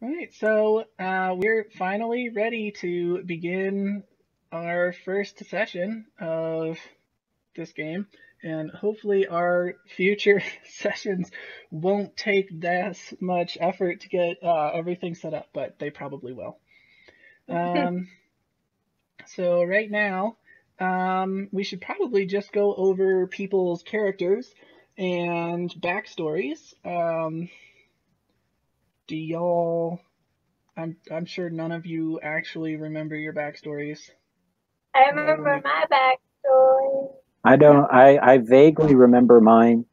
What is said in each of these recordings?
All right, so we're finally ready to begin our first session of this game, and hopefully our future sessions won't take this much effort to get everything set up, but they probably will. So right now, we should probably just go over people's characters and backstories. Do y'all? I'm sure none of you actually remember your backstories. I remember my backstory. I don't. I vaguely remember mine.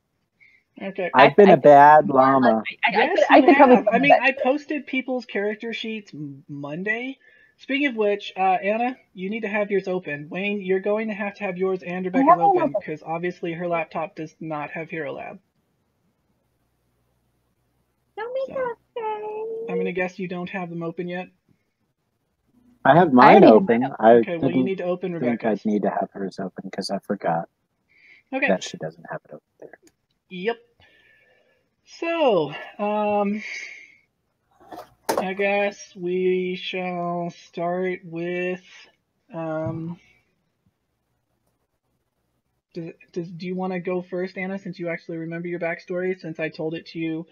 Okay. I've been a bad llama. Yes, I you could probably have. I mean, I posted people's character sheets Monday. Speaking of which, Anna, you need to have yours open. Wayne, you're going to have yours and Rebecca's open because obviously her laptop does not have Hero Lab. So, I'm going to guess you don't have them open yet. I have mine open. Okay, well, you need to open Rebecca's. I think I need to have hers open because I forgot that she doesn't have it over there. Yep. So, I guess we shall start with, do you want to go first, Anna, since you actually remember your backstory, since I told it to you,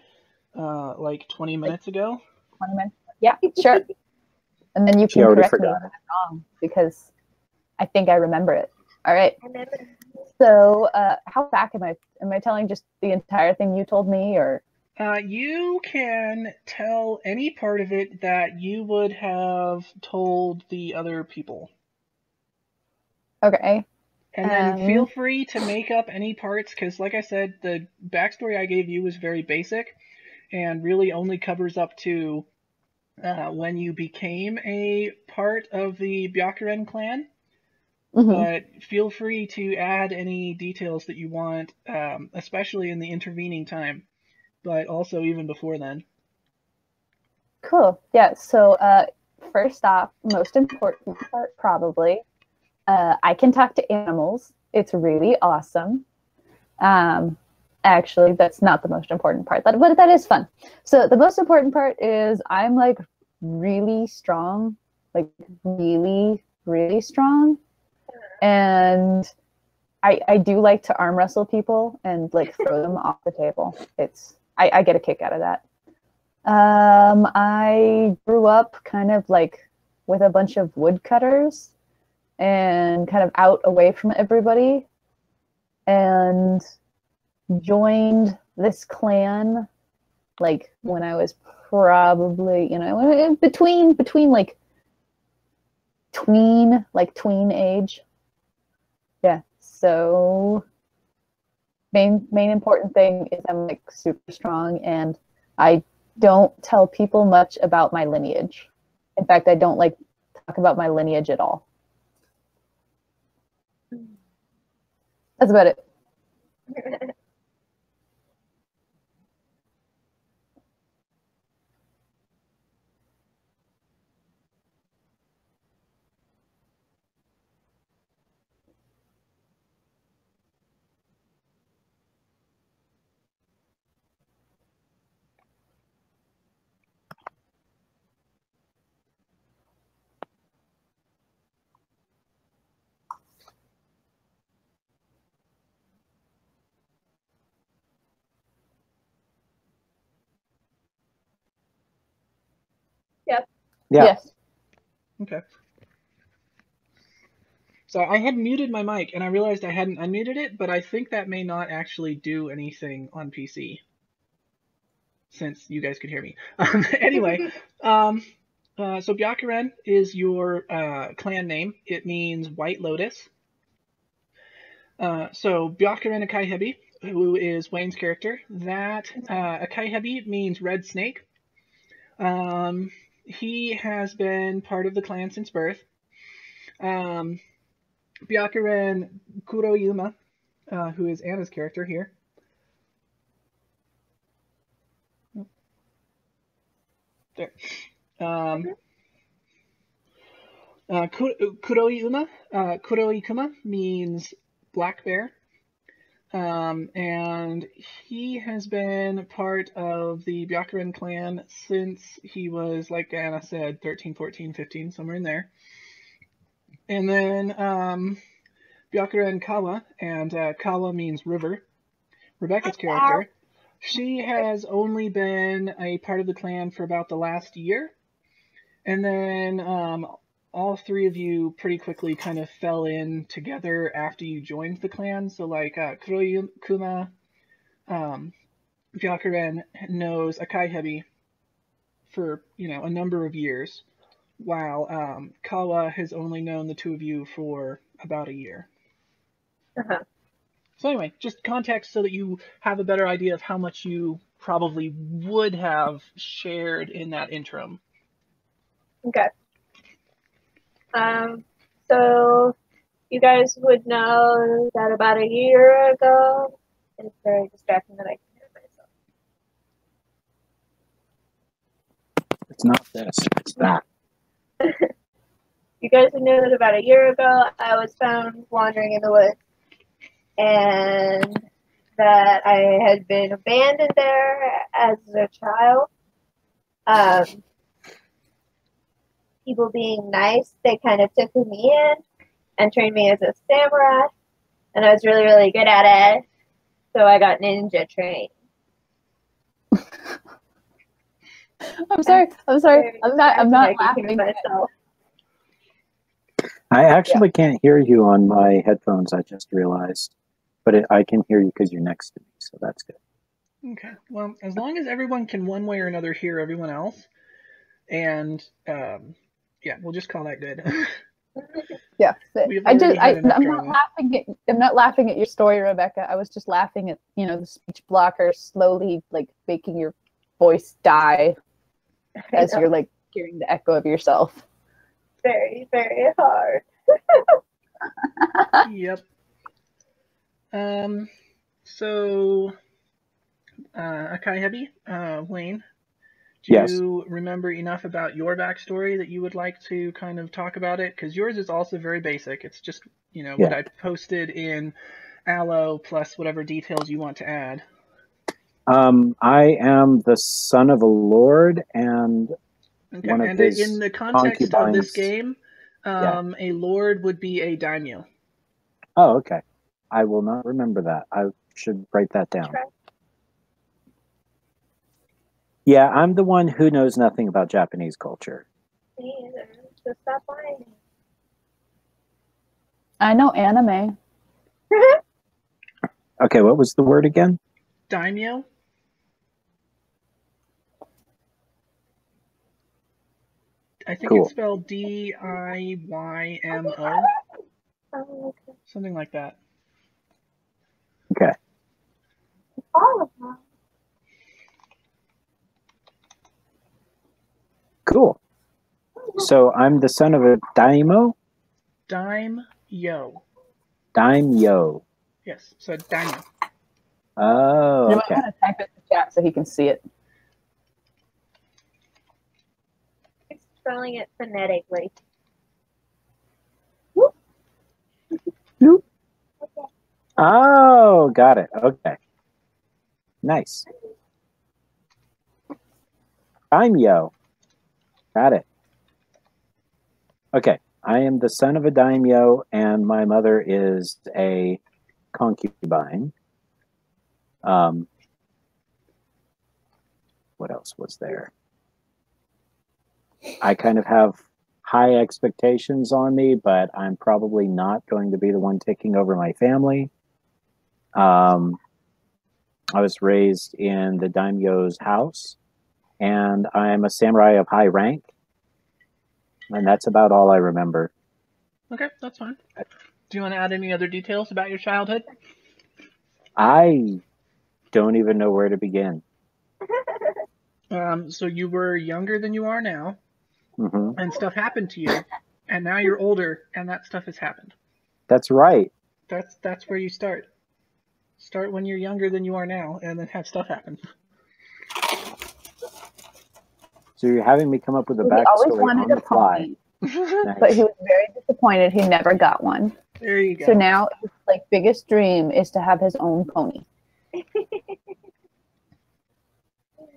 like 20 minutes ago? 20 minutes? Yeah, sure. And then you can correct me if I'm wrong, because I think I remember it. All right. So, how back am I? Am I telling just the entire thing you told me, or? You can tell any part of it that you would have told the other people. Okay. And then feel free to make up any parts, because like I said, the backstory I gave you was very basic and really only covers up to when you became a part of the Byakuren clan. But feel free to add any details that you want, especially in the intervening time, but also even before then. Cool. Yeah, so first off, most important part probably, I can talk to animals. It's really awesome. Actually, that's not the most important part, but that is fun. So the most important part is I'm like really strong, like really, really strong. And I do like to arm wrestle people and like throw them off the table. I get a kick out of that. I grew up kind of like with a bunch of woodcutters and kind of out away from everybody, and joined this clan like when I was probably, between like tween age. Yeah. So main important thing is I'm like super strong, and I don't tell people much about my lineage. In fact, I don't like talk about my lineage at all. That's about it. Yep. Yeah. Yes. Okay. So I had muted my mic, and I realized I hadn't unmuted it, but I think that may not actually do anything on PC, since you guys could hear me. Anyway, so Byakuren is your clan name. It means White Lotus. So Byakuren Akaihebi, who is Wayne's character, that Akaihebi means red snake. He has been part of the clan since birth. Byakuren Kuroyuma, who is Anna's character here. There. Kuroikuma means black bear. And he has been part of the Byakuren clan since he was, like Anna said, 13, 14, 15, somewhere in there. And then Byakuren Kawa, and Kawa means river, Rebecca's character, she has only been a part of the clan for about the last year. And then all three of you pretty quickly kind of fell in together after you joined the clan. So like Kuroyuma, Byakuren knows Akaihebi for, a number of years, while Kawa has only known the two of you for about a year. Uh-huh. So anyway, just context so that you have a better idea of how much you probably would have shared in that interim. Okay. So you guys would know that about a year ago, and it's very distracting that I can hear myself. It's not this, it's that. You guys would know that about a year ago, I was found wandering in the woods, and that I had been abandoned there as a child. People being nice, they kind of took me in and trained me as a samurai, and I was really, really good at it. So I got ninja trained. I'm sorry. I'm not laughing. Myself. I actually can't hear you on my headphones, I just realized. But I can hear you because you're next to me, so that's good. Okay. Well, as long as everyone can one way or another hear everyone else, and we'll just call that good. Yeah. I'm not laughing at your story, Rebecca. I was just laughing at, the speech blocker slowly like making your voice die as you're like hearing the echo of yourself. Very, very hard. Yep. So Akaihebi, Wayne, do you remember enough about your backstory that you would like to kind of talk about it? Because yours is also very basic. It's just, what I posted in Allo plus whatever details you want to add. I am the son of a lord and one of his in the context of this game, a lord would be a daimyo. Oh, okay. I will not remember that. I should write that down. Yeah, I'm the one who knows nothing about Japanese culture. Me either. So stop lying. I know anime. Okay, what was the word again? Daimyo. I think it's spelled Diymo. Oh, okay. Something like that. Okay. All of them. Cool. So I'm the son of a daimyo? Daimyo. Daimyo. Yes, so daimyo. Oh, you might want to type it in the chat so he can see it. He's spelling it phonetically. Whoop. Okay. Oh, got it. Okay. Nice. Daimyo. Got it. Okay. I am the son of a daimyo, and my mother is a concubine. What else was there? I kind of have high expectations on me, but I'm probably not going to be the one taking over my family. I was raised in the daimyo's house, and I'm a samurai of high rank, and that's about all I remember. Okay, that's fine. Do you want to add any other details about your childhood? I don't even know where to begin. So you were younger than you are now, and stuff happened to you, and now you're older, and that stuff has happened. That's right. That's where you start. Start when you're younger than you are now, and then have stuff happen. So you're having me come up with a backstory on the fly. Nice. But he was very disappointed he never got one. There you go. So now his like biggest dream is to have his own pony.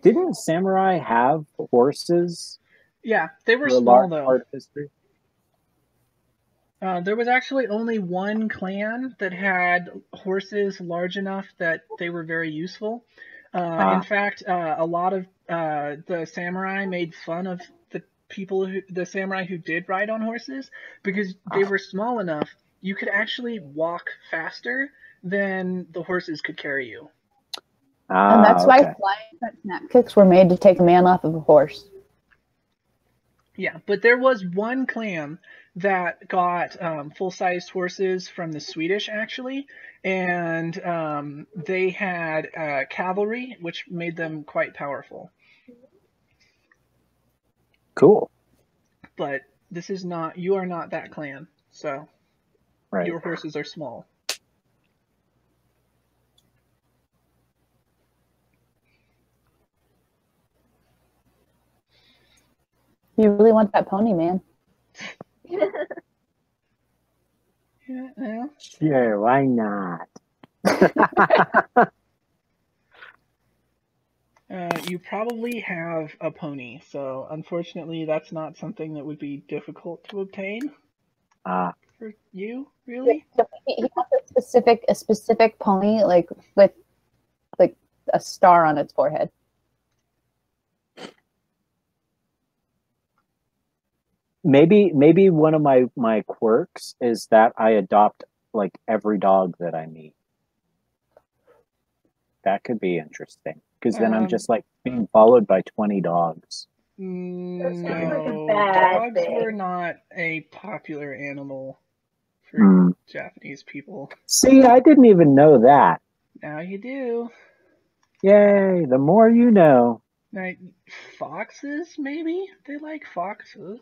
Didn't samurai have horses Yeah, they were for a small large though. part of history? There was actually only one clan that had horses large enough that they were very useful. In fact, a lot of the samurai made fun of the samurai who did ride on horses because they were small enough. You could actually walk faster than the horses could carry you. And that's why flying snap kicks were made to take a man off of a horse. Yeah, but there was one clan that got full-sized horses from the Swedish, actually, and they had cavalry, which made them quite powerful. Cool. But this is not, you are not that clan, so your horses are small. You really want that pony, man. Yeah. Sure, why not? You probably have a pony, so unfortunately that's not something that would be difficult to obtain. For you, really? He has a specific pony, like with like a star on its forehead. Maybe one of my quirks is that I adopt like every dog that I meet. That could be interesting because then I'm just like being followed by 20 dogs. No, dogs were not a popular animal for Japanese people. See, I didn't even know that. Now you do. Yay, the more you know. Now, foxes, maybe? They like foxes.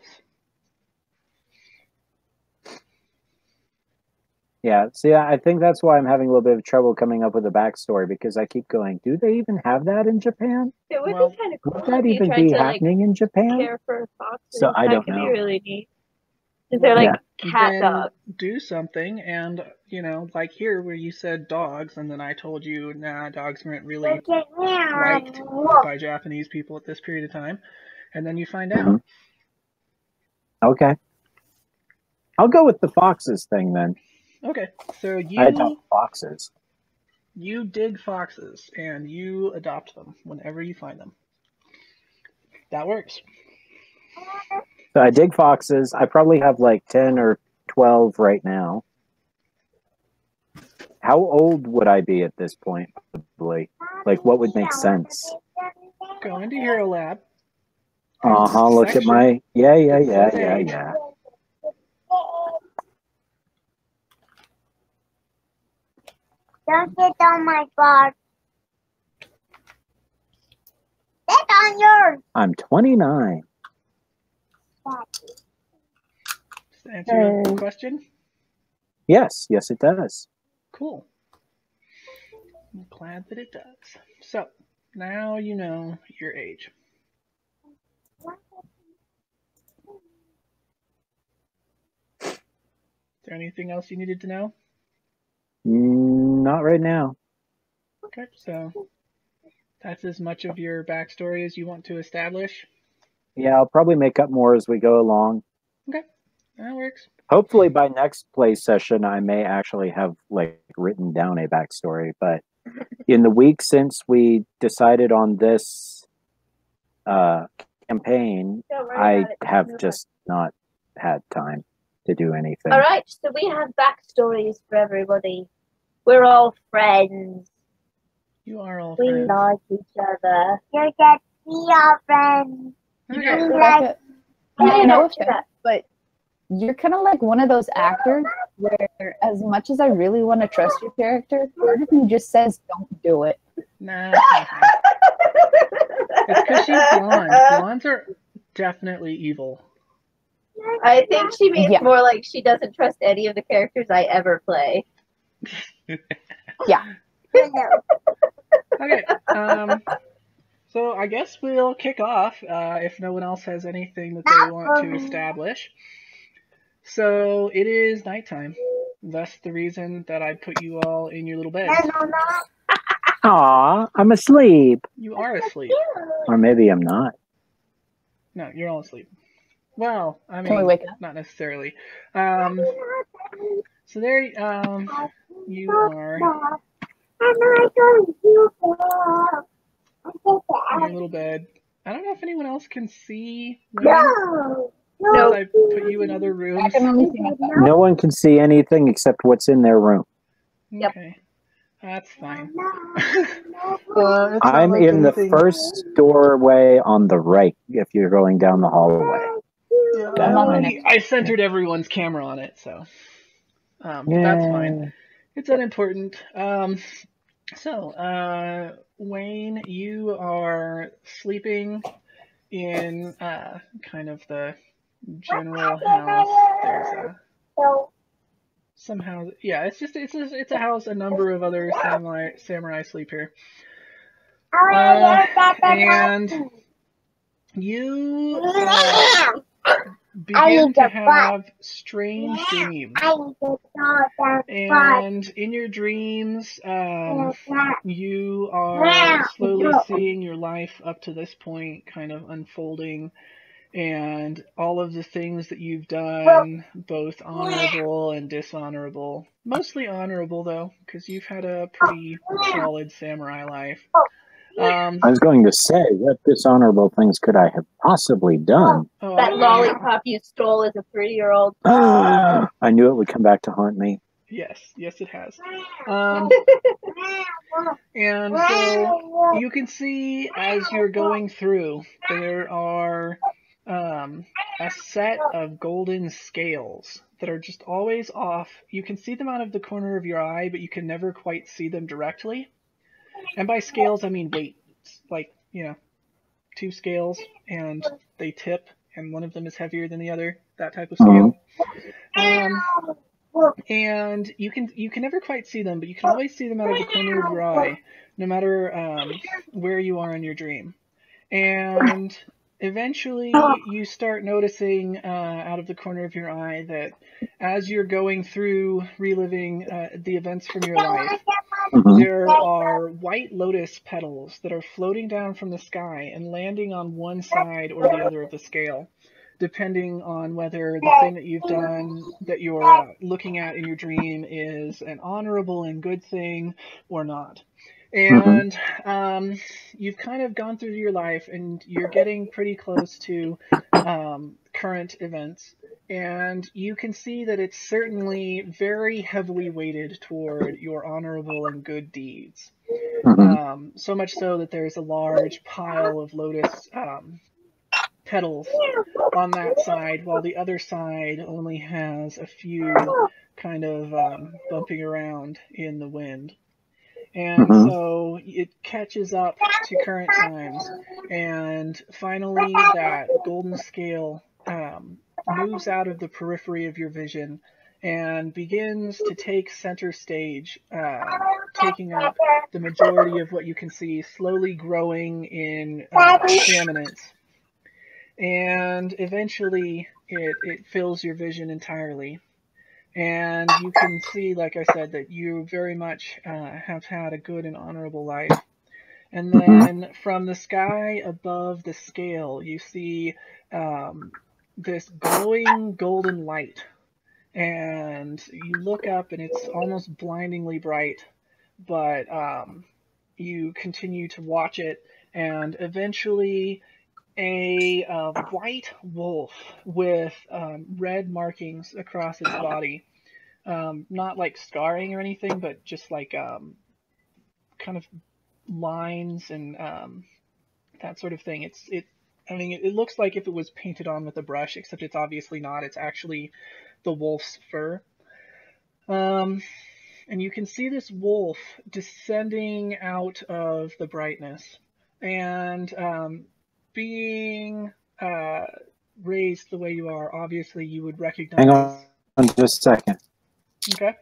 Yeah, see, I think that's why I'm having a little bit of trouble coming up with a backstory because I keep going, do they even have that in Japan? It would be kind of cool. Would that even be happening in Japan? Care for foxes. So I don't know. That could be really neat. They're like cat dogs. Do something, and like here where you said dogs, and then I told you, nah, dogs weren't really liked by Japanese people at this period of time, and then you find out. Okay. I'll go with the foxes thing then. Okay, so I adopt foxes. You dig foxes, and you adopt them whenever you find them. That works. So I dig foxes. I probably have like 10 or 12 right now. How old would I be at this point, probably? Like, what would make sense? Go into Hero Lab. Look at my... Yeah. Don't get on my board. Get on yours. I'm 29. Does that answer your question? Yes, it does. Cool. I'm glad that it does. So, now you know your age. Is there anything else you needed to know? Not right now. Okay, so that's as much of your backstory as you want to establish? Yeah, I'll probably make up more as we go along. Okay, that works. Hopefully by next play session, I may actually have like written down a backstory. But in the week since we decided on this campaign, I have just not had time to do anything. All right, so we have backstories for everybody. We're all friends. You are all friends. We like each other. You're just we are friends. Okay. But you're kind of like one of those actors where as much as I really want to trust your character, part of me just says don't do it. Nah. It's because she's blonde. Blondes are definitely evil. I think she means more like she doesn't trust any of the characters I ever play. Yeah. Okay. So I guess we'll kick off if no one else has anything that they want to establish. So it is nighttime. thus the reason that I put you all in your little beds. Aw, I'm asleep. You are asleep. Or maybe I'm not. No, you're all asleep. Well, I Can we mean, wake up? not necessarily. So there, you are in your little bed. I don't know if anyone else can see Wayne, since I put you in other I rooms. can only see myself. No one can see anything except what's in their room. Yep. Okay, that's fine. I'm in the first doorway on the right if you're going down the hallway. Yeah, I centered everyone's camera on it, so that's fine. It's unimportant. So, Wayne, you are sleeping in kind of the general house. There's some house. Yeah, it's a house. A number of other samurai sleep here. And you begin to have strange dreams. And in your dreams, you are slowly seeing your life up to this point kind of unfolding, and all of the things that you've done, both honorable and dishonorable. Mostly honorable, though, because you've had a pretty solid samurai life. I was going to say, what dishonorable things could I have possibly done? That lollipop you stole as a 3-year-old. I knew it would come back to haunt me. Yes, it has. And so you can see as you're going through, there are a set of golden scales that are just always off. You can see them out of the corner of your eye, but you can never quite see them directly. And by scales, I mean weight. It's like, 2 scales, and they tip, and one of them is heavier than the other, that type of scale. And you can never quite see them, but you can always see them out of the corner of your eye, no matter where you are in your dream. And eventually you start noticing out of the corner of your eye that as you're going through reliving the events from your life, there are white lotus petals that are floating down from the sky and landing on one side or the other of the scale, depending on whether the thing that you've done that you're looking at in your dream is an honorable and good thing or not. And you've kind of gone through your life, and you're getting pretty close to current events. And you can see that it's certainly very heavily weighted toward your honorable and good deeds. So much so that there's a large pile of lotus petals on that side, while the other side only has a few kind of bumping around in the wind. And so it catches up to current times, and finally that golden scale moves out of the periphery of your vision and begins to take center stage, taking up the majority of what you can see, slowly growing in prominence. And eventually it fills your vision entirely. And you can see, like I said, that you very much have had a good and honorable life. And then from the sky above the scale, you see this glowing golden light. And you look up, and it's almost blindingly bright. But you continue to watch it, and eventually a white wolf with red markings across its body. Not like scarring or anything, but just like kind of lines and that sort of thing. It looks like if it was painted on with a brush, except it's obviously not. It's actually the wolf's fur. And you can see this wolf descending out of the brightness and being raised the way you are. Obviously, you would recognize. Hang on just a second. Okay.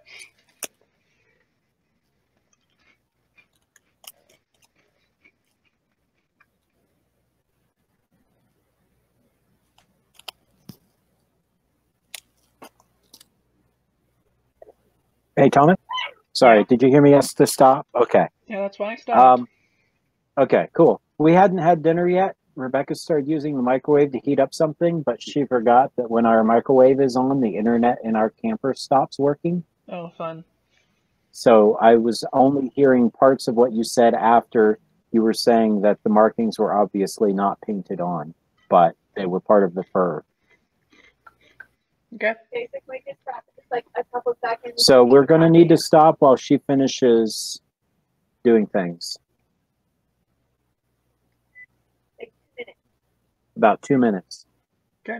Hey, Thomas. Sorry, Yeah. did you hear me ask to stop? Okay. Yeah, that's why I stopped. Okay, cool. We hadn't had dinner yet. Rebecca started using the microwave to heat up something, but she forgot that when our microwave is on, the internet in our camper stops working. Oh, fun. So I was only hearing parts of what you said after you were saying that the markings were obviously not painted on, but they were part of the fur. Okay. Basically, just like a couple seconds. So we're going to need to stop while she finishes doing things. Like 2 minutes. About 2 minutes. Okay.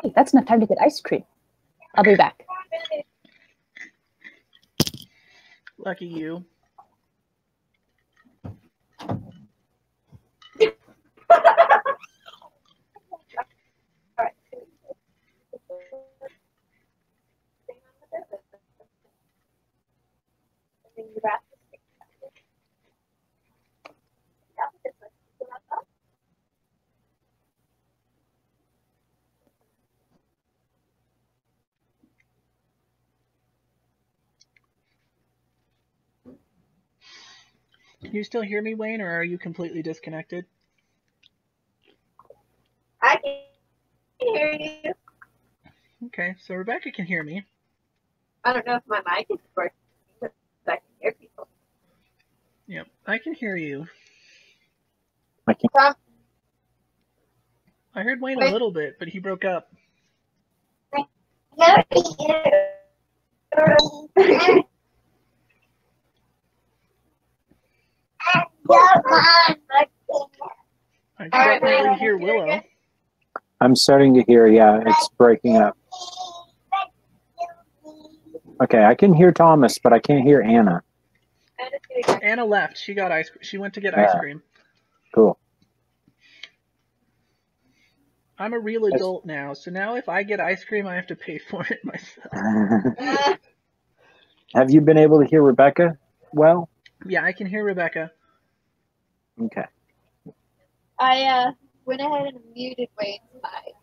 Hey, that's enough time to get ice cream. I'll be back. Lucky you. Can you still hear me, Wayne, or are you completely disconnected? I can hear you. Okay, so Rebecca can hear me. I don't know if my mic is working, but I can hear people. Yep, I can hear you. Tom, I heard Wayne a little bit, but he broke up. I can definitely hear Willow. I'm starting to hear, yeah, it's breaking up. Okay, I can hear Thomas, but I can't hear Anna. Anna left. She got ice. She went to get ice cream. Cool. I'm a real adult now, so now if I get ice cream, I have to pay for it myself. Have you been able to hear Rebecca well? Yeah, I can hear Rebecca. Okay. I went ahead and muted Wayne's mic,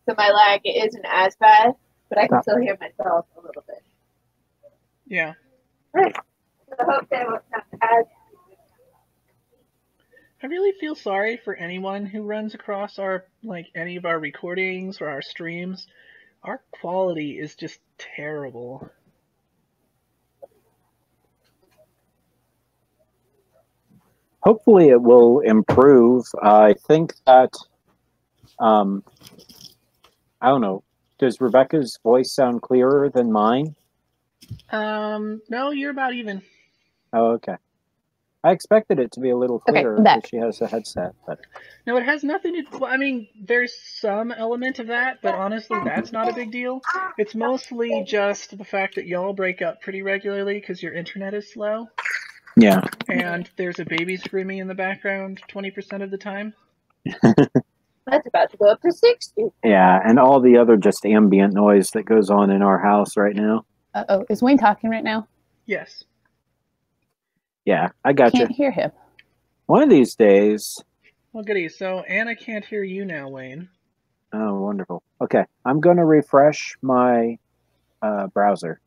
so my lag isn't as bad, but I can still hear myself a little bit. Yeah. I hope that was not as. I really feel sorry for anyone who runs across our, any of our recordings or our streams. Our quality is just terrible. Hopefully it will improve. I think that, I don't know, does Rebecca's voice sound clearer than mine? No, you're about even. Oh, okay. I expected it to be a little clearer because she has a headset. But no, it has nothing to. Well, I mean, there's some element of that, but honestly, that's not a big deal. It's mostly just the fact that y'all break up pretty regularly because your internet is slow. Yeah. And there's a baby screaming in the background 20% of the time. That's about to go up to 60. Yeah, and all the other just ambient noise that goes on in our house right now. Uh-oh, is Wayne talking right now? Yes. Yeah, I got you. Can't hear him. One of these days. Well, goody. So Anna can't hear you now, Wayne. Oh, wonderful. Okay, I'm going to refresh my browser.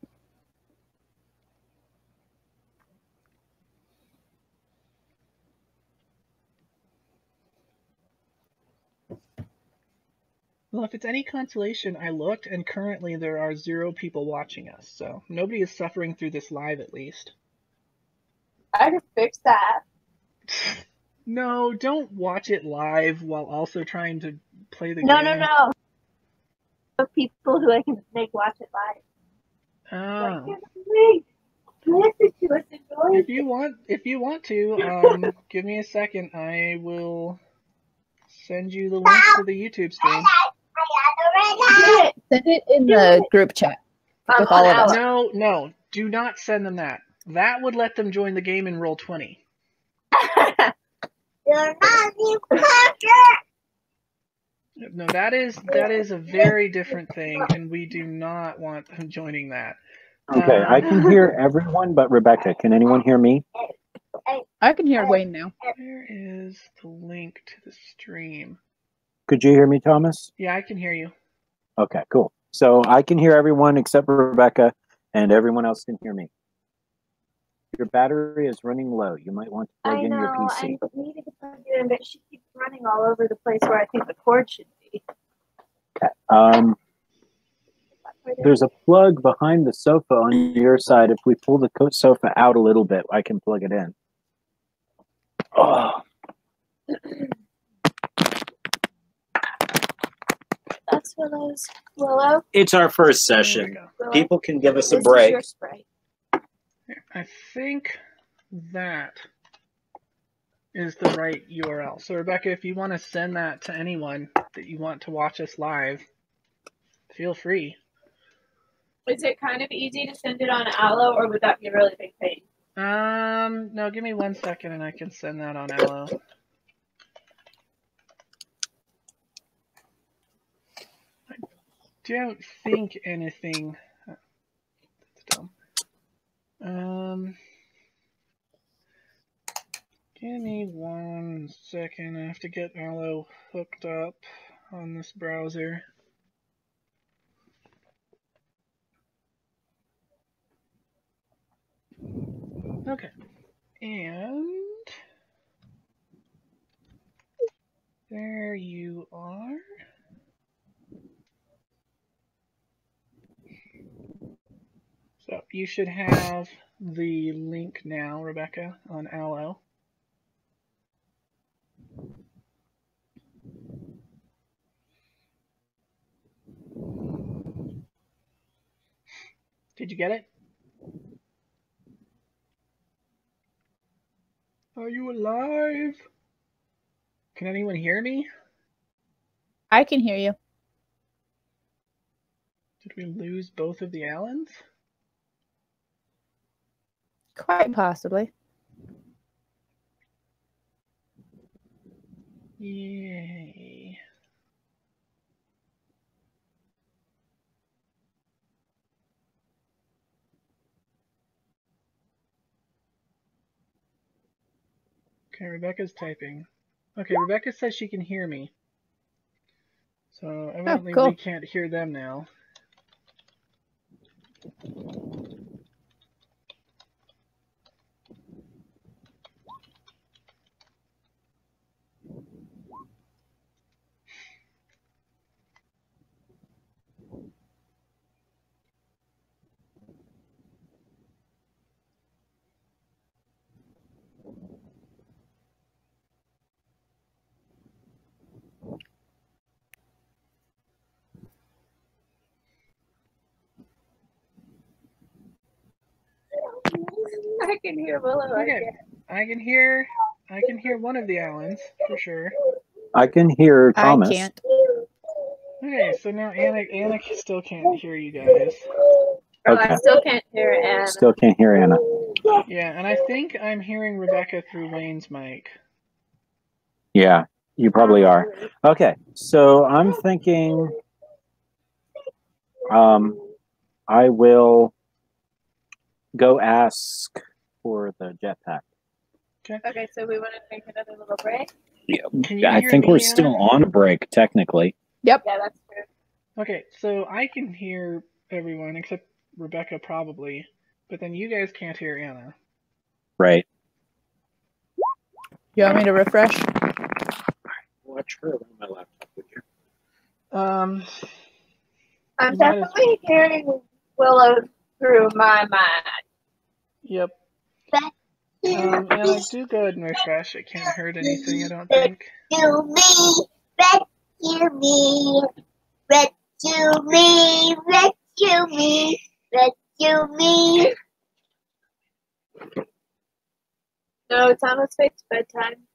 Well, if it's any consolation, I looked, and currently there are 0 people watching us, so nobody is suffering through this live, at least. I can fix that. No, don't watch it live while also trying to play the game. No. People who I can make watch it live. Oh. Listen to us, enjoy If you want to, give me a second. I will send you the link to the YouTube stream. Send it in the group chat with all of us. No, do not send them that. That would let them join the game in Roll20. No, that is a very different thing, and we do not want them joining that. Okay, I can hear everyone but Rebecca. Can anyone hear me? I can hear Wayne now. Where is the link to the stream? Could you hear me, Thomas? Yeah, I can hear you. Okay, cool. So I can hear everyone except for Rebecca, and everyone else can hear me. Your battery is running low. You might want to plug in your PC. I needed to plug it in, but she keeps running all over the place where I think the cord should be. Okay. There's a plug behind the sofa on your side. If we pull the sofa out a little bit, I can plug it in. Oh. That's Willow's. Willow? It's our first session. People can give us a break. Is your spray. I think that is the right URL. So Rebecca, if you want to send that to anyone that you want to watch us live, feel free. Is it kind of easy to send it on Allo, or would that be a really big pain? No, give me 1 second and I can send that on Allo. I don't think anything. That's dumb. Give me 1 second. I have to get Allo hooked up on this browser. Okay. And there you are. So you should have the link now, Rebecca, on Allo. Did you get it? Are you alive? Can anyone hear me? I can hear you. Did we lose both of the Allens? Quite possibly. Yay. Okay, Rebecca's typing. Okay, Rebecca says she can hear me. So evidently cool. we can't hear them now. I can hear Willow. Okay, I can hear one of the Allens for sure. I can hear Thomas. I can't. Okay, so now Anna still can't hear you guys. Oh, Okay. I still can't hear Anna. Still can't hear Anna. Yeah, and I think I'm hearing Rebecca through Wayne's mic. Yeah, you probably are. Okay, so I'm thinking I will go ask for the jetpack. Okay, so we want to take another little break? Can you I hear think me, we're Anna? still on a break, technically. Yep. Yeah, that's true. Okay, so I can hear everyone except Rebecca probably, but then you guys can't hear Anna. Right. You want me to refresh? Watch her on my laptop, would you? I'm That is- definitely hearing Willow through my mind. Yep. Anna, do go ahead and refresh. It can't hurt anything, I don't think. To me, rescue me, rescue me, rescue me, rescue me. No, it's almost fixed bedtime.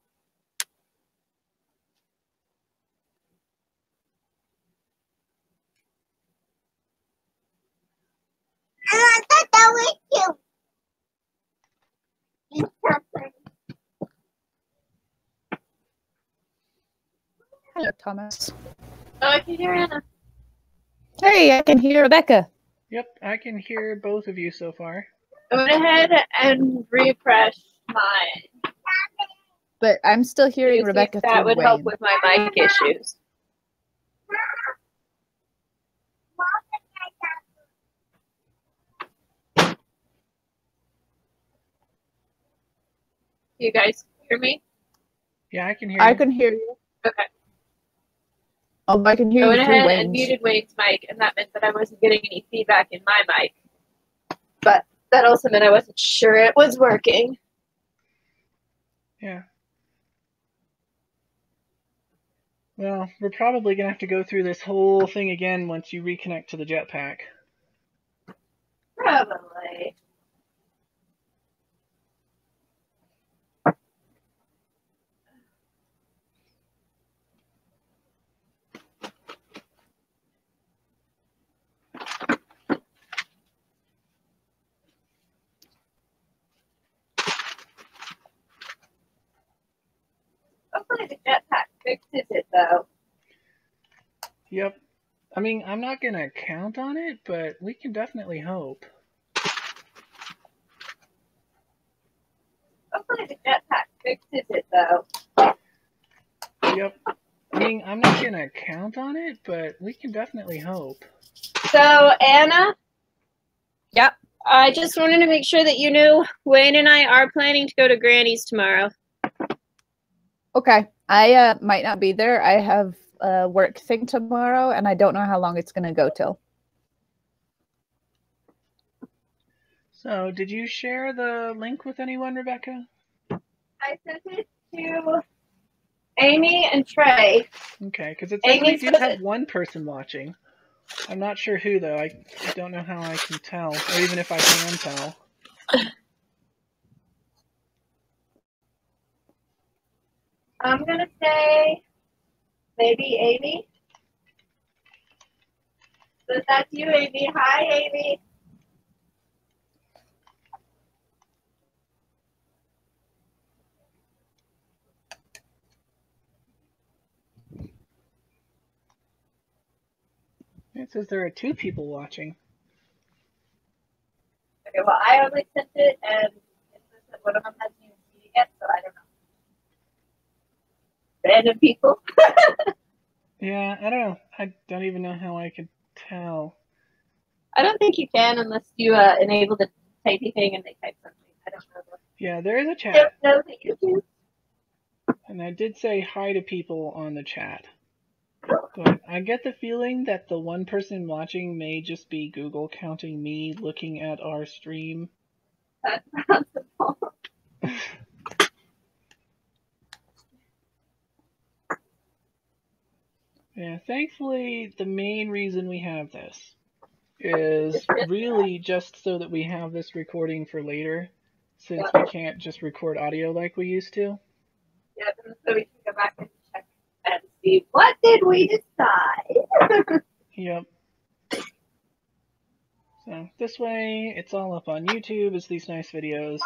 I thought that was you. You something. Hello, Thomas. Oh, I can hear Anna. Hey, I can hear Rebecca. Yep, I can hear both of you so far. I went ahead and refreshed mine. But I'm still Do hearing you think Rebecca that through would Wayne. help with my mic issues? You guys hear me? Yeah, I can hear I you. can hear you. Okay. Oh, I can hear I you went through ahead Wayne's. and muted Wayne's mic, and that meant that I wasn't getting any feedback in my mic. But that also meant I wasn't sure it was working. Yeah. Well, we're probably going to have to go through this whole thing again once you reconnect to the jetpack. Probably. Hopefully the jetpack fixes it, though. Yep. I mean, I'm not going to count on it, but we can definitely hope. Hopefully the jetpack fixes it, though. Yep. I mean, I'm not going to count on it, but we can definitely hope. So, Anna? Yep. I just wanted to make sure that you knew Wayne and I are planning to go to Granny's tomorrow. Okay. I might not be there. I have a work thing tomorrow, and I don't know how long it's going to go till. So, did you share the link with anyone, Rebecca? I sent it to Amy and Trey. Okay, because it says we Amy do says have it. one person watching. I'm not sure who, though. I don't know how I can tell, or even if I can tell. I'm going to say maybe Amy. So that's you, Amy. Hi, Amy. It says there are 2 people watching. Okay, well, I only sent it, and it says that one of them hasn't even seen it yet, so I don't know. Random people. Yeah, I don't know. I don't even know how I could tell. I don't think you can unless you enable the typey thing and they type something. I don't know. Yeah, there is a I chat. don't know that you do. And I did say hi to people on the chat. But I get the feeling that the one person watching may just be Google counting me looking at our stream. That's possible. Yeah, thankfully, the main reason we have this is really just so that we have this recording for later, since we can't just record audio like we used to. Yeah, so we can go back and check and see what did we decide. Yep. So this way, it's all up on YouTube as these nice videos.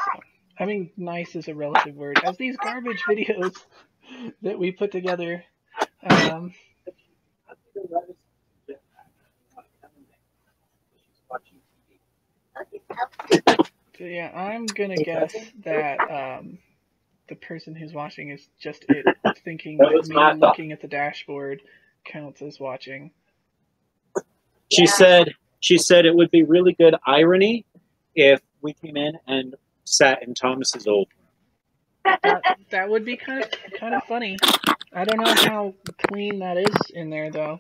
I mean, nice is a relative word. As these garbage videos that we put together. So yeah, I'm gonna guess that the person who's watching is just it thinking that me looking at the dashboard counts as watching. She said it would be really good irony if we came in and sat in Thomas's old room. That would be kind of funny. I don't know how clean that is in there though.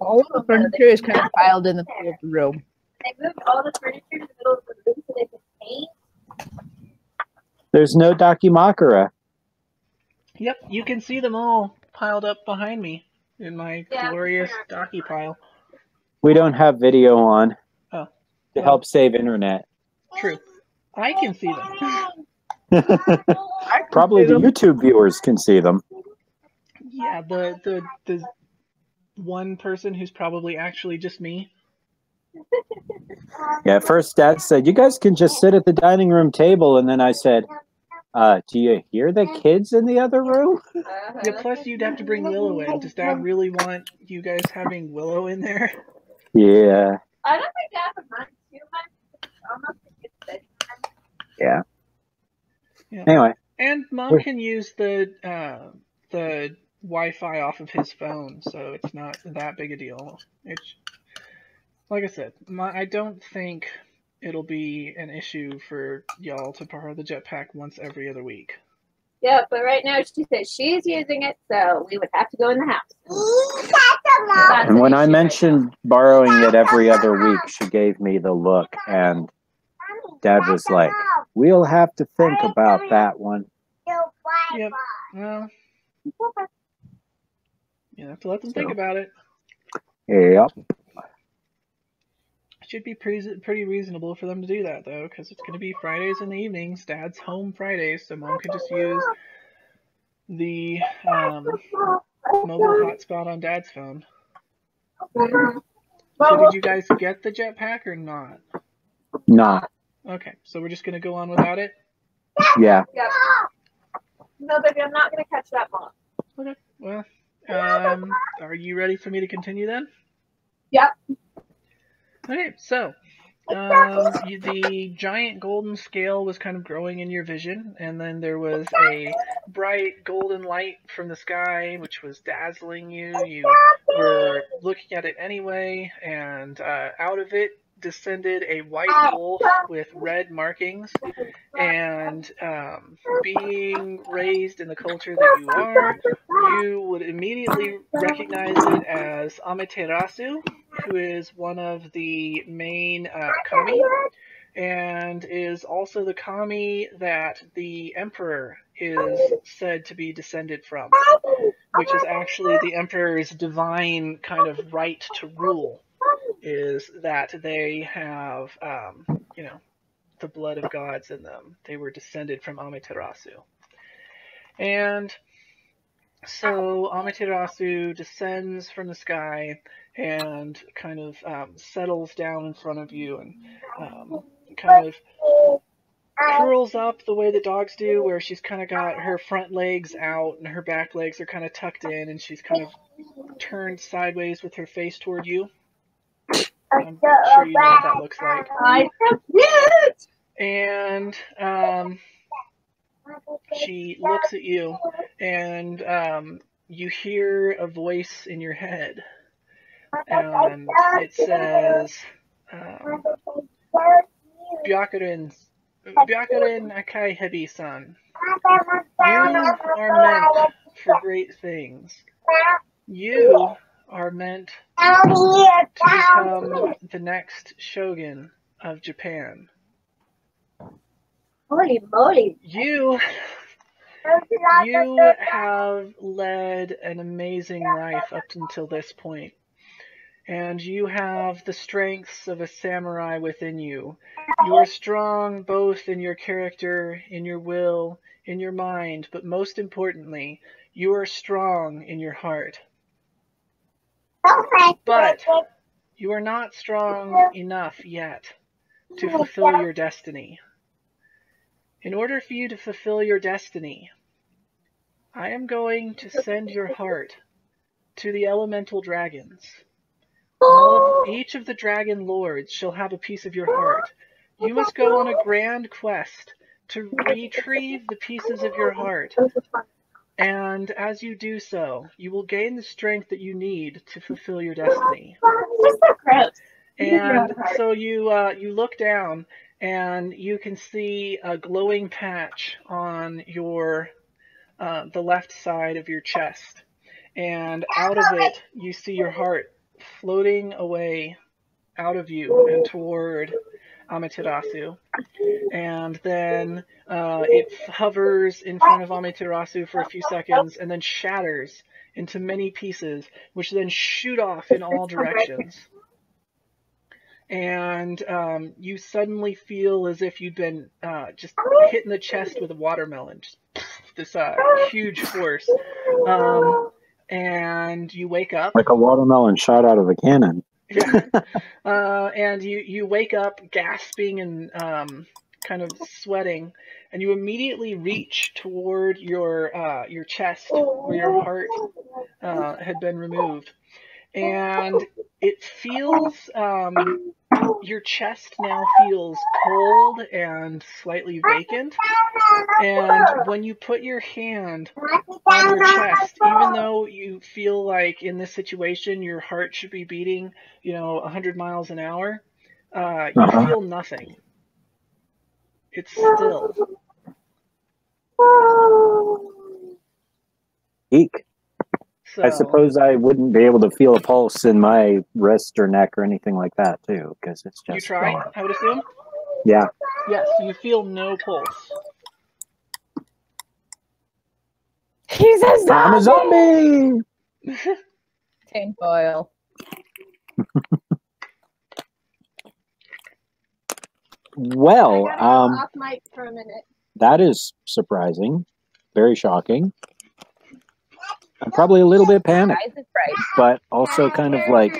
All of the furniture is kind of piled in the middle of the room. They moved all the furniture to the middle of the room so they could paint. There's no Dakimakura. Yep, you can see them all piled up behind me in my glorious Daki pile. We don't have video on to help save internet. True. I can see them. Probably the YouTube viewers can see them. Yeah, the one person who's probably actually just me. Yeah, at first Dad said, you guys can just sit at the dining room table. And then I said, do you hear the kids in the other room? Yeah, plus you'd have to bring Willow in. Does Dad really want you guys having Willow in there? Yeah. I don't think Dad would mind too much. It's almost a good thing. Yeah. Yeah. Anyway, And Mom can use the Wi-Fi off of his phone, so it's not that big a deal. It's like I said, I don't think it'll be an issue for y'all to borrow the jetpack once every other week. Yeah, but right now she says she's using it, so we would have to go in the house. and when I mentioned borrowing it every other week, she gave me the look, and Dad was like, "We'll have to think about that one." Yep. Well, you have to let them think about it. Yep. Should be pretty reasonable for them to do that, though, because it's going to be Fridays in the evenings. Dad's home Fridays, so Mom can just use the mobile hotspot on Dad's phone. So did you guys get the jetpack or not? Not. Okay, so we're just going to go on without it? Yeah. Yep. No, baby, I'm not going to catch that ball. Okay, well, are you ready for me to continue then? Yep. Okay, so the giant golden scale was kind of growing in your vision, and then there was a bright golden light from the sky, which was dazzling you. You were looking at it anyway, and out of it descended a white wolf with red markings. And being raised in the culture that you are, you would immediately recognize it as Amaterasu, who is one of the main kami, and is also the kami that the emperor is said to be descended from, which is actually the emperor's divine kind of right to rule, is that they have, the blood of gods in them. They were descended from Amaterasu. And so Amaterasu descends from the sky and kind of settles down in front of you and kind of curls up the way the dogs do, where she's kind of got her front legs out and her back legs are kind of tucked in, and she's kind of turned sideways with her face toward you. I'm sure you know what that looks like. And she looks at you, and you hear a voice in your head, and it says, Byakurin Akai Hebi-san, you are meant for great things. You are meant to become the next shogun of Japan. Holy moly. You have led an amazing life up until this point, and you have the strengths of a samurai within you. You are strong both in your character, in your will, in your mind, but most importantly, you are strong in your heart. But you are not strong enough yet to fulfill your destiny. In order for you to fulfill your destiny, I am going to send your heart to the elemental dragons. Each of the dragon lords shall have a piece of your heart. You must go on a grand quest to retrieve the pieces of your heart. And as you do so, you will gain the strength that you need to fulfill your destiny. And so you look down, and you can see a glowing patch on your the left side of your chest, and out of it you see your heart floating away out of you and toward Amaterasu. And then it hovers in front of Amaterasu for a few seconds and then shatters into many pieces, which then shoot off in all directions. And you suddenly feel as if you'd been just hit in the chest with a watermelon. Just this huge force. And you wake up. Like a watermelon shot out of a cannon. Yeah. And you wake up gasping and kind of sweating, and you immediately reach toward your chest where your heart had been removed. And It feels, your chest now feels cold and slightly vacant. And when you put your hand on your chest, even though you feel like in this situation your heart should be beating, 100 miles an hour, you feel nothing. It's still. Eek. So I suppose I wouldn't be able to feel a pulse in my wrist or neck or anything like that too, because it's you just try, I would assume. Yeah. Yes, you feel no pulse. He's a zombie! I'm a zombie! Tinfoil. Well, I gotta go off mic for a minute. that is surprising. Very shocking. I'm probably a little bit panicked, Guys, it's right. but also kind of like,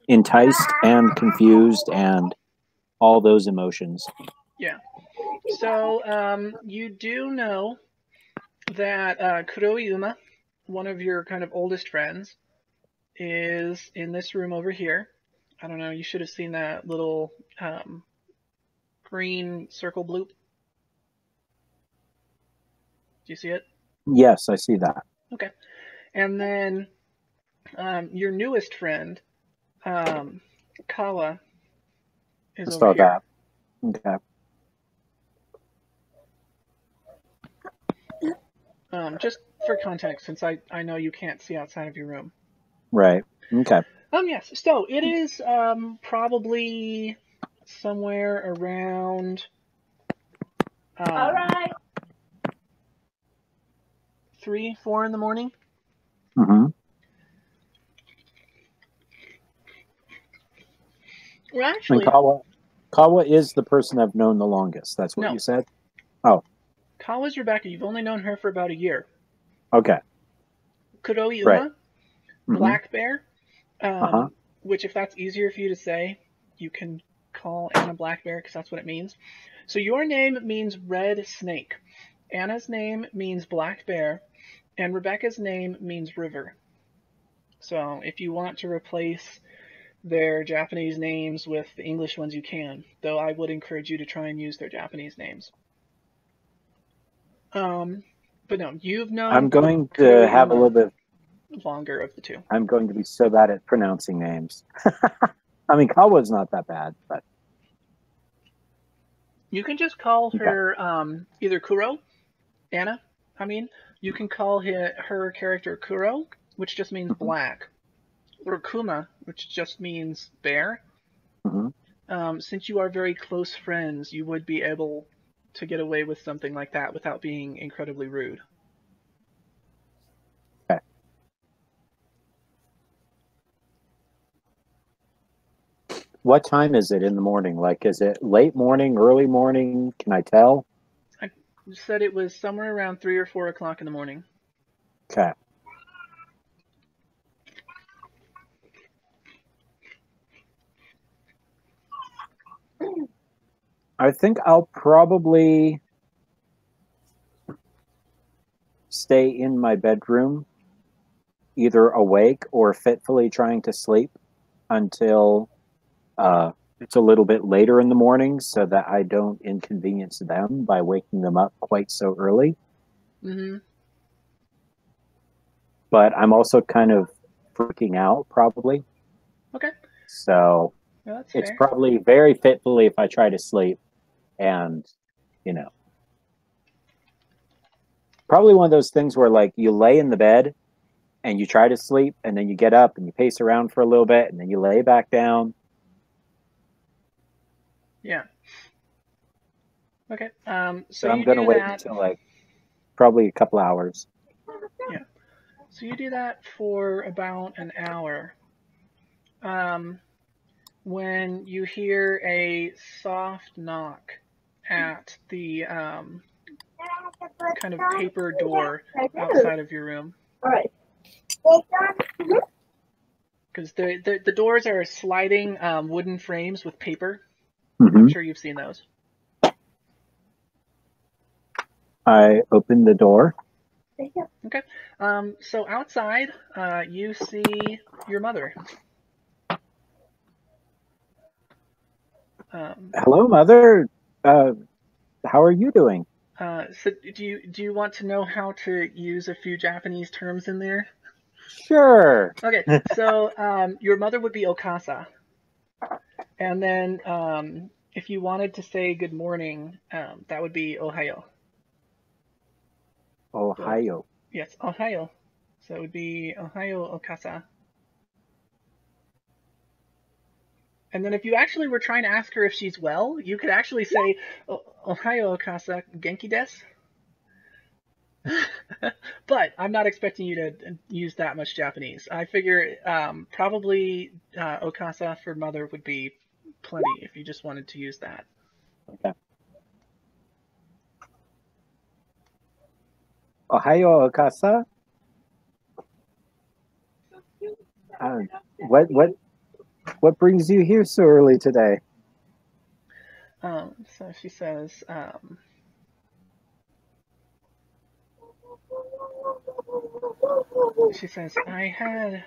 enticed and confused and all those emotions. Yeah. So you do know that Kuroyuma, one of your kind of oldest friends, is in this room over here. I don't know, you should have seen that little green circle bloop. Do you see it? Yes, I see that. Okay. And then your newest friend, Kawa, is I over saw here. that. Okay. Just for context, since I know you can't see outside of your room. Right. Okay. Yes. So it is probably somewhere around All right. 3, 4 in the morning. Mm-hmm. Well, actually, And Kawa is the person I've known the longest. That's what No. you said? Oh, Kawa's Rebecca. You've only known her for about a year. okay. Kuroyuma, Right. Mhm. Black Bear, Uh-huh. which if that's easier for you to say, you can call Anna Black Bear because that's what it means. So your name means red snake. Anna's name means black bear, and Rebecca's name means river. So if you want to replace their Japanese names with the English ones, you can, though I would encourage you to try and use their Japanese names. But no, you've known I'm going to have a little bit. longer of the two. I'm going to be so bad at pronouncing names. I mean, Kawa's not that bad, but You can just call Okay. her either Kuro, Anna. I mean, you can call her character Kuro, which just means black, or Kuma, which just means bear. Mhm. Since you are very close friends, you would be able to get away with something like that without being incredibly rude. Okay. What time is it in the morning? Like, is it late morning, early morning? Can I tell? I said it was somewhere around 3 or 4 o'clock in the morning. Okay. I think I'll probably stay in my bedroom, either awake or fitfully trying to sleep until it's a little bit later in the morning so that I don't inconvenience them by waking them up quite so early. Mm-hmm. But I'm also kind of freaking out, probably. Okay. So Well, that's it's fair. probably very fitfully if I try to sleep and, probably one of those things where like you lay in the bed and you try to sleep and then you get up and you pace around for a little bit and then you lay back down. Yeah. Okay. So I'm you going to do wait that. until like probably a couple hours. Yeah. So you do that for about an hour. When you hear a soft knock at the kind of paper door outside of your room. All right. Because the doors are sliding wooden frames with paper. Mm-hmm. I'm sure you've seen those. I open the door. Thank you. Okay. So outside, you see your mother. Hello, Mother. How are you doing? So do you want to know how to use a few Japanese terms in there? Sure. Okay. So your mother would be Okasa, and then if you wanted to say good morning, that would be Ohayo. Ohio. Yes, Ohayo. So it would be Ohayo Okasa. And then if you actually were trying to ask her if she's well, you could actually say Ohayo Okasa Genki desu. But I'm not expecting you to use that much Japanese. I figure probably Okasa for mother would be plenty if you just wanted to use that. Okay. Ohio, Okasa. What brings you here so early today? So she says, I had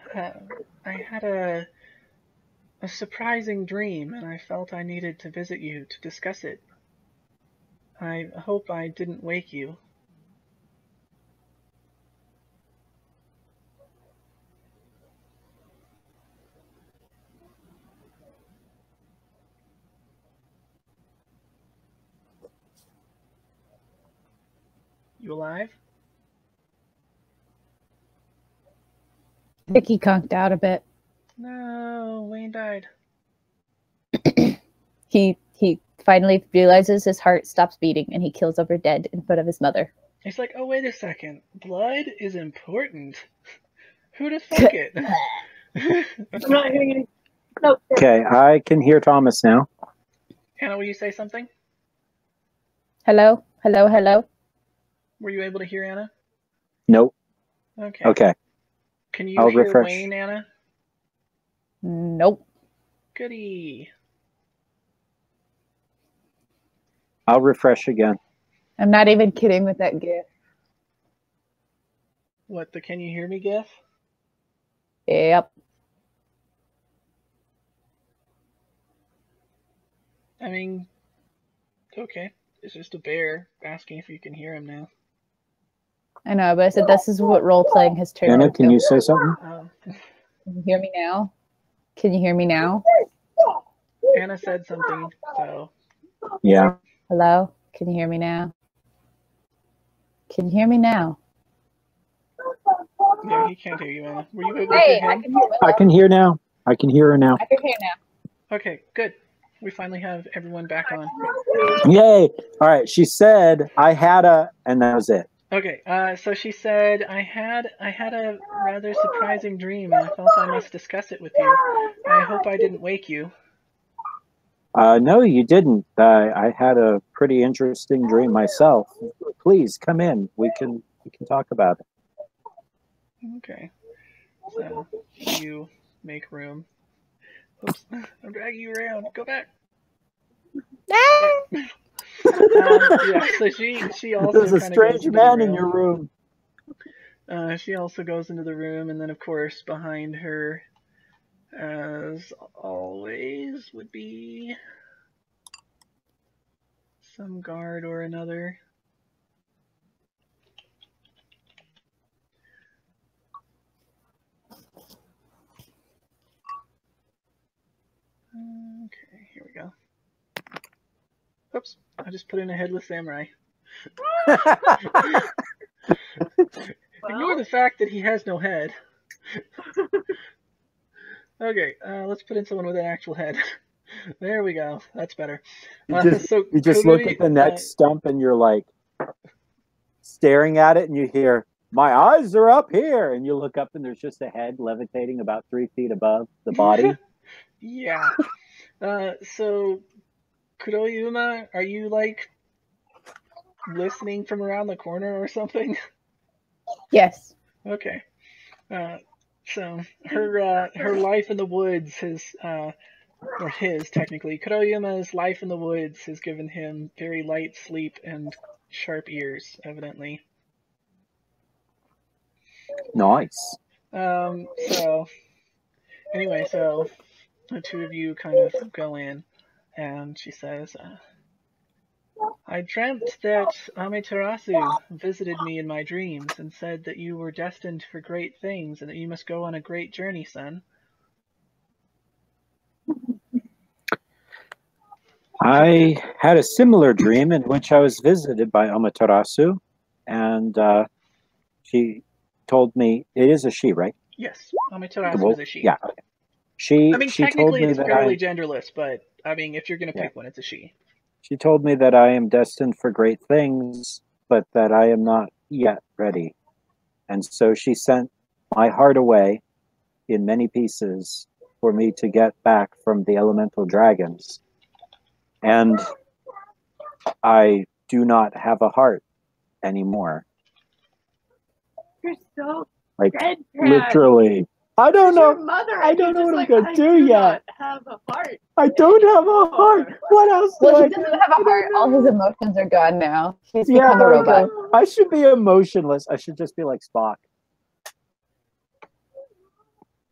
a surprising dream, and I felt I needed to visit you to discuss it. I hope I didn't wake you. You alive? Vicky conked out a bit. No, Wayne died. He finally realizes his heart stops beating and he kills over dead in front of his mother. He's like, oh, wait a second. Blood is important. Who'd have thunk it? I'm not hearing any. Nope. Okay, I can hear Thomas now. Anna, will you say something? Hello? Hello? Hello? Were you able to hear Anna? Nope. Okay. Okay. Can you I'll hear refresh. Wayne, Anna? Nope. Goody. I'll refresh again. I'm not even kidding with that gift. What, the can you hear me gif? Yep. I mean, okay. It's just a bear asking if you can hear him now. I know, but I said this is what role playing has turned Anna, into. can you say something? Can you hear me now? Can you hear me now? Anna said something, so. Yeah. Hello? Can you hear me now? Can you hear me now? Yeah, he can't hear you, Anna. Were you able to Hey, hear I him? can hear Willow. I can hear now. I can hear her now. I can hear now. Okay, good. We finally have everyone back on. Yay! All right. She said I had a, and that was it. Okay, so she said, I had a rather surprising dream, and I felt I must discuss it with you. I hope I didn't wake you. No, you didn't. I had a pretty interesting dream myself. Please come in. We can talk about it. Okay, so you make room. Oops, I'm dragging you around. Go back. Yeah, so she also There's a kind of goes strange into man the in room. your room. She also goes into the room, and then of course behind her, as always, would be some guard or another. Okay, here we go. Oops, I just put in a headless samurai. Ignore the fact that he has no head. Okay, let's put in someone with an actual head. There we go. That's better. So You just look at the next stump and you're like staring at it and you hear, my eyes are up here. And you look up and there's just a head levitating about 3 feet above the body. Yeah. So Kuroyuma, are you like listening from around the corner or something? Yes. Okay. So her life in the woods has or his technically, Kuroyuma's life in the woods has given him very light sleep and sharp ears, evidently. Nice. So anyway, so the two of you kind of go in, and she says, I dreamt that Amaterasu visited me in my dreams and said that you were destined for great things and that you must go on a great journey, son. I had a similar dream in which I was visited by Amaterasu, and she told me, it is a she, right? Yes, Amaterasu is a she. Yeah. I mean, She told technically me it's that fairly genderless, but I mean, if you're going to pick one, it's a she. She told me that I am destined for great things, but that I am not yet ready. And so she sent my heart away in many pieces for me to get back from the elemental dragons. And I do not have a heart anymore. You're so Like, deadpan. literally. I don't know. Your mother, I don't know what like, I'm going to do yet. Have a heart. I don't have a heart. What else do Well, I he do? doesn't have a heart. All his emotions are gone now. He's Yeah, become a robot. okay. I should be emotionless. I should just be like Spock.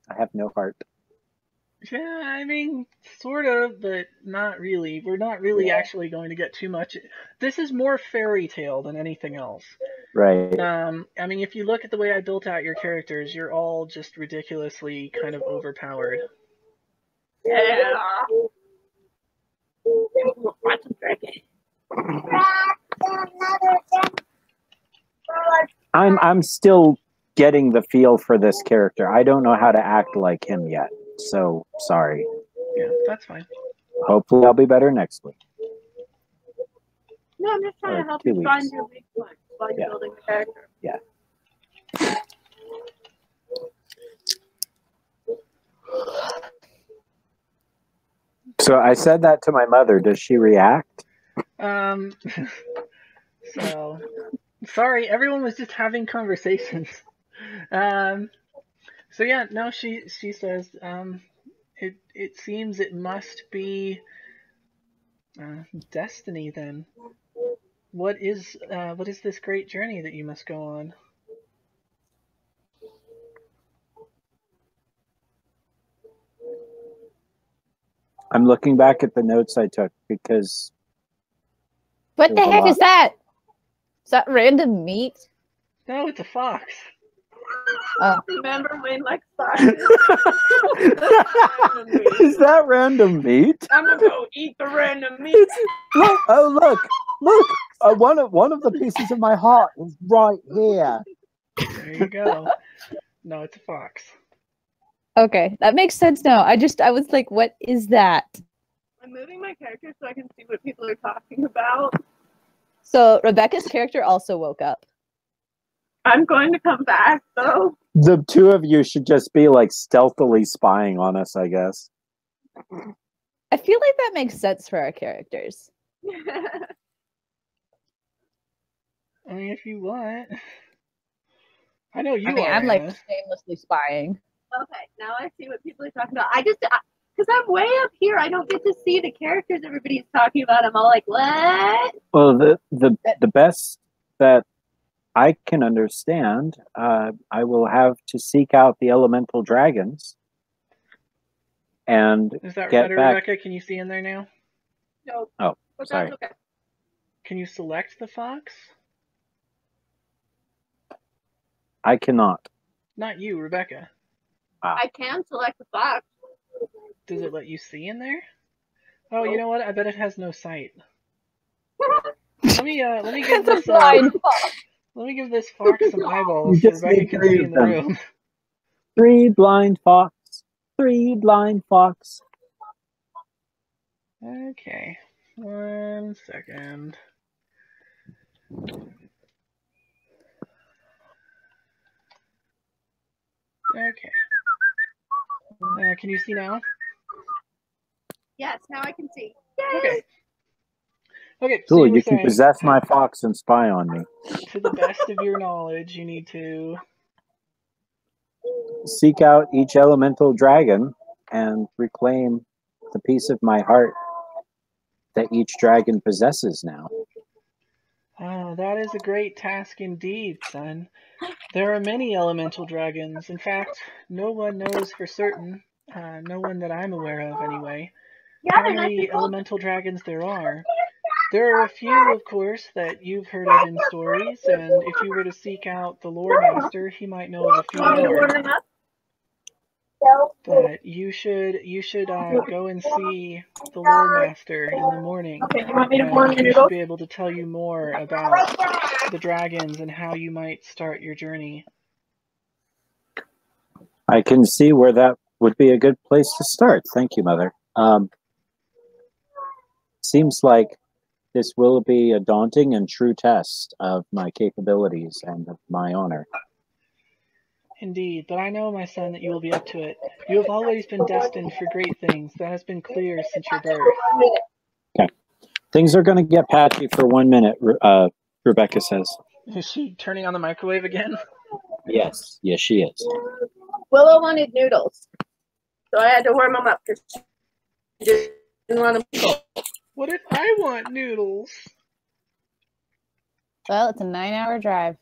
I have no heart. Yeah, I mean, sort of, but not really. We're not really actually going to get too much. This is more fairy tale than anything else. Right. I mean, if you look at the way I built out your characters, you're all just ridiculously kind of overpowered. Yeah. I'm still getting the feel for this character. I don't know how to act like him yet. So sorry. Yeah, that's fine. Hopefully I'll be better next week. No, I'm just trying to help you find your weak points while you're building the character. Yeah. So I said that to my mother. Does she react? So sorry, everyone was just having conversations. So yeah, no, she says, it seems it must be destiny then. What is this great journey that you must go on? I'm looking back at the notes I took because What the heck is that? Is that random meat? No, it's a fox. Remember when Lex thought is that random meat? I'm gonna go eat the random meat. Look! Oh, look! One of the pieces of my heart is right here. There you go. No, it's a fox. Okay, that makes sense now. I was like, what is that? I'm moving my character so I can see what people are talking about. So Rebecca's character also woke up. I'm going to come back though. The two of you should just be like stealthily spying on us, I guess. I feel like that makes sense for our characters. I mean, if you want. I know you I mean, are. I'm like Anna. shamelessly spying. Okay, now I see what people are talking about. Because I'm way up here, I don't get to see the characters everybody's talking about. I'm all like, what? Well, the best that I can understand, I will have to seek out the elemental dragons and Is that get better, back. Rebecca? Can you see in there now? No. Oh, But sorry. that's okay. Can you select the fox? I cannot. Not you, Rebecca. I can select the fox. Does it let you see in there? Oh, you know what? I bet it has no sight. Let me give this let me give this fox some eyeballs so Rebecca can see in the room. 3 blind fox. 3 blind fox. Okay. 1 second. Okay. Can you see now? Yes, now I can see. Okay. Okay, so Cool, you were you can saying, possess my fox and spy on me. to the best of your knowledge, you need to Seek out each elemental dragon and reclaim the piece of my heart that each dragon possesses now. Oh, that is a great task indeed, son. There are many elemental dragons. In fact, no one knows for certain, no one that I'm aware of anyway, how many elemental dragons there are. There are a few, of course, that you've heard of in stories, and if you were to seek out the lore master, he might know of a few more. But you should go and see the lore master in the morning, Okay, you want me to and warm the he should noodles? be able to tell you more about the dragons and how you might start your journey. I can see where that would be a good place to start. Thank you, Mother. Seems like this will be a daunting and true test of my capabilities and of my honor. Indeed, but I know, my son, that you will be up to it. You have always been destined for great things. That has been clear since your birth. Okay. Things are going to get patchy for 1 minute, Rebecca says. Is she turning on the microwave again? Yes. Yes, she is. Willow wanted noodles, so I had to warm them up because she didn't want them cold. What if I want noodles? Well, it's a 9-hour drive.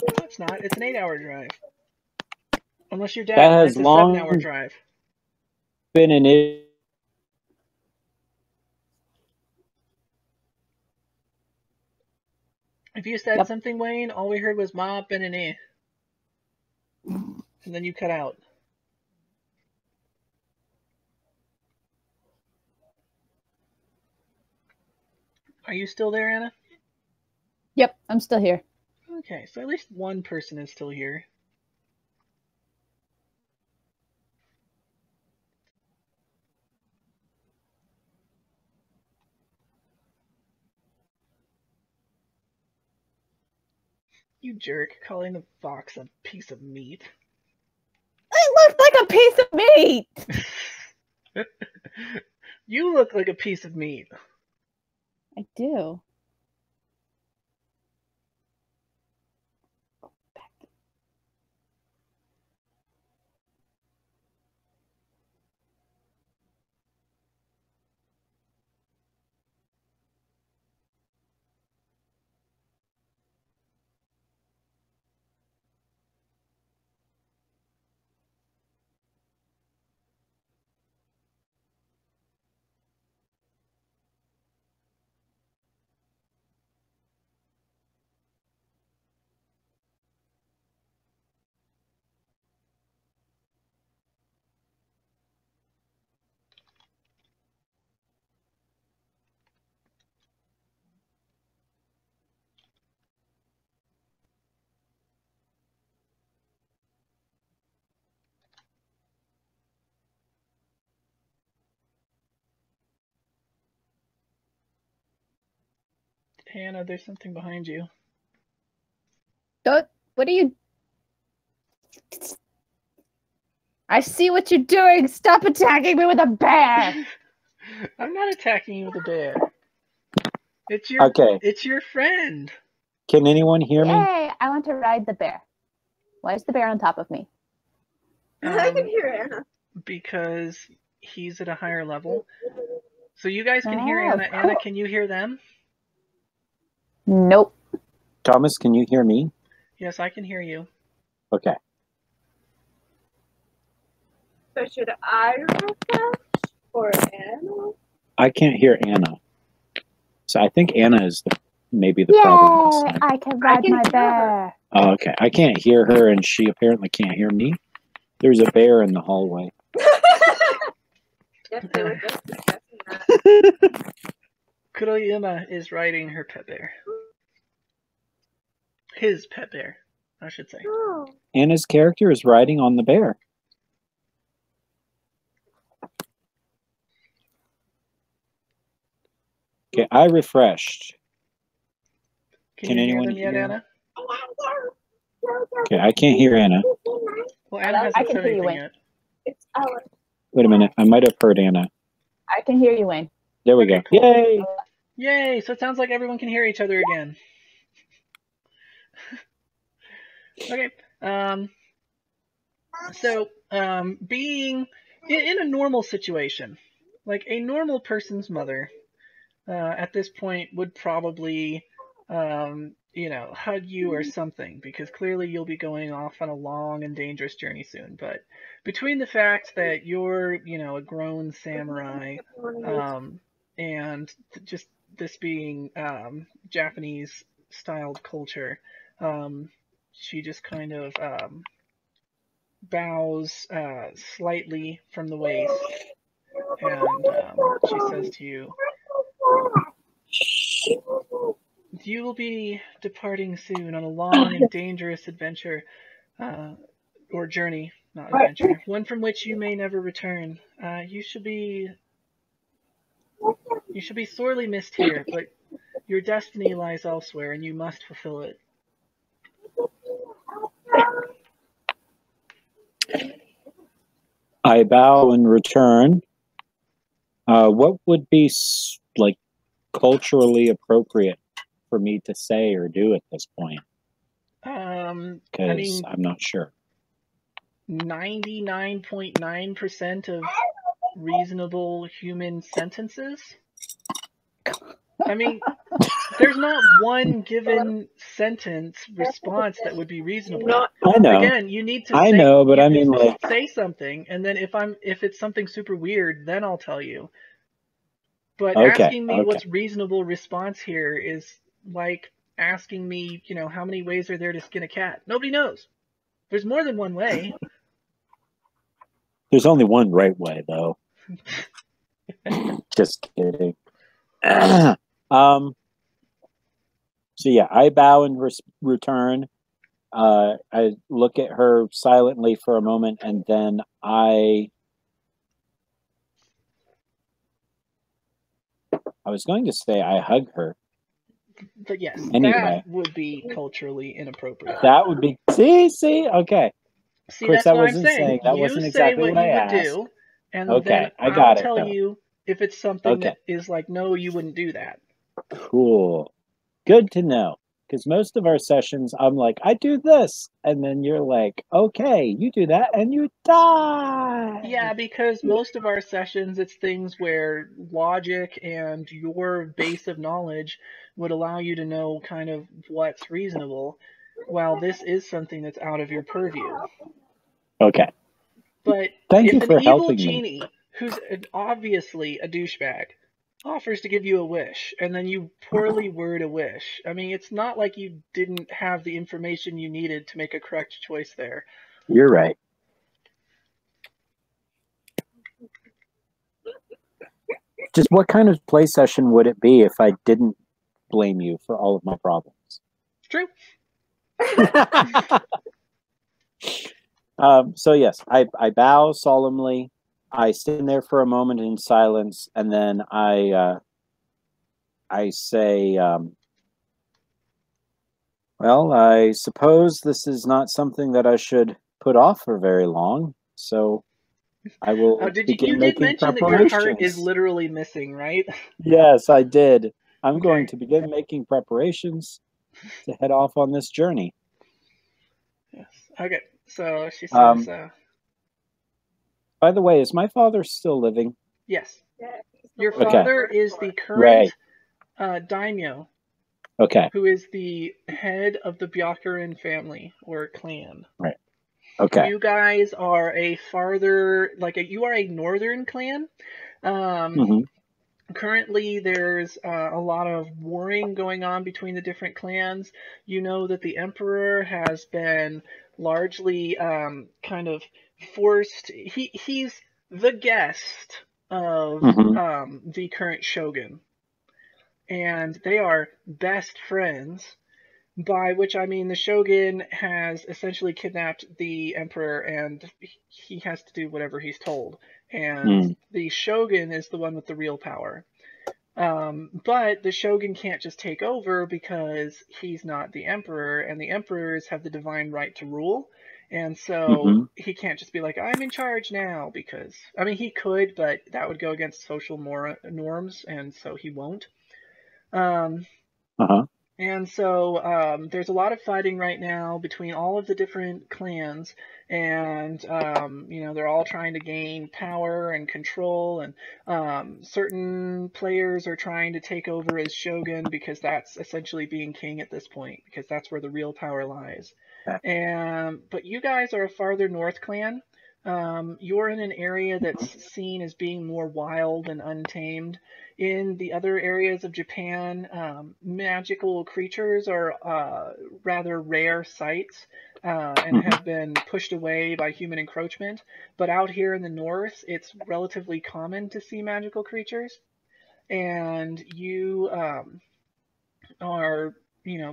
No, it's not. It's an 8-hour drive. Unless you're That dad, has it's a long 7-hour drive. been an issue. If you said Yep. something, Wayne, all we heard was ma, ben, and eh. And then you cut out. Are you still there, Anna? Yep, I'm still here. Okay, so at least one person is still here. You jerk, calling the fox a piece of meat. It looks like a piece of meat! You look like a piece of meat. I do. Hannah, there's something behind you. Don't. What are you? I see what you're doing. Stop attacking me with a bear. I'm not attacking you with a bear. It's your Okay. It's your friend. Can anyone hear me? Yay! I want to ride the bear. Why is the bear on top of me? I can hear Anna. Because he's at a higher level. So you guys can hear Oh, Anna. Anna, can you hear them? Nope. Thomas, can you hear me? Yes, I can hear you. Okay. So should I refresh or Anna? I can't hear Anna. So I think Anna is maybe the Yay! problem. This time. I can ride can my hear bear. Oh, okay. I can't hear her, and she apparently can't hear me. There's a bear in the hallway. Yep, they were just discussing that. Kuroyama is riding her pet bear. His pet bear, I should say. Oh. Anna's character is riding on the bear. Okay, I refreshed. Can Can you hear anyone them yet, hear? Anna? Okay, I can't hear Anna. Well, Anna I hasn't can said hear you, anything Wayne. yet. It's ours. Wait a minute. I might have heard Anna. I can hear you, Wayne. There we Okay, go. cool. Yay! Yay! So it sounds like everyone can hear each other again. Okay. Being in a normal situation, like a normal person's mother, at this point would probably, hug you or something, because clearly you'll be going off on a long and dangerous journey soon. But between the fact that you're, a grown samurai, and just this being Japanese styled culture, she just kind of bows slightly from the waist, and she says to you, "You will be departing soon on a long and dangerous adventure, or journey, not adventure, one from which you may never return. You should be sorely missed here, but your destiny lies elsewhere, and you must fulfill it." I bow in return. What would be like culturally appropriate for me to say or do at this point? Because I'm not sure. 99.9% of reasonable human sentences. I mean, there's not one given sentence response that would be reasonable. I know. Again, you need to. I say, know, but you I mean, like, say something, and then if it's something super weird, then I'll tell you. But asking me what's reasonable response here is like asking me, how many ways are there to skin a cat? Nobody knows. There's more than one way. There's only one right way, though. Just kidding. So yeah, I bow in return. I look at her silently for a moment, and then I was going to say I hug her. But yes, anyway, that would be culturally inappropriate. That would be see, okay. See, that's what I'm saying. That you wasn't say exactly what I you would asked. do, and Okay, then I'll tell you if it's something that is like, no, you wouldn't do that. Cool. Good to know. Because most of our sessions, I'm like, I do this. And then you're like, okay, you do that and you die. Yeah, because most of our sessions, it's things where logic and your base of knowledge would allow you to know kind of what's reasonable, while this is something that's out of your purview. Okay. But Thank you if for an evil helping genie, me. who's obviously a douchebag, offers to give you a wish, and then you poorly word a wish, I mean, it's not like you didn't have the information you needed to make a correct choice there. You're right. Just what kind of play session would it be if I didn't blame you for all of my problems? True. So yes, I bow solemnly. I stand there for a moment in silence, and then I say, well, I suppose this is not something that I should put off for very long. So I will begin making preparations. That your heart is literally missing, right? Yes, I did. I'm going to begin making preparations to head off on this journey. Yes. Okay. So she says, by the way, is my father still living? Yes. Your father is the current daimyo. Okay. Who is the head of the Byakuran family or clan. Right. Okay. You guys are you are a northern clan. Currently, there's a lot of warring going on between the different clans. You know that the emperor has been largely kind of forced. He's the guest of the current shogun, and they are best friends. By which I mean the shogun has essentially kidnapped the emperor, and he has to do whatever he's told. And the shogun is the one with the real power. But the shogun can't just take over because he's not the emperor, and the emperors have the divine right to rule. And so he can't just be like, I'm in charge now, because, I mean, he could, but that would go against social norms, and so he won't. And so there's a lot of fighting right now between all of the different clans, and they're all trying to gain power and control, and certain players are trying to take over as shogun because that's essentially being king at this point, because that's where the real power lies. Okay. But you guys are a farther north clan. You're in an area that's Mhm. seen as being more wild and untamed. In the other areas of Japan, magical creatures are rather rare sights and Mhm. have been pushed away by human encroachment. But out here in the north, it's relatively common to see magical creatures. And you are,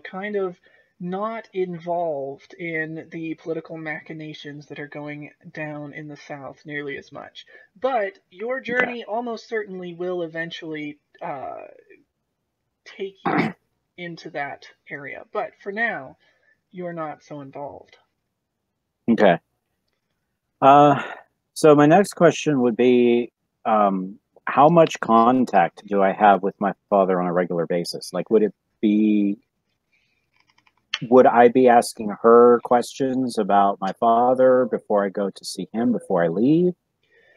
kind of not involved in the political machinations that are going down in the South nearly as much. But your Okay. journey almost certainly will eventually take you into that area. But for now, you're not so involved. Okay. Uh, so my next question would be, how much contact do I have with my father on a regular basis? Like, would I be asking her questions about my father before I go to see him before I leave?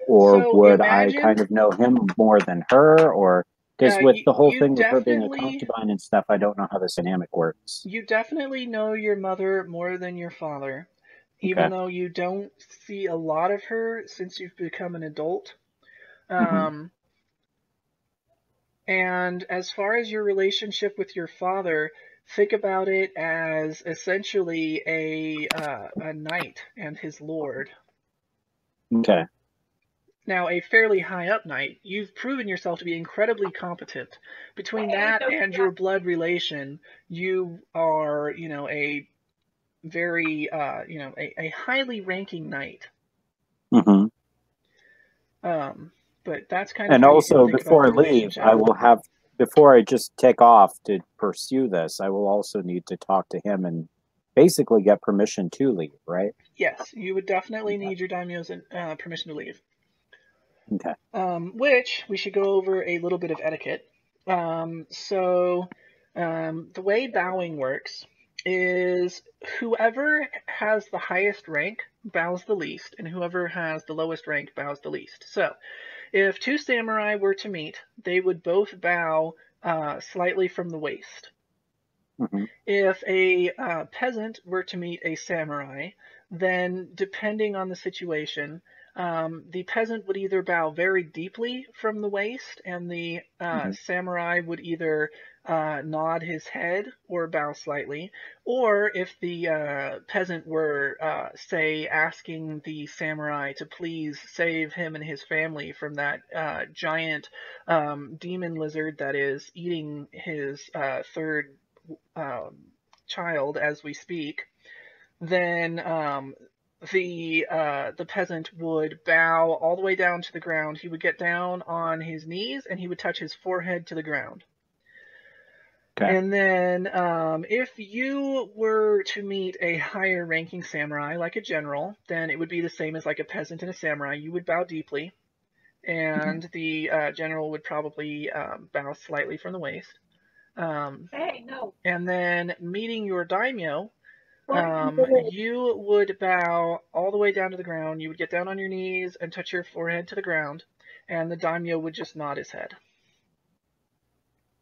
Or So would I imagine kind of know him more than her? Or because with the whole you thing with her being a definitely concubine and stuff, I don't know how this dynamic works. you definitely know your mother more than your father, even Okay. though you don't see a lot of her since you've become an adult. Hmm. Um, And as far as your relationship with your father, think about it as essentially a knight and his lord. Okay. Now, a fairly high up knight. You've proven yourself to be incredibly competent. Between that and your blood relation, you are, a very, a highly ranking knight. Hmm. Um, but that's kind of And how you can also, think about before the I leave, relationship. before I just take off to pursue this, I will also need to talk to him and basically get permission to leave, right? Yes, you would definitely need your daimyo's permission to leave. Okay. Which we should go over a little bit of etiquette. The way bowing works is whoever has the highest rank bows the least, and whoever has the lowest rank bows the least. So, if two samurai were to meet, they would both bow slightly from the waist. Hmm. If a peasant were to meet a samurai, then depending on the situation, the peasant would either bow very deeply from the waist, and the Hmm. samurai would either nod his head or bow slightly. Or if the peasant were, say, asking the samurai to please save him and his family from that giant demon lizard that is eating his third um, child as we speak, then the peasant would bow all the way down to the ground. He would get down on his knees and he would touch his forehead to the ground. Okay. And then, if you were to meet a higher ranking samurai, like a general, then it would be the same as like a peasant and a samurai. You would bow deeply, Hmm. and the general would probably bow slightly from the waist. Um, and then meeting your daimyo, you would bow all the way down to the ground. You would get down on your knees and touch your forehead to the ground, and the daimyo would just nod his head.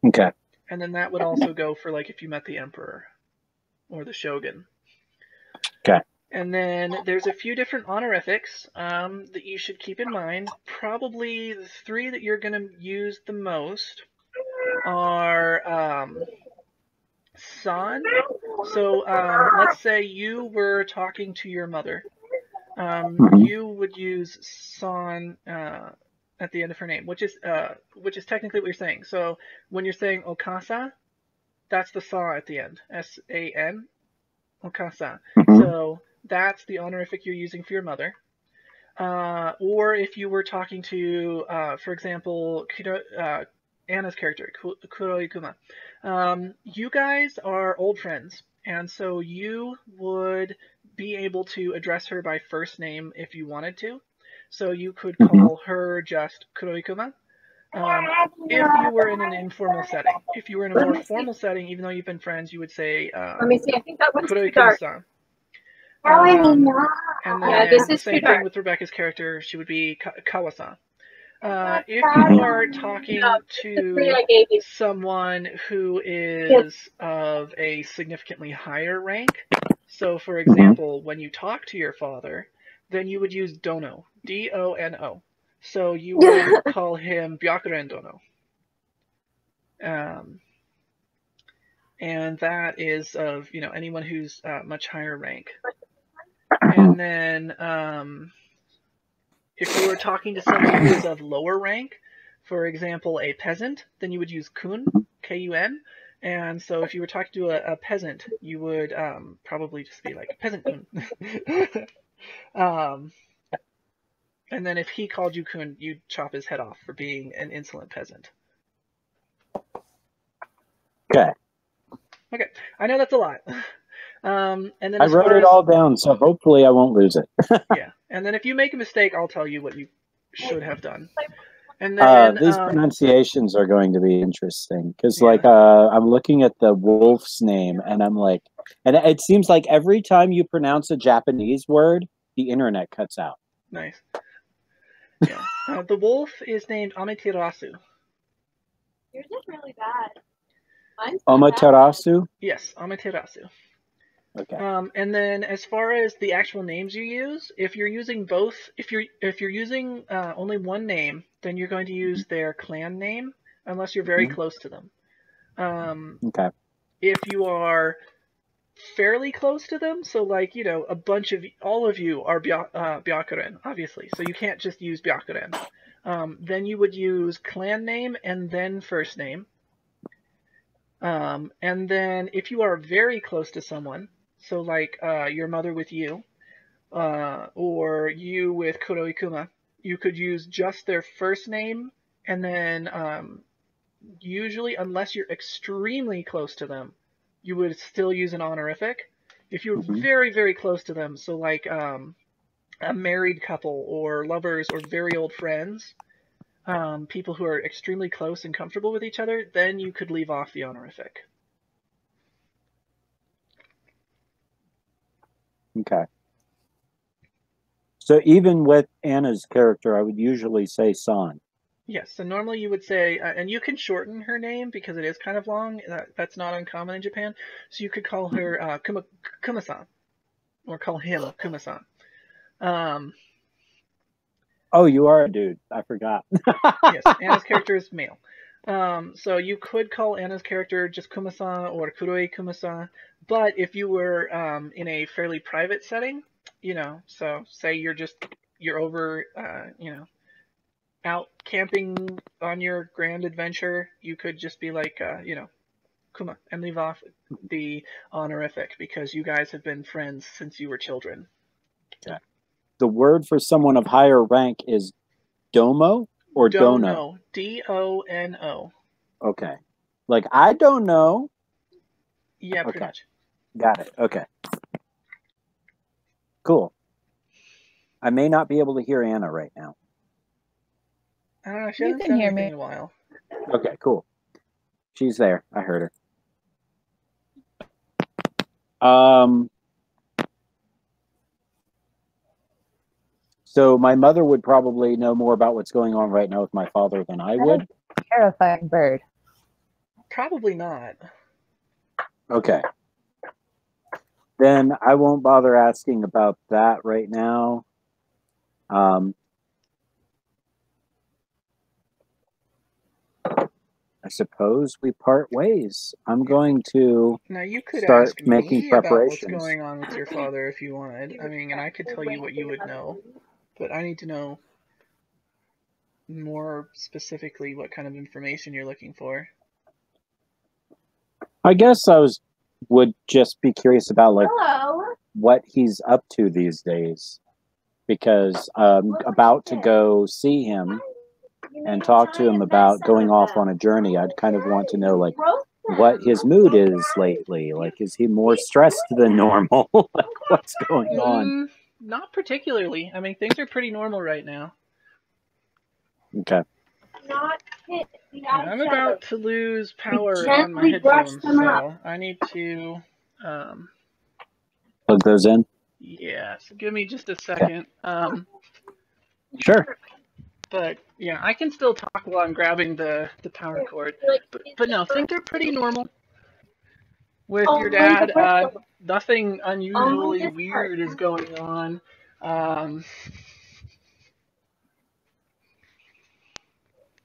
Okay. And then that would also go for like if you met the emperor or the shogun. Okay. And then there's a few different honorifics that you should keep in mind. Probably the three that you're going to use the most are san. So let's say you were talking to your mother. Hmm. You would use san at the end of her name, which is technically what you're saying. So when you're saying okasa, that's the sa at the end, san, okasa. Hmm. So that's the honorific you're using for your mother. Or if you were talking to, for example, Anna's character, Kuroi Kuma, you guys are old friends, and so you would be able to address her by first name if you wanted to. So you could Hmm. call her just Kuroi Kuma. If you were in an informal setting. If you were in a more formal setting, even though you've been friends, you would say Let me see. I think that one's too Kuroi dark. Kuma-san. How many not? And Yeah, then this the is too same thing dark. with Rebecca's character, she would be Kawa-san. If you are talking The three to I gave you. someone who is of a significantly higher rank, so for example, when you talk to your father, then you would use dono, D-O-N-O. So you would call him Byakuren Dono. And that is of, anyone who's much higher rank. And then if you were talking to someone who is of lower rank, for example, a peasant, then you would use kun, K-U-N. And so if you were talking to a peasant, you would probably just be like, peasant kun. And then if he called you kun, you'd chop his head off for being an insolent peasant. Okay. Okay, I know that's a lot. And then I as wrote far it as, all down, so hopefully I won't lose it. yeah, and then if you make a mistake, I'll tell you what you should have done. And then These pronunciations are going to be interesting because, Yeah. I'm looking at the wolf's name, and I'm like, and it seems like every time you pronounce a Japanese word, the internet cuts out. Nice. Yeah. The wolf is named Amaterasu. Yours is really bad. Mine's not bad. Amaterasu. Yes, Amaterasu. Okay. And then as far as the actual names you use, if you're using both, if you're using only one name, then you're going to use their clan name unless you're very close to them. Okay. If you are fairly close to them, so like, a bunch of all of you are Byakuren, obviously, so you can't just use Byakuren. Then you would use clan name and then first name. And then if you are very close to someone, so like your mother with you, or you with Kuroi Kuma, you could use just their first name, and then usually, unless you're extremely close to them, you would still use an honorific. If you're very, very close to them, so like a married couple or lovers or very old friends, people who are extremely close and comfortable with each other, then you could leave off the honorific. Okay. So even with Anna's character, I would usually say san. Yes, so normally you would say, and you can shorten her name because it is kind of long. That's not uncommon in Japan. So you could call her Kuma-san, or call him Kuma-san. Oh, you are a dude. I forgot. Yes, Anna's character is male. So you could call Anna's character just Kuma-san or Kuroi Kuma-san, but if you were in a fairly private setting, so say you're over, out camping on your grand adventure, you could just be like, Kuma, and leave off the honorific because you guys have been friends since you were children. Okay. The word for someone of higher rank is domo or dono? D-O-N-O. Okay. Like, I don't know. Yeah, pretty much. Got it. Okay. Cool. I may not be able to hear Anna right now. She hasn't said anything in a while. Okay, cool. She's there. I heard her. So my mother would probably know more about what's going on right now with my father than I would. Terrifying bird. Probably not. Okay. Then I won't bother asking about that right now. I suppose we part ways. I'm going to now you could start ask making me preparations. about what's going on with your father if you wanted. I mean, and I could tell you what you would know, but I need to know more specifically what kind of information you're looking for. I guess would just be curious about what he's up to these days, because I'm about to go see him and talk to him about going off on a journey. I'd kind of want to know what his mood is lately. Like, is he more stressed than normal? Like, what's going on? Not particularly. I mean, things are pretty normal right now. Okay. not hit the I'm about to lose power on my gently brush headphones, them up. so I need to, Plug those in. yeah, so give me just a second. Sure. But yeah, I can still talk while I'm grabbing the power cord. But no, I think they're pretty normal with your Only the dad. first one. Nothing Only unusually this part. weird is going on.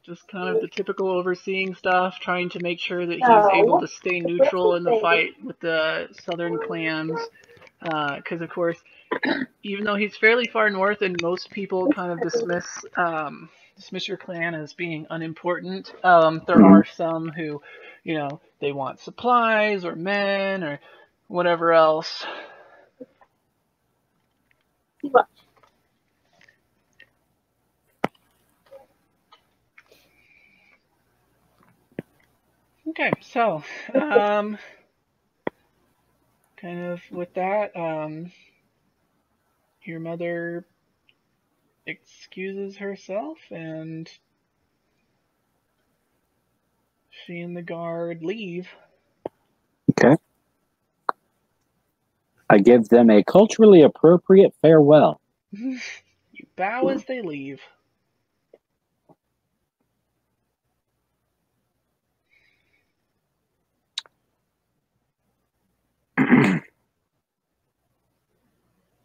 Just kind of the typical overseeing stuff, trying to make sure that he's able No. to stay The first neutral in the baby. fight with the southern clans. Because, of course, even though he's fairly far north and most people kind of dismiss your clan as being unimportant, there are some who, they want supplies or men or whatever else. What? Okay, so, kind of with that, your mother excuses herself and she and the guard leave. Okay. I give them a culturally appropriate farewell. You bow as they leave.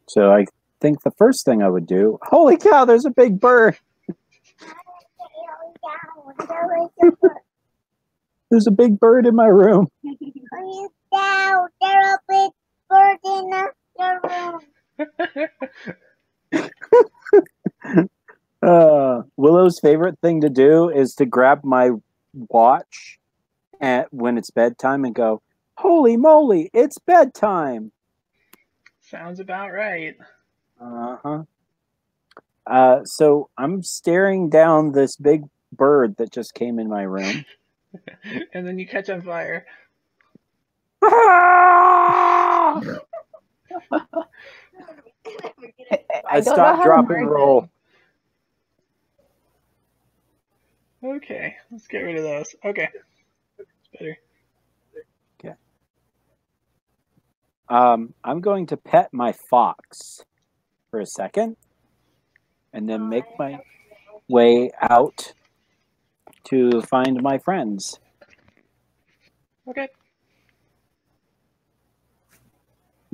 So I think the first thing I would do, holy cow, there's a big bird. There's a big bird in my room. Down, there a big bird in the room. Willow's favorite thing to do is to grab my watch when it's bedtime and go, holy moly, it's bedtime. Sounds about right. Uh-huh. So I'm staring down this big bird that just came in my room. And then you catch on fire. I stopped, drop, and roll. Okay, let's get rid of those. Okay, that's better. Okay. I'm going to pet my fox for a second, and then make my way out to find my friends. Okay.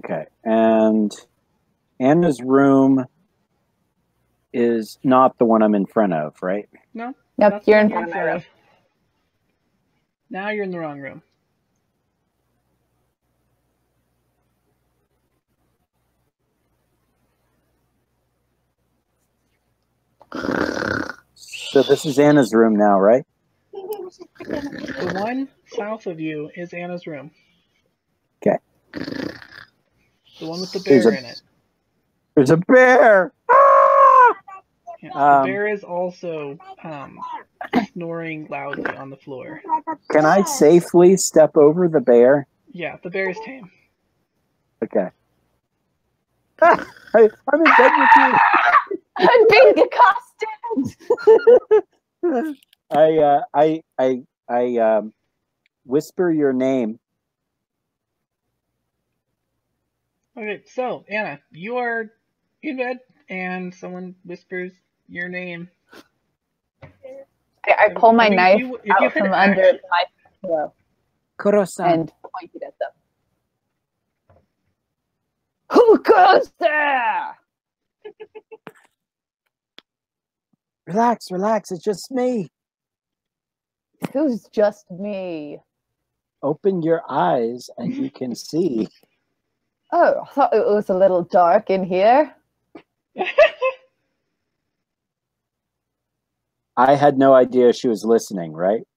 Okay, and Anna's room is not the one I'm in front of, right? No. Yep, you're in front front of. Now you're in the wrong room. So this is Anna's room now, right? The one south of you is Anna's room. Okay. The one with the bear in it. There's a bear! Ah! Yeah, the bear is also snoring loudly on the floor. Can I safely step over the bear? Yeah, the bear is tame. Okay. I'm in bed with you. I'm being accosted. I whisper your name. Okay, so Anna, you are in bed, and someone whispers your name. I pull my knife if you out had from under my pillow Kuro-san. and point it at them. Who goes there? Relax. It's just me. Who's just me? Open your eyes and you can see. Oh, I thought it was a little dark in here. I had no idea she was listening, right?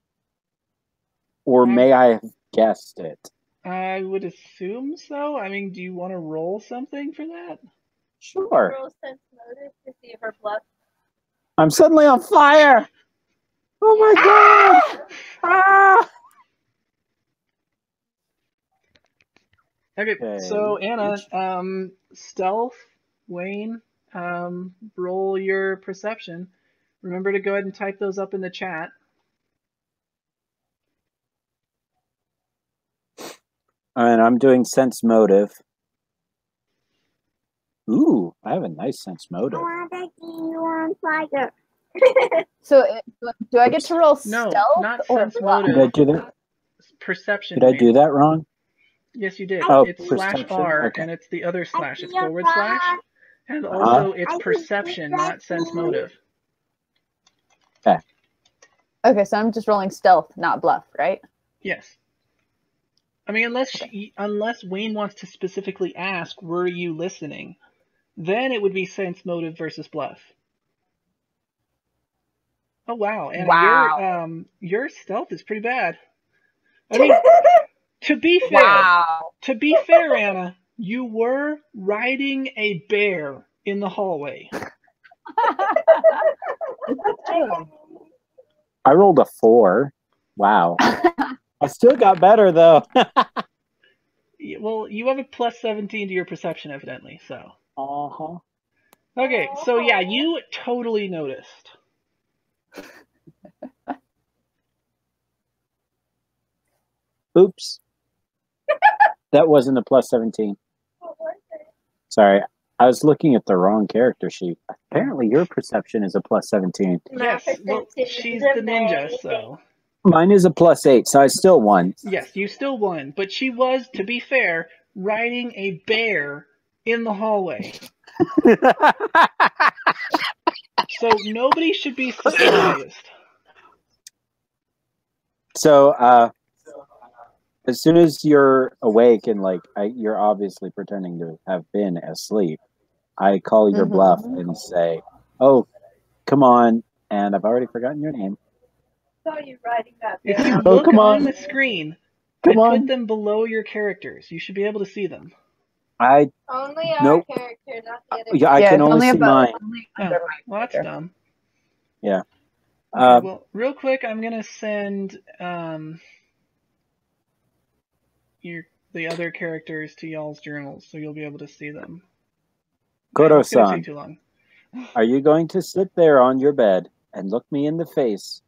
Or may I have guessed it? I would assume so. I mean, do you want to roll something for that? Sure. Roll sense motive to see if her blood. I'm suddenly on fire. Oh my god! Ah! Okay, so Anna, stealth, Wayne, roll your perception. Remember to go ahead and type those up in the chat. And I'm doing sense motive. Ooh, I have a nice sense I motive. want to see you on fire. So do I get to roll No, stealth not or sense bluff? Did I motive. do that? Perception. Did I do Wayne. that wrong? Yes, you did. Oh, It's perception. /R, Okay. and it's the other slash. see It's your // fire. and Uh-huh. also it's I see perception, not sense perception. motive. Okay, so I'm just rolling stealth, not bluff, right? Yes. I mean, unless Wayne wants to specifically ask, were you listening? Then it would be sense motive versus bluff. Oh wow, Anna, Wow. your stealth is pretty bad. I mean, to be fair, Wow. Anna, you were riding a bear in the hallway. I rolled a 4. Wow. I still got better though. Well, you have a +17 to your perception, evidently. So. Uh-huh. Okay, so yeah, you totally noticed. Oops. That wasn't a +17. Sorry. I was looking at the wrong character sheet. Apparently your perception is a +17. Yes, well, she's the ninja, so. Mine is a +8, so I still won. Yes, you still won, but she was, to be fair, riding a bear in the hallway. So nobody should be surprised. So, as soon as you're awake and you're obviously pretending to have been asleep, I call your bluff and say, "Oh, come on!" And I've already forgotten your name. Saw you riding that If you bear. look come on on. the screen, Come I on. put them below your characters. You should be able to see them. I Only our Nope. character, not the other. Yeah, I Yeah, can it's only see above- mine. only Oh, under my well, that's character. dumb. Yeah. Okay, well, real quick, I'm gonna send the other characters to y'all's journals, so you'll be able to see them. It's gonna Goro-san, take too long. are you going to sit there on your bed and look me in the face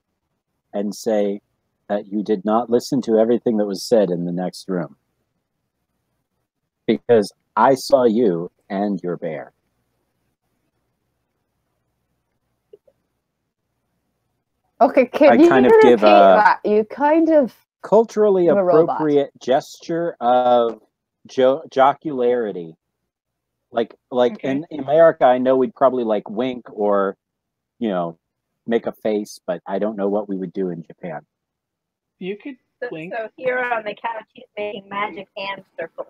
and say that you did not listen to everything that was said in the next room? Because I saw you and your bear. Okay, can I you kind of repeat give a that? You kind of culturally I'm a robot. appropriate gesture of jocularity. Like Okay. in America, I know we'd probably like wink or, make a face, but I don't know what we would do in Japan. You could wink. So here on the couch, he's making magic hand circles.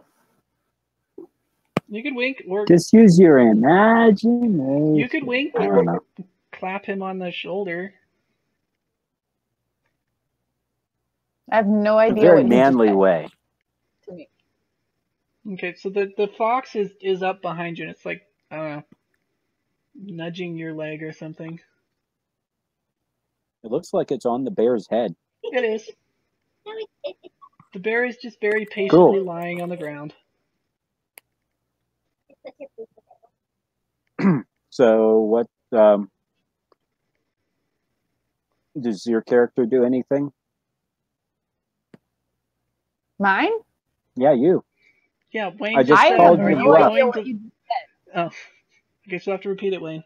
You could wink, or Just use your imagination. you could wink, I or don't know. clap him on the shoulder. I have no A idea very what you manly just way. said to me. Okay, so the fox is up behind you, and it's like, I don't know, nudging your leg or something. It looks like it's on the bear's head. It is. The bear is just very patiently lying on the ground. So what does your character do anything? Mine? Yeah, you. Yeah, Wayne I just said, called are you you up. going what to... you Oh, I guess you'll have to repeat it, Wayne.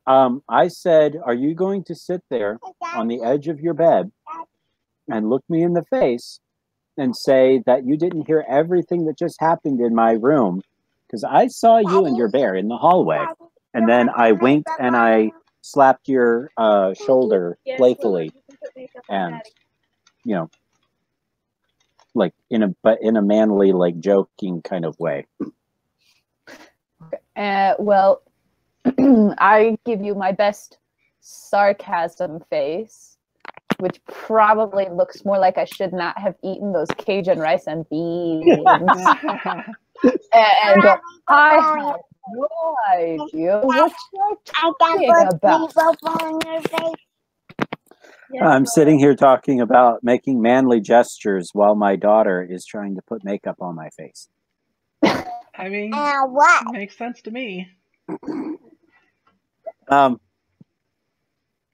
I said, are you going to sit there on the edge of your bed and look me in the face and say that you didn't hear everything that just happened in my room? Because I saw you and your bear in the hallway. And then I winked and I slapped your shoulder playfully. And, like in a manly, like joking kind of way. Well, I give you my best sarcasm face, which probably looks more like I should not have eaten those Cajun rice and beans. And go, I have no idea what you're talking about. on your face. I'm sitting here talking about making manly gestures while my daughter is trying to put makeup on my face. I mean, What? makes sense to me.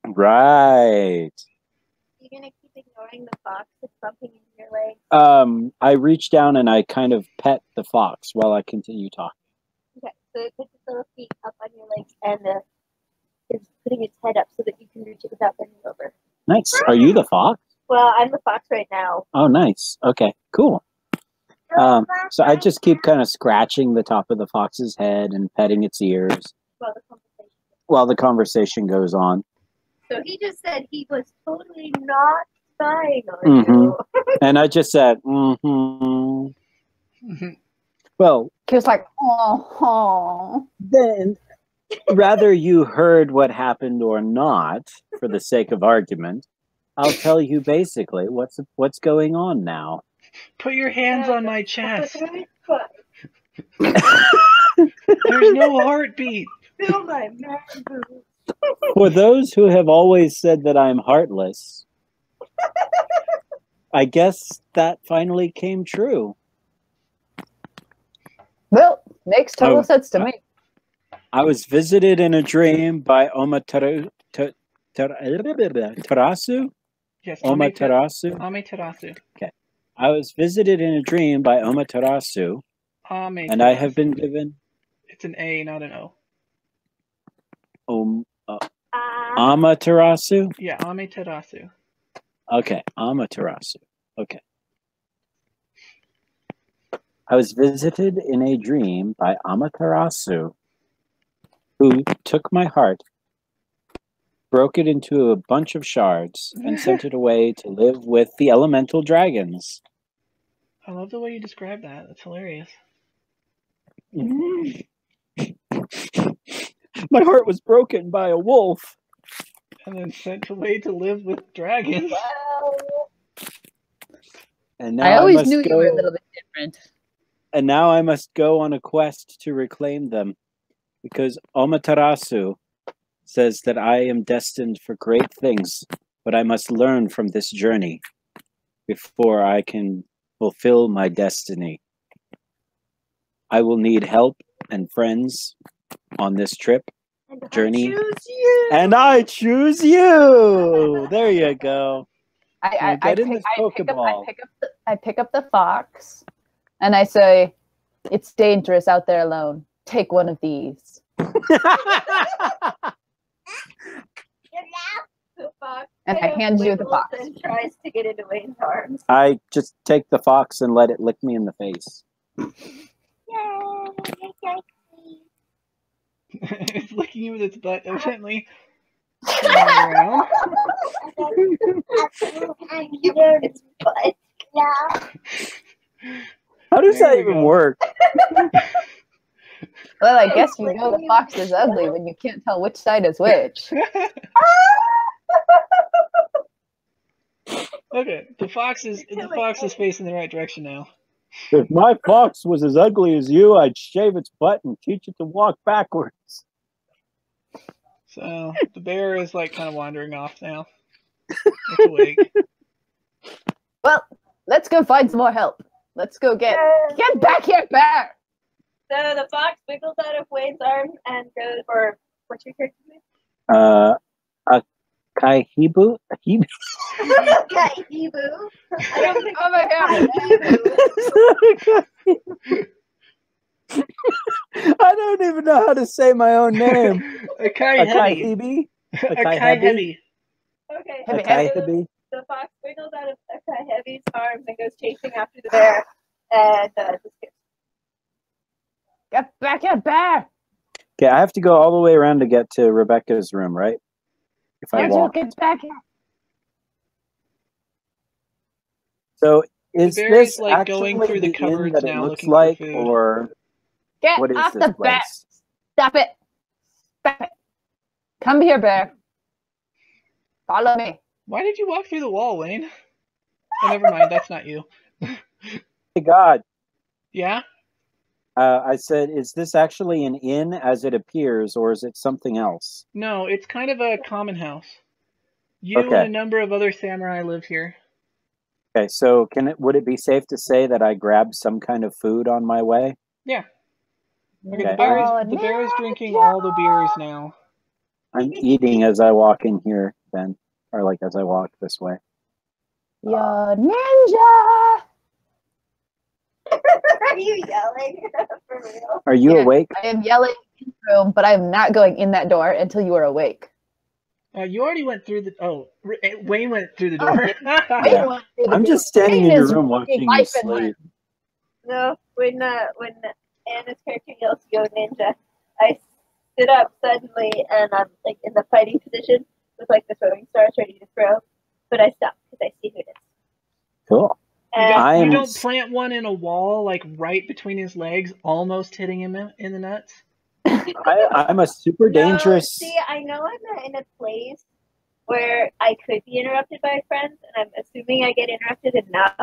Right. You're gonna keep ignoring the fox that's bumping into your leg. I reach down and I kind of pet the fox while I continue talking. Okay, so it puts its little feet up on your legs and is putting its head up so that you can reach it without bending over. Nice. Are you the fox? Well, I'm the fox right now. Oh, nice. Okay, cool. So I just keep kind of scratching the top of the fox's head and petting its ears while the conversation goes on. So he just said he was totally not spying on you. And I just said, mm-hmm. Well, He was like, oh. then rather you heard what happened or not, for the sake of argument, I'll tell you basically what's going on now. Put your hands on my chest. There's no heartbeat. Feel my man boobs. For those who have always said that I'm heartless, I guess that finally came true. Well, makes total sense to me. I was visited in a dream by Amaterasu. Yes, Amaterasu. Amaterasu. Okay. I was visited in a dream by Amaterasu, and I have been given. It's an A, not an O. Amaterasu? Yeah, Amaterasu. Okay, Amaterasu. Okay. I was visited in a dream by Amaterasu, who took my heart, broke it into a bunch of shards, and sent it away to live with the elemental dragons. I love the way you describe that. That's hilarious. My heart was broken by a wolf. And then sent away to live with dragons. Wow. And now I always must knew go, you were a little bit different. And now I must go on a quest to reclaim them, because Amaterasu says that I am destined for great things, but I must learn from this journey before I can fulfill my destiny. I will need help and friends on this trip journey. And I choose you. There you go. I Pokeball. pick up the fox, and I say, "It's dangerous out there alone. Take one of these." And I hand you the fox. And tries to get into Wayne's arms. I just take the fox and let it lick me in the face. It's licking you with its butt, evidently. Around. Its butt. How does that even work? Well, I guess you know the fox is ugly when you can't tell which side is which. Okay, the fox is facing the right direction now. If my fox was as ugly as you, I'd shave its butt and teach it to walk backwards. So the bear is like kind of wandering off now. It's awake. Well, let's go find some more help. Let's go get back here, bear. So the fox wiggles out of Wayne's arm and goes, or what's your character's name? Kaihibu? Kaihibu? I don't think Oh my Kaihibu. I don't even know how to say my own name. Akaihebi. Akaihebi. Okay. Akaihebi. The fox wiggles out of Akaihebi's arms and goes chasing after the bear. And Get back here, bear. Okay, I have to go all the way around to get to Rebecca's room, right? If I walk. Get back here. So is the bear this is like actually going through the inn cupboards that it now looks looking like, for food. or Get what is off this the place? bat. Stop it. Stop it. Come here, bear. Follow me. Why did you walk through the wall, Wayne? Oh, never mind. That's not you. Hey, God. Yeah? I said, is this actually an inn as it appears, or is it something else? No, it's kind of a common house. You and a number of other samurai live here. Okay, so would it be safe to say that I grabbed some kind of food on my way? Yeah. Okay, Okay. the bear is drinking all the beers now. I'm eating as I walk in here, then, or like as I walk this way. You're ninja! Are you yelling for real? Are you Yeah. awake? I am yelling in the room, but I am not going in that door until you are awake. You already went through the. Oh, Wayne went through the Oh, door. Wayne went through the I'm door. just standing Wayne in your is room running watching you life and sleep. No, when Anna's character yells "Yo ninja," I sit up suddenly and I'm like in the fighting position with like the throwing stars ready to throw, but I stop because I see who it is. Cool. And You don't plant one in a wall, like right between his legs, almost hitting him in the nuts. I'm a super dangerous. See, I know I'm not in a place where I could be interrupted by friends, and I'm assuming I get interrupted enough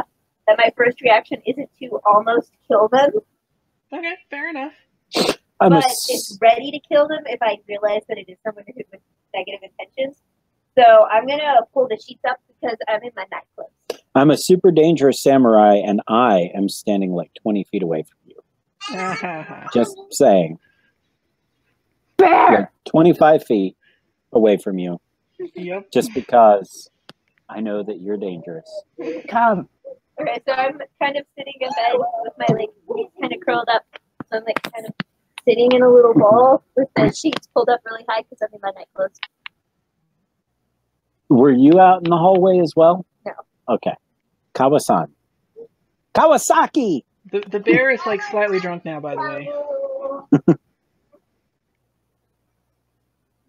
that my first reaction isn't to almost kill them, Okay, fair enough. but it's ready to kill them if I realize that it is someone who with negative intentions. So I'm gonna pull the sheets up because I'm in my nightclothes. I'm a super dangerous samurai, and I am standing like 20 feet away from you. Just saying. Bear! Like 25 feet away from you. Yep. Just because I know that you're dangerous. Come. Okay, so I'm kind of sitting in bed with my like feet kind of curled up. So I'm like kind of sitting in a little ball with the sheets pulled up really high because I'm in my nightclothes. Were you out in the hallway as well? No. Okay. Kawasan. Kawasaki! The bear is like slightly drunk now, by the way.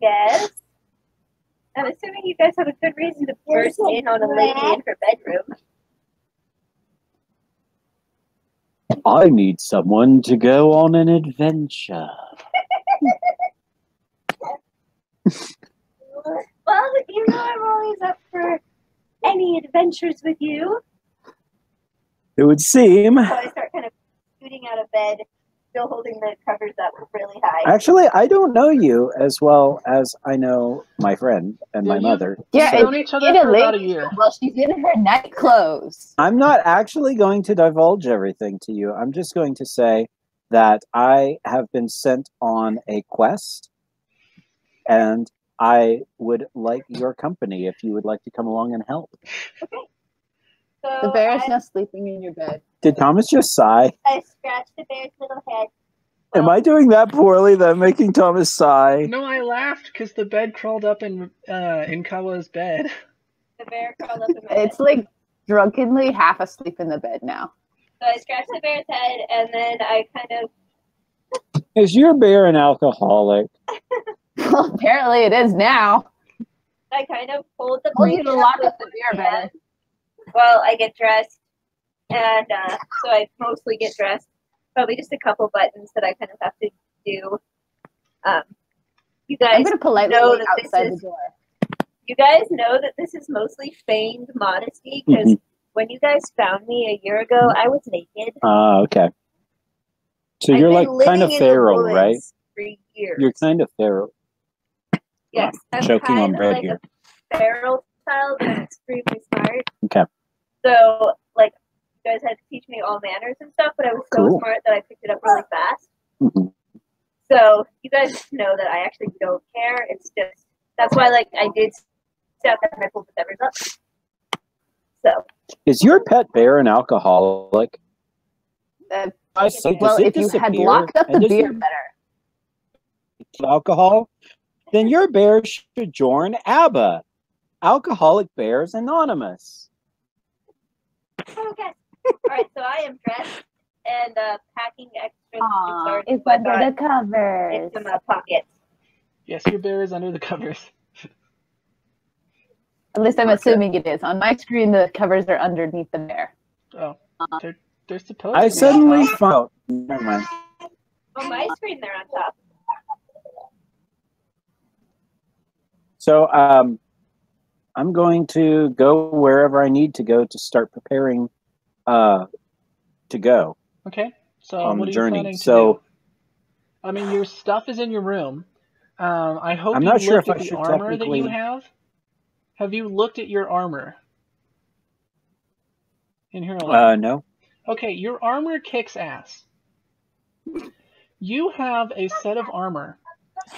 Yes. I'm assuming you guys have a good reason to burst in on a lady in her bedroom. I need someone to go on an adventure. Well, you know I'm always up for any adventures with you. It would seem. So I start kind of scooting out of bed, still holding the covers up really high. Actually, I don't know you as well as I know my friend and my mother. Yeah, Yeah, we've known each other for about a year. Well, she's in her night clothes. I'm not actually going to divulge everything to you. I'm just going to say that I have been sent on a quest, and I would like your company if you would like to come along and help. Okay. So The bear is now sleeping in your bed. Did Thomas just sigh? I scratched the bear's little head. Am I doing that poorly that I'm making Thomas sigh? No, I laughed because the bed crawled up in Kawa's bed. The bear crawled up in my It's bed. like drunkenly half asleep in the bed now. So I scratched the bear's head, and then I kind of... Is your bear an alcoholic? Well, apparently it is now. I kind of pulled the Well, you blanket lock with up the bear better. Well, I get dressed, and so I mostly get dressed. Probably just a couple buttons that I kind of have to do. You I'm guys going to politely know wait that outside this the door. You guys know that this is mostly feigned modesty because when you guys found me a year ago, I was naked. Okay. So I've you're been like kind of living in the feral, woods right? For years. You're kind of feral. Yes, I'm choking on kinda bread like here. A feral child, but I'm extremely smart. Okay. So, like, you guys had to teach me all manners and stuff, but I was so Cool. smart that I picked it up really fast. Mhm. So, you guys know that I actually don't care. It's just, that's why, like, I did stuff and I pulled the feathers up. So, Is your pet bear an alcoholic? I say, Well, does it if you had disappear? locked up the And does beer it better. alcohol, then your bear should join ABBA, Alcoholic Bears Anonymous. okay. Alright, so I am dressed and packing extra Aw, and it's under whatnot the covers. into my pockets. Yes, your bear is under the covers. At least I'm Okay. assuming it is. On my screen, the covers are underneath the bear. Oh, they're supposed I to be suddenly on top. found. Never mind. On my screen, they're on top. So I'm going to go wherever I need to go to start preparing to go Okay, so on what the are you journey. planning to So do? I mean, your stuff is in your room. I hope I'm you not sure looked if at I the should armor that you technically. have. Have you looked at your armor? In here alone. No. Okay, your armor kicks ass. You have a set of armor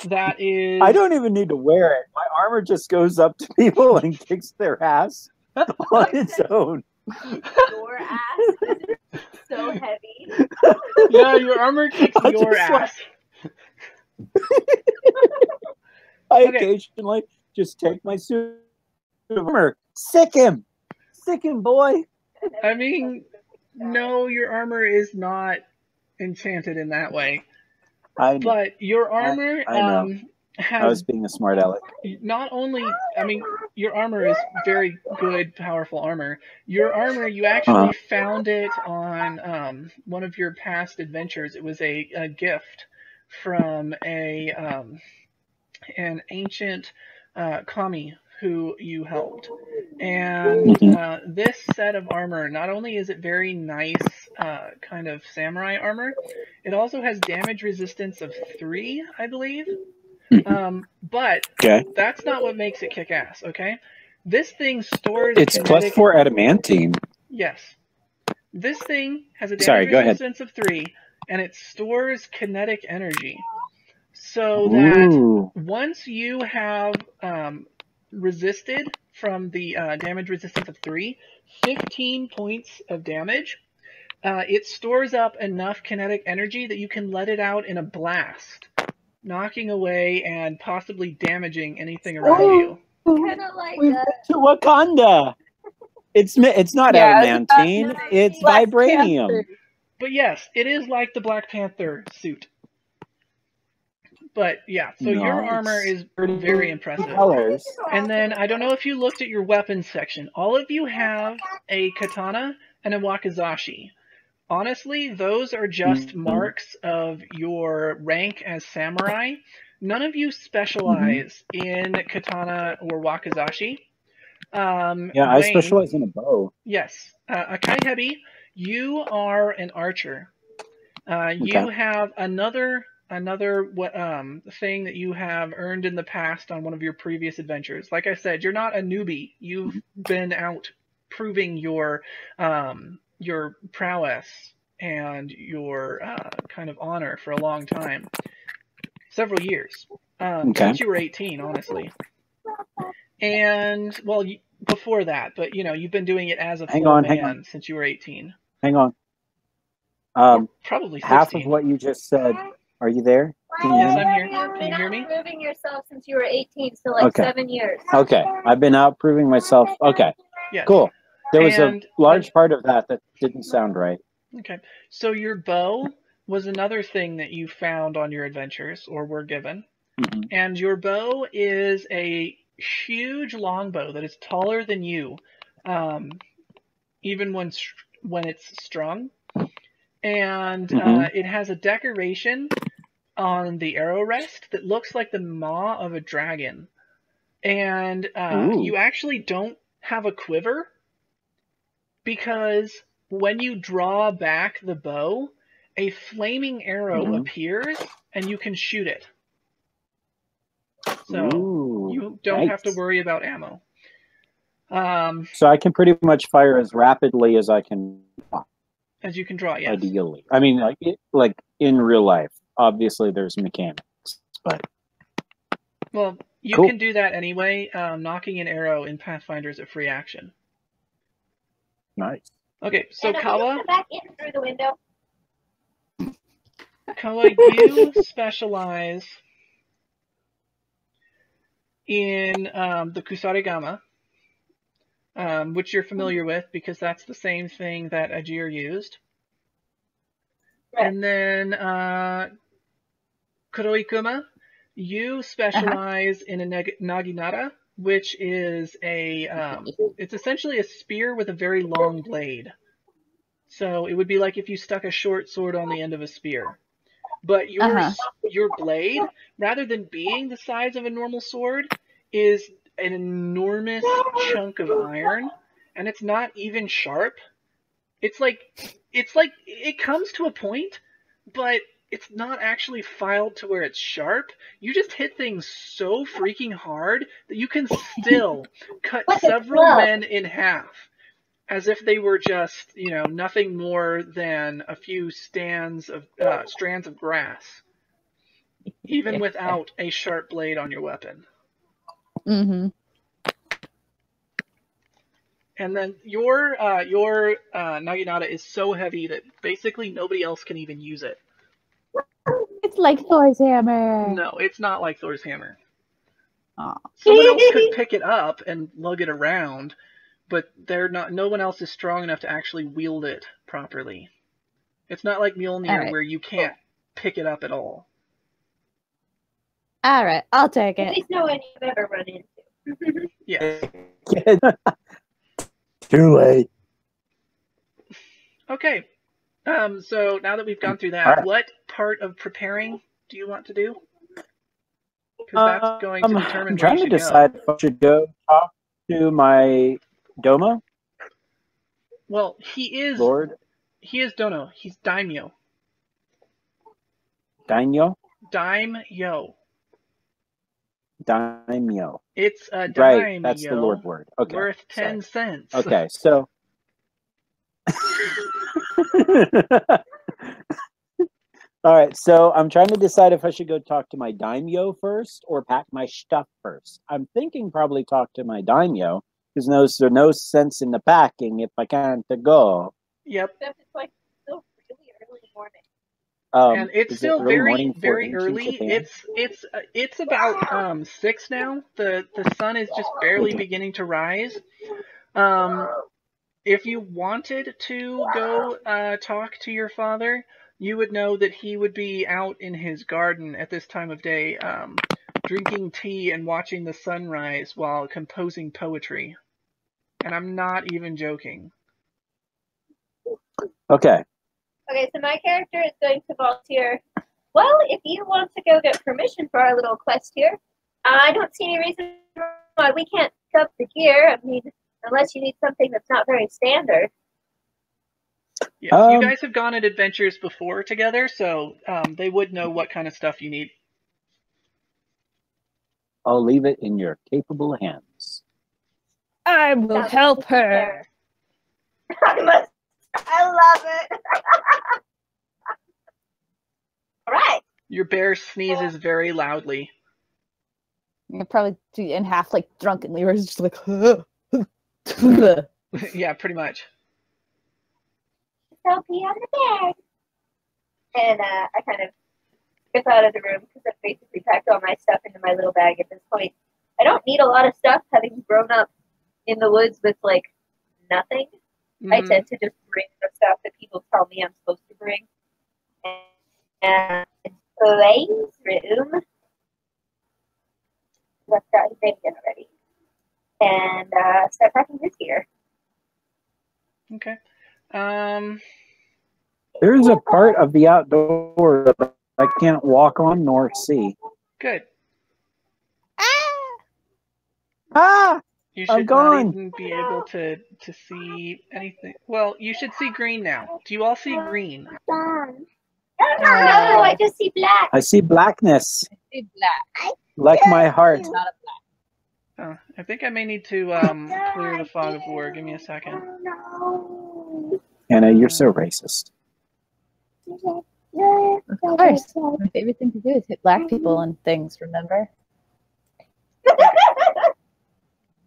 That is. I don't even need to wear it. My armor just goes up to people and kicks their ass on its own. Your ass is so heavy. Yeah, your armor kicks I your just ass. I Okay. occasionally just take my suit of armor. Sick him, boy. I mean, no, your armor is not enchanted in that way. I know. But your armor I know. I was has being a smart aleck. not only, I mean, your armor is very good, powerful armor. Your armor, you actually found it on one of your past adventures. It was a gift from an ancient kami who you helped. And this set of armor, not only is it very nice kind of samurai armor, it also has damage resistance of 3, I believe. But that's not what makes it kick ass, okay? This thing stores It's kinetic... +4 adamantine. Yes. This thing has a damage Sorry, go ahead. resistance of 3, and it stores kinetic energy. So that once you have resisted from the damage resistance of 3, 15 points of damage, it stores up enough kinetic energy that you can let it out in a blast, knocking away and possibly damaging anything around you. Kind of like We've been to Wakanda. It's not adamantine. It's vibranium. Panther. But yes, it is like the Black Panther suit. But yeah, so your armor is very impressive. Colors. And then I don't know if you looked at your weapons section. All of you have a katana and a wakizashi. Honestly, those are just marks of your rank as samurai. None of you specialize in katana or wakizashi. Yeah, I specialize in a bow. Yes. Akai Hebi, you are an archer. You have another thing that you have earned in the past on one of your previous adventures. Like I said, you're not a newbie. You've been out proving your prowess and your kind of honor for a long time, several years, since you were 18, honestly. And well, before that, but you've been doing it as a full man since you were 18. Hang on. Probably 16. Half of what you just said. Are you there? Can you Yes, hear me? I'm here. Can you hear me? Proving yourself since you were 18, so like 7 years. Okay, I've been out proving myself. Okay, yes. Cool. There was a large part of that didn't sound right. Okay, so your bow was another thing that you found on your adventures, or were given. And your bow is a huge longbow that is taller than you, even when it's strung. And it has a decoration on the arrow rest that looks like the maw of a dragon. And you actually don't have a quiver, because when you draw back the bow, a flaming arrow appears and you can shoot it. So you don't have to worry about ammo. So I can pretty much fire as rapidly as I can draw. As you can draw, yes. Ideally. I mean, like in real life. Obviously, there's mechanics, but... Well, you can do that anyway. Knocking an arrow in Pathfinder is a free action. Nice. Okay, so Kawa... back in through the window. Kawa, you specialize in the Kusarigama, which you're familiar with because that's the same thing that Ajir used. Right. And then Kuroikuma, you specialize in a naginata, which is it's essentially a spear with a very long blade. So it would be like if you stuck a short sword on the end of a spear. But your blade, rather than being the size of a normal sword, is an enormous chunk of iron, and it's not even sharp. It's like it comes to a point, but it's not actually filed to where it's sharp. You just hit things so freaking hard that you can still cut several men in half, as if they were just, nothing more than a few strands of grass. even without a sharp blade on your weapon. Mm-hmm. And then your naginata is so heavy that basically nobody else can even use it. It's like Thor's hammer. No, it's not like Thor's hammer. Aw. Someone else could pick it up and lug it around, but they're not. No one else is strong enough to actually wield it properly. It's not like Mjolnir Alright. where you can't pick it up at all. All right, I'll take At it. least no one you've ever run into. Yes. Too late. Okay. So now that we've gone through that, All right. what part of preparing do you want to do? Because that's going to determine I'm where trying you to should decide go. if I should go talk to my Doma Well, he is Lord Dono. He's Daimyo. Daimyo. Daimyo. Daimyo. It's a daimyo. Right, that's the Lord word. Okay. Worth 10 cents. Okay, so all right, so I'm trying to decide if I should go talk to my daimyo first or pack my stuff first. I'm thinking probably talk to my daimyo because there's no sense in the packing if I can't go. Yep. Except it's like still really early morning. And it's is it still early very, morning for very ancient early. Japan? It's about 6 now. The sun is just barely beginning to rise. If you wanted to go talk to your father, you would know that he would be out in his garden at this time of day, drinking tea and watching the sunrise while composing poetry. And I'm not even joking. Okay. Okay, so my character is going to volunteer. Well, if you want to go get permission for our little quest here, I don't see any reason why we can't pick up the gear. I mean, unless you need something that's not very standard. Yeah, you guys have gone on adventures before together, so they would know what kind of stuff you need. I'll leave it in your capable hands. I will help her. I love it. All right. Your bear sneezes very loudly. You're probably in half like drunkenly, or it's just like. Yeah, pretty much. So pee on the bed. And I kind of skip out of the room because I've basically packed all my stuff into my little bag at this point. I don't need a lot of stuff, having grown up in the woods with like nothing. Mm-hmm. I tend to just bring the stuff that people tell me I'm supposed to bring. And Blaine's room. Let's got his name again already. And start packing his gear. Okay. There is a part of the outdoors that I can't walk on nor see. Good. Ah! You I'm should not gone. even be able to see anything. Well, you should see green now. Do you all see green? No, I just see black. I see blackness, See black. like my heart. Not a Oh, I think I may need to clear the fog of war. Give me a second. Anna, you're so racist. Of course. My favorite thing to do is hit black people on things, remember?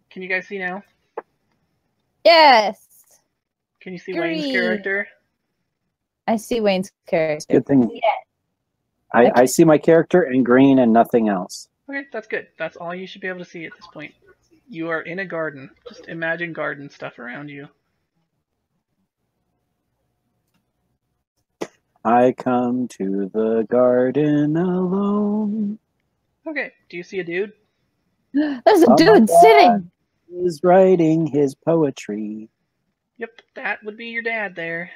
Can you guys see now? Yes! Can you see Wayne's Green. character? I see Wayne's character. Good thing. Yeah. I see my character in green and nothing else. Okay, that's good. That's all you should be able to see at this point. You are in a garden. Just imagine garden stuff around you. I come to the garden alone. Okay, do you see a dude? There's a Oh my dude God. sitting! He's writing his poetry. Yep, that would be your dad there.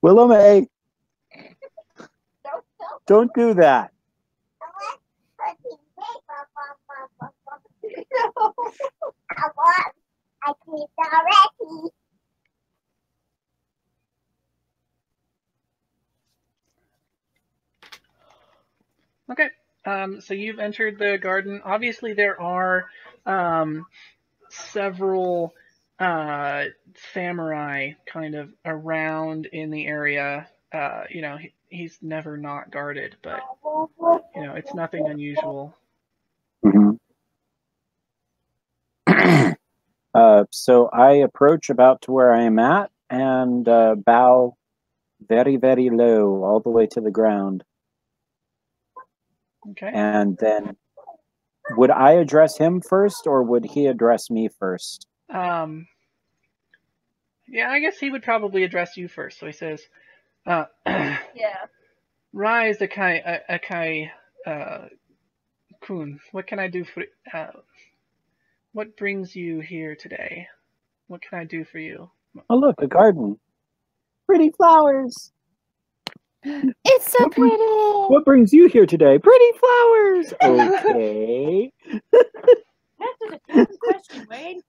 Willow May, don't do that. I keep already. Okay, so you've entered the garden. Obviously, there are several samurai kind of around in the area. he's never not guarded, but it's nothing unusual. Mhm. So I approach about to where I am at and bow very, very low all the way to the ground. Okay. And then would I address him first or would he address me first? Yeah, I guess he would probably address you first. So he says, Yeah. "Rise, Akai, Kun. What can I do for? What brings you here today? What can I do for you?" Oh, look, a garden. Pretty flowers. It's so pretty. What brings you here today? Pretty flowers. Okay. That's a dumb question, Wayne.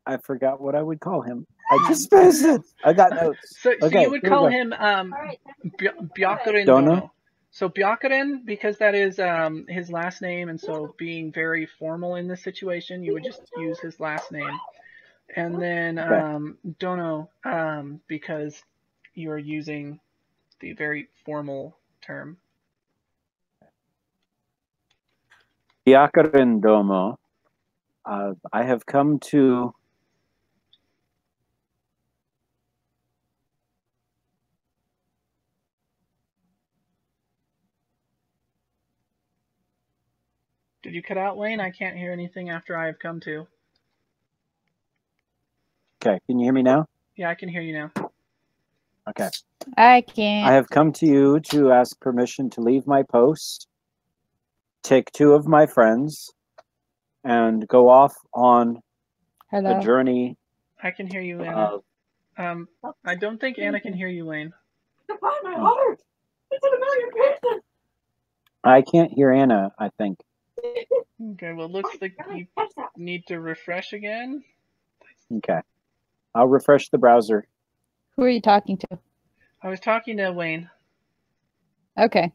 I forgot what I would call him. I just spaced it. I got notes. So Okay, you would here we call go. him Alright. Byakuren Dono? Dono. So Byakuren, because that is his last name, and so being very formal in this situation, you would just use his last name. And then Okay. Dono, because you're using the very formal term. Byakaren Domo. I have come to Did you cut out, Wayne? I can't hear anything after I have come to. Okay, can you hear me now? Yeah, I can hear you now. Okay. I can't. I have come to you to ask permission to leave my post, take 2 of my friends, and go off on Hello. a journey I can hear you, Anna. of I don't think Anna can hear you, Wayne. To find my heart. It's an American person. I can't hear Anna, I think. Okay, well, looks like you need to refresh again. Okay. I'll refresh the browser. Who are you talking to? I was talking to Wayne. Okay.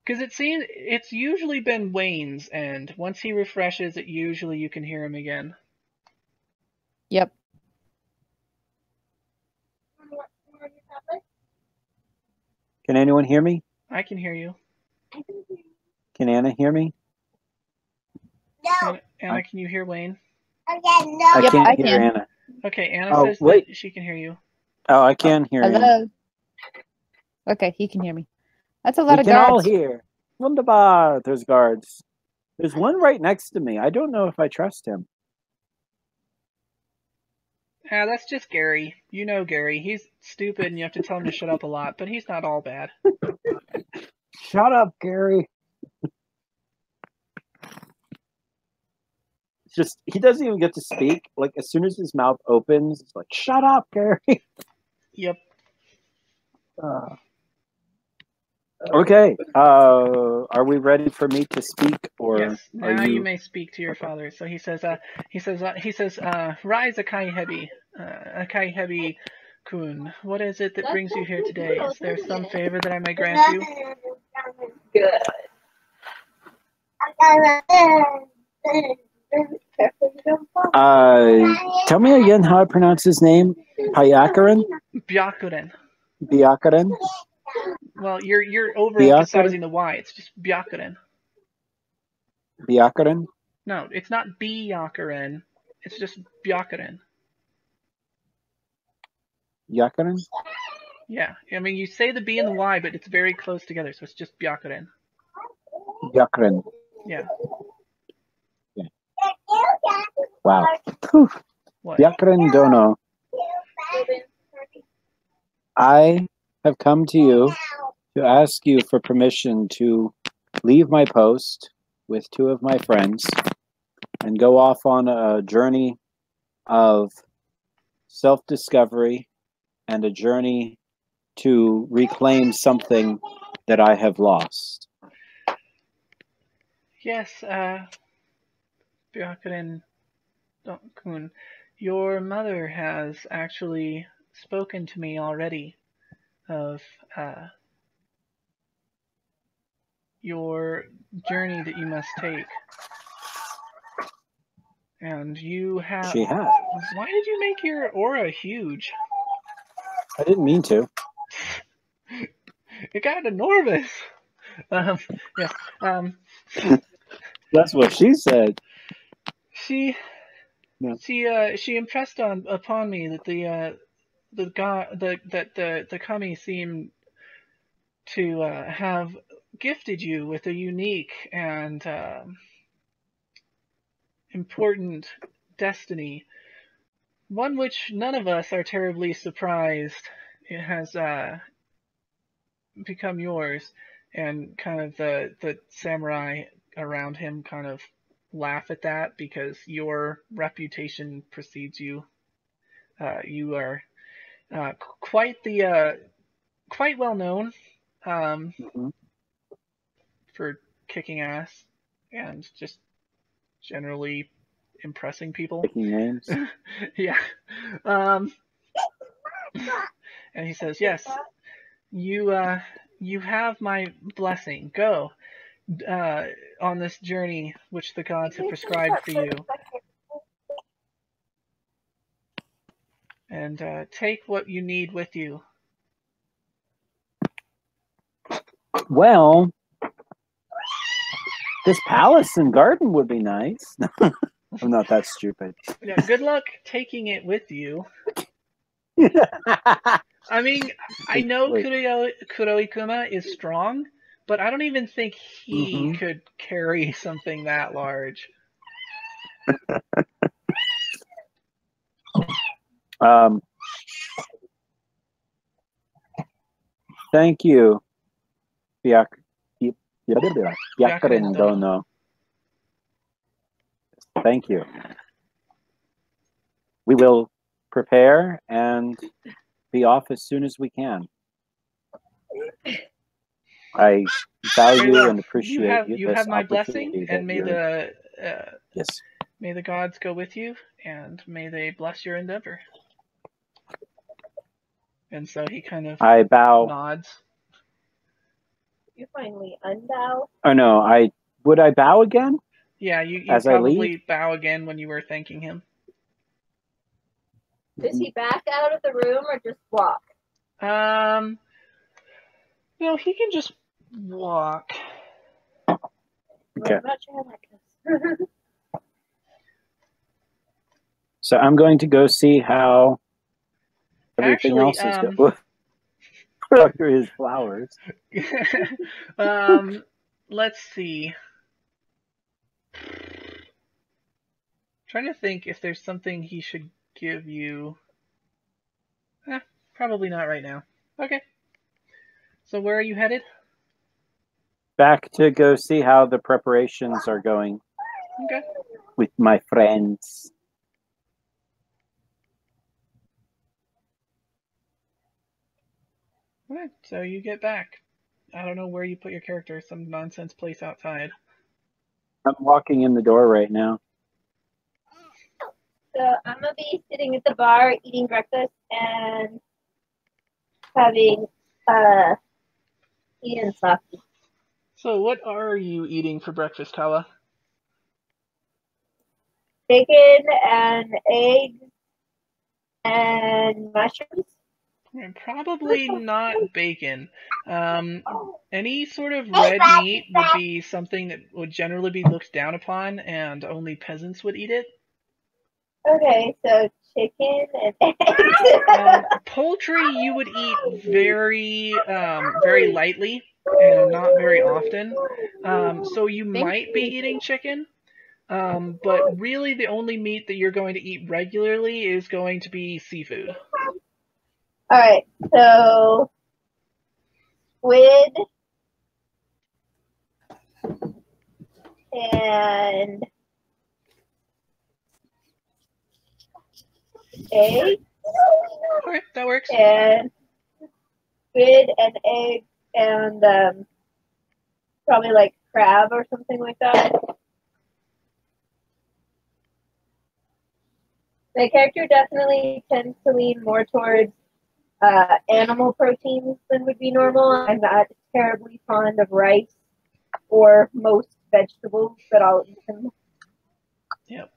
Because it seems it's usually been Wayne's end. Once he refreshes, it usually you can hear him again. Yep. Can anyone hear me? I can hear you. Can Anna hear me? No. Anna, can you hear Wayne? Okay, no. I Yep, can't I hear can. Anna. Okay, Anna Oh, says wait. that she can hear you. Oh, I can hear Anna. Hello. Okay, he can hear me. That's a lot We of can all guards. hear. Wunderbar. There's guards. There's one right next to me. I don't know if I trust him. That's just Gary. You know Gary. He's stupid and you have to tell him to shut up a lot, but he's not all bad. Shut up, Gary. It's just, he doesn't even get to speak. Like, as soon as his mouth opens, it's like, shut up, Gary. Yep. Okay. Are we ready for me to speak, or Yes. are Now you you? may speak to your father. So he says, rise, Akai Hebi Kun. What is it that brings you here today? Is there some favor that I may grant you? Good. Tell me again how I pronounce his name. Pyakaran? Byakuren. Byakaran? Well, you're overemphasizing the Y. It's just Byakuren. Byakaran? No, it's not Byakuren. It's just Byakuren. Byakaran? Yeah, I mean you say the B and the Y, but it's very close together, so it's just Byakuren. Byakaran. Yeah. Wow. Whew. What? Byakaran Dono. I have come to you to ask you for permission to leave my post with 2 of my friends and go off on a journey of self-discovery and a journey to reclaim something that I have lost. Yes, Byakuren Kun, your mother has actually spoken to me already of your journey that you must take. And you have... She has. Why did you make your aura huge? I didn't mean to. It got enormous. Yes. That's what she said. She No. she impressed upon me that the kami seemed to have gifted you with a unique and important destiny, one which none of us are terribly surprised it has become yours. And kind of the samurai around him kind of laugh at that because your reputation precedes you. You are quite quite well known Mhm. for kicking ass and just generally impressing people. Taking names. Yeah. Um, and he says, "Yes, you have my blessing. Go on this journey which the gods have prescribed for you, and take what you need with you." Well, this palace and garden would be nice. I'm not that stupid. Yeah, good luck taking it with you. I mean, I know Wait. Kuroikuma is strong, but I don't even think he Mhm. could carry something that large. Thank you, Byakuren Byakuren. Thank you. We will prepare and be off as soon as we can. I Very value well. and appreciate You this have my blessing, opportunity and that you're. Yes. may the gods go with you, and may they bless your endeavor. And so he kind of I bow. nods. You finally unbow. Oh no, would I bow again Yeah, you as I leave? probably bow again when you were thanking him. Does he back out of the room or just walk? No, he can just walk. Okay. I'm not sure how that goes. So I'm going to go see how everything Actually, else is going. After his flowers. let's see. Trying to think if there's something he should give you. Probably not right now. Okay. So where are you headed? Back to go see how the preparations are going Okay. with my friends. Alright, so you get back. I don't know where you put your character, some nonsense place outside. I'm walking in the door right now. So I'm gonna be sitting at the bar eating breakfast and having eating sake. So what are you eating for breakfast, Kawa? Bacon and eggs and mushrooms. Probably not bacon. Any sort of red meat would be something that would generally be looked down upon, and only peasants would eat it. Okay, so chicken and eggs. Poultry you would eat very lightly and not very often. So you might be eating chicken, but really the only meat that you're going to eat regularly is going to be seafood. All right, so squid and egg Okay, that works. and squid and egg and probably like crab or something like that. My character definitely tends to lean more towards animal proteins than would be normal. I'm not terribly fond of rice or most vegetables, but I'll eat them. Yep.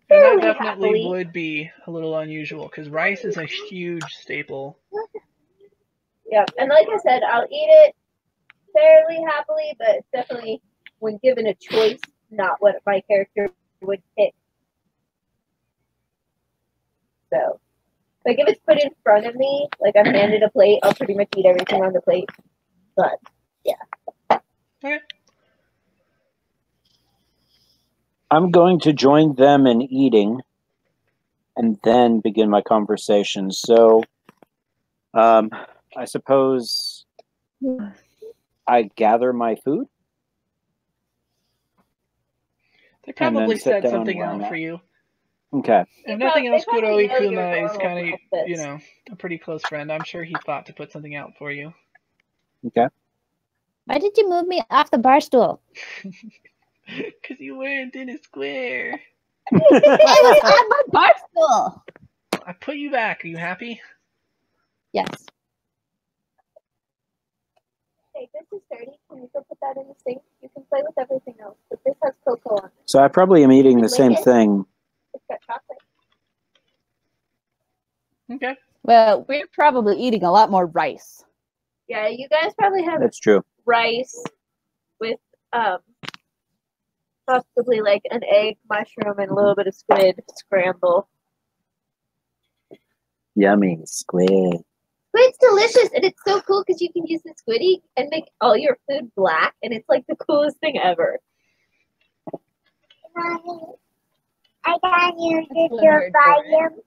And that Fairly definitely happily. would be a little unusual because rice is a huge staple Yeah, and like I said, I'll eat it fairly happily, but it's definitely, when given a choice, not what my character would pick. So, like if it's put in front of me, like I'm handed a plate, I'll pretty much eat everything on the plate. But yeah. Okay. I'm going to join them in eating and then begin my conversation. So, I suppose I gather my food. They And then probably sit set down something where I'm out at. for you. Okay. If nothing else, Kuro probably know your Ikuma is normal kind of, breakfast. a pretty close friend. I'm sure he thought to put something out for you. Okay. Why did you move me off the bar stool? Because you weren't in a square. I was on my bar stool. I put you back. Are you happy? Yes. Hey, this is dirty. Can you go put that in the sink? You can play with everything else, but this has cocoa on it. So I probably am eating the Lick same it. thing. It's got chocolate. Okay. Well, we're probably eating a lot more rice. Yeah, you guys probably have That's true. rice with possibly like an egg, mushroom, and a little bit of squid scramble. Yummy squid. Squid's delicious, and it's so cool because you can use the squiddy and make all your food black, and it's like the coolest thing ever. Mommy, I got you That's to one word for it. volume.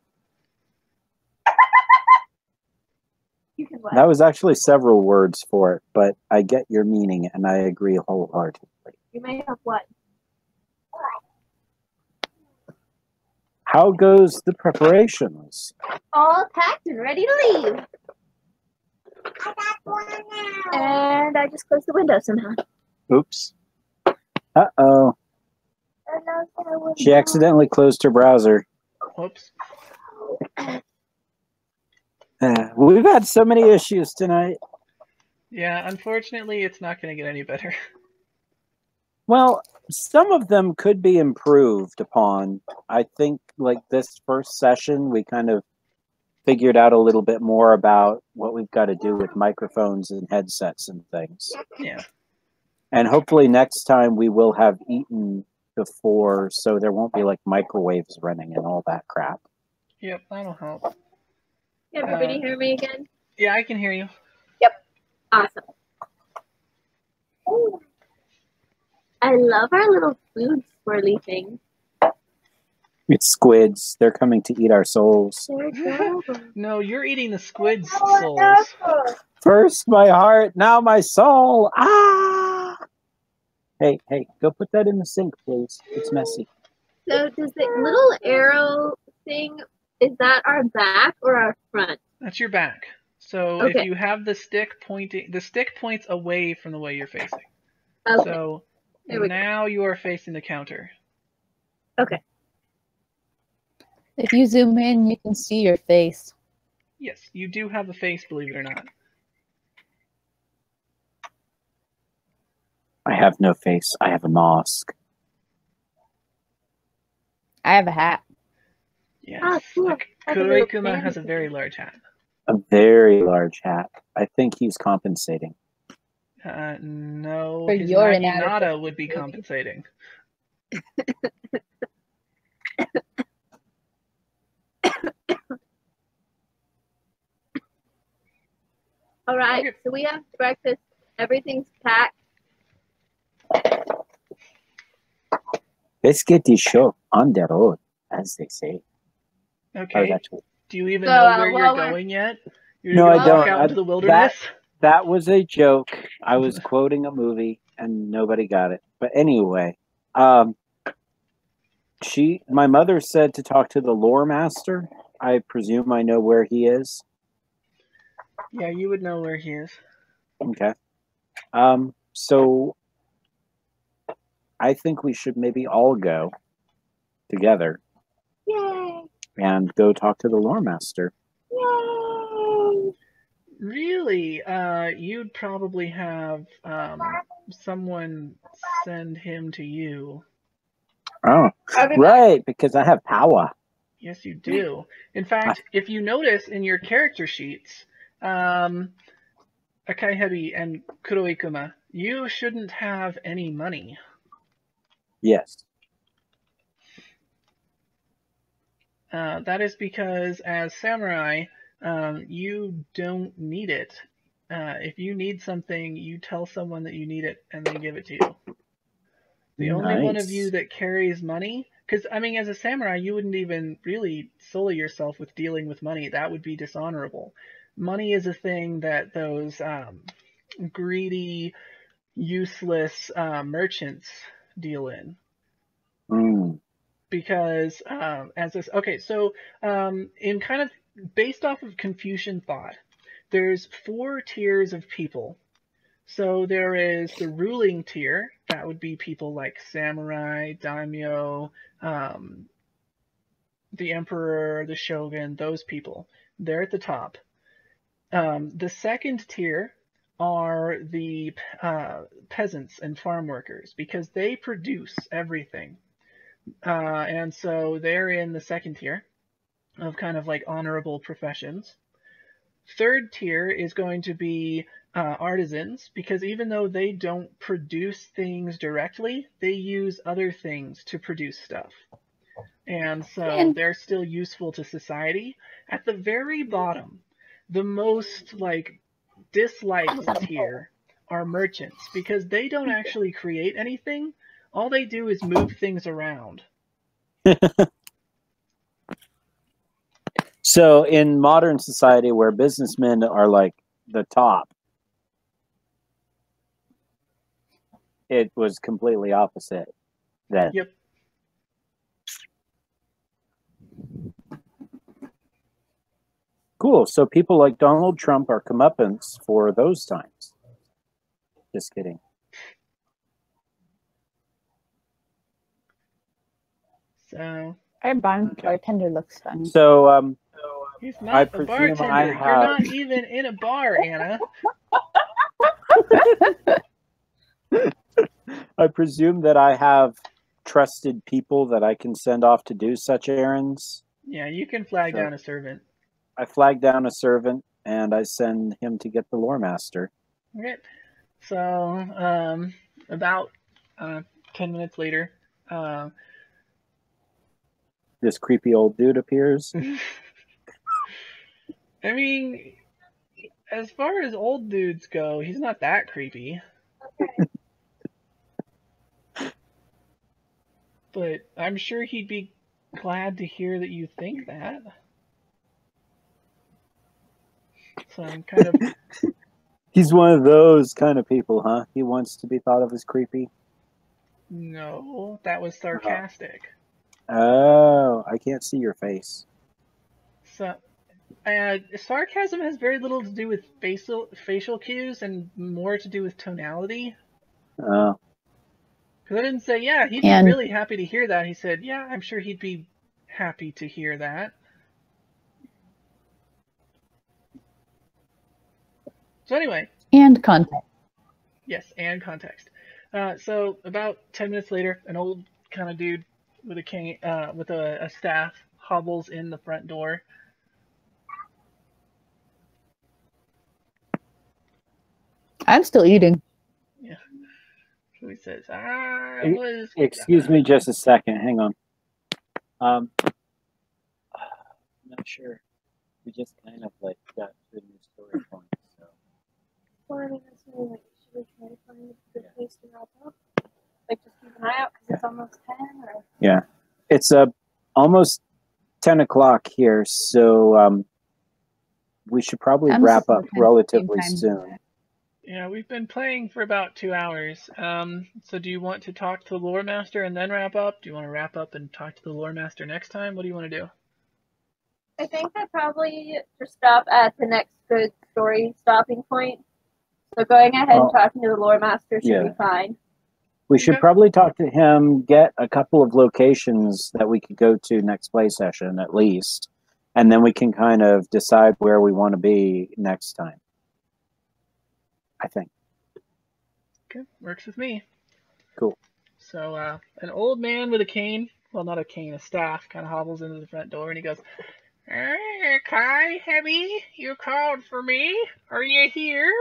You can what? That was actually several words for it, but I get your meaning and I agree wholeheartedly. You may have what? How goes the preparations? All packed and ready to leave. I got one now. And I just closed the window somehow. Oops. Uh-oh. She accidentally closed her browser. Whoops. We've had so many issues tonight. Yeah, unfortunately, it's not going to get any better. Well, some of them could be improved upon. I think, like this first session, we kind of figured out a little bit more about what we've got to do with microphones and headsets and things. Yeah. And hopefully next time we will have eaten before, so there won't be like microwaves running and all that crap. Yep, that'll help. Can everybody hear me again? Yeah, I can hear you. Awesome. I love our little food swirly thing. It's squids. They're coming to eat our souls. They're adorable. No, you're eating the squid's souls. First my heart, now my soul. Ah! Hey, go put that in the sink, please. It's messy. So does the little arrow thing, is that our back or our front? That's your back. So Okay. if you have the stick points away from the way you're facing. Okay. So There we go. now you are facing the counter. Okay. If you zoom in, you can see your face. Yes, you do have a face, believe it or not. I have no face. I have a mask. I have a hat. Yes. Ah, cool. Like, Like a little Kuroikuma has a fan. very large hat. A very large hat. I think he's compensating. No, For his your Naginata inadequacy. would be compensating. All right. Okay. So we have breakfast. Everything's packed. Let's get this show on the road, as they say. Okay. that's what- Do you even So, know where while you're we're- going yet? You're No, gonna I don't. walk out into the wilderness? That was a joke. I was quoting a movie and nobody got it. But anyway, my mother said to talk to the lore master. I presume I know where he is. Yeah, you would know where he is. Okay. So I think we should maybe all go together Yay! and go talk to the lore master. Yay! Really? You'd probably have someone send him to you. Oh, right, because I have power. Yes, you do. In fact, if you notice in your character sheets, Akaihebi and Kuroikuma, you shouldn't have any money. Yes. That is because as samurai, you don't need it. If you need something, you tell someone that you need it and they give it to you. The only one of you Nice. that carries money, because I mean, as a samurai, you wouldn't even really sully yourself with dealing with money. That would be dishonorable. Money is a thing that those greedy, useless merchants deal in. Mm. Because as this, okay, so in kind of based off of Confucian thought, there's 4 tiers of people. So there is the ruling tier, that would be people like samurai, daimyo, um, the emperor, the shogun, those people. They're at the top. The second tier are the peasants and farm workers because they produce everything. And so they're in the second tier of kind of like honorable professions. Third tier is going to be artisans because even though they don't produce things directly, they use other things to produce stuff. And so And they're still useful to society. At the very bottom, the most like disliked tier are merchants because they don't actually create anything. All they do is move things around. So in modern society where businessmen are like the top, it was completely opposite then. Yep. Cool. So people like Donald Trump are comeuppance for those times. Just kidding. So our bartender looks funny. So he's I not a presume bartender. I You're have- not even in a bar, Anna. I presume that I have trusted people that I can send off to do such errands. Yeah, you can flag So- down a servant. I flag down a servant and I send him to get the lore master. Okay. So, about 10 minutes later, This creepy old dude appears. I mean, as far as old dudes go, he's not that creepy. But I'm sure he'd be glad to hear that you think that. So I'm kind of, He's one of those kind of people, huh? He wants to be thought of as creepy. no, that was sarcastic. Oh, I can't see your face. So, sarcasm has very little to do with facial cues and more to do with tonality. Oh, Because I didn't say, yeah, he'd be And- really happy to hear that. He said, yeah, I'm sure he'd be happy to hear that. So anyway, And context. yes, and context. So about 10 minutes later, an old kind of dude with a cane, with a staff hobbles in the front door. I'm still eating. Yeah. So he says, I was... excuse me just a second. Hang on. I'm not sure. We just kind of like got to a new story point. So Well, I mean, that's really like, should we try to find a good place to wrap up? Like, just keep an eye out because it's almost 10 or? yeah, it's almost 10 o'clock here. So we should probably I'm wrap still up kind of relatively same time. soon. Yeah, we've been playing for about 2 hours. So do you want to talk to the lore master and then wrap up? Do you want to wrap up and talk to the lore master next time? What do you want to do? I think I'd probably just stop at the next good story stopping point. So going ahead and talking to the lore master should be fine. We should Okay. probably talk to him, get a couple of locations that we could go to next play session at least, and then we can kind of decide where we want to be next time. I think. Okay, works with me. Cool. So an old man with a cane, well, not a cane, a staff, kind of hobbles into the front door and he goes, Kai, Heavy, you called for me? Are you here?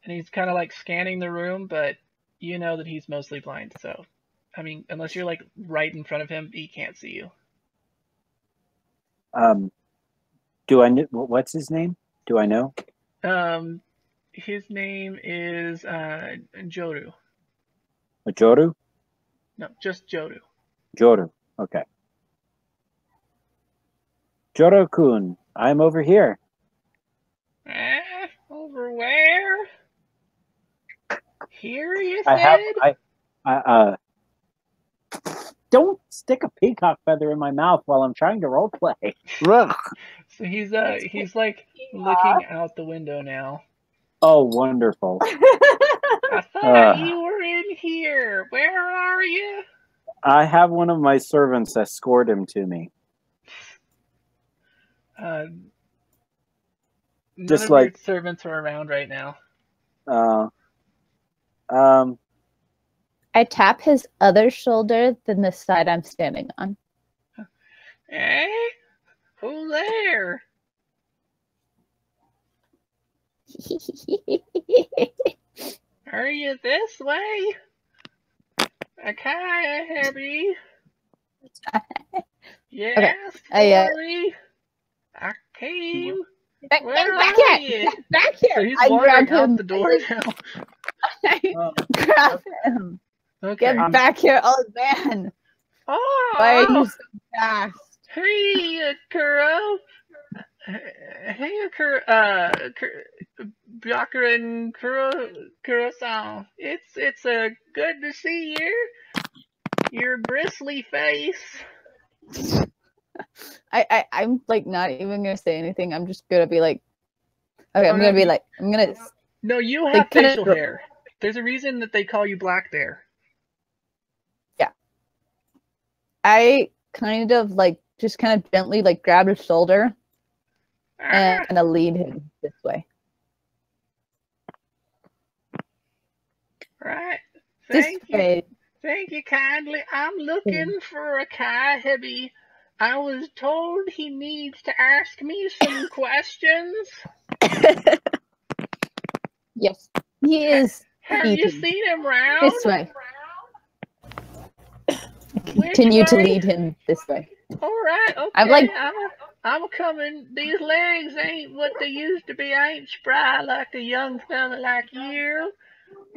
and he's kind of like scanning the room, but you know that he's mostly blind. So, I mean, unless you're like right in front of him, he can't see you. Do I know what's his name? Do I know? His name is Joru. Joru? No, just Joru. Joru. Okay. Joru-kun, I'm over here. Over where? Here, you said? Don't stick a peacock feather in my mouth while I'm trying to roleplay. So he's like looking out the window now. Oh, wonderful. I thought you were in here. Where are you? I have one of my servants escort him to me. None Just of like your servants are around right now. I tap his other shoulder than the side I'm standing on. Eh? Who's there? Are you this way? Akaya, Herbie? Yes, sorry. I came. Where back are here! you? Back here! So he's I wandering grab him. out the door now. I grab him. Okay. Get back here, old man! Oh! Why are you so fast? Hey, Kuro. Hey, Byakuren Kuro-san. It's good to see you. Your bristly face. I'm like not even gonna say anything. I'm just gonna be like, okay, I'm gonna be like, I'm gonna. No, you have facial hair. There's a reason that they call you Black Bear. Yeah. I kind of like just kind of gently like grab his shoulder and kind of lead him this way. Right. Thank you. Thank you kindly. I'm looking for a Kaihebi. I was told he needs to ask me some questions. Yes, he is. Have you seen him round? This way. Continue to lead him this way. All right, okay. I'm coming. These legs ain't what they used to be. I ain't spry like a young fella like you.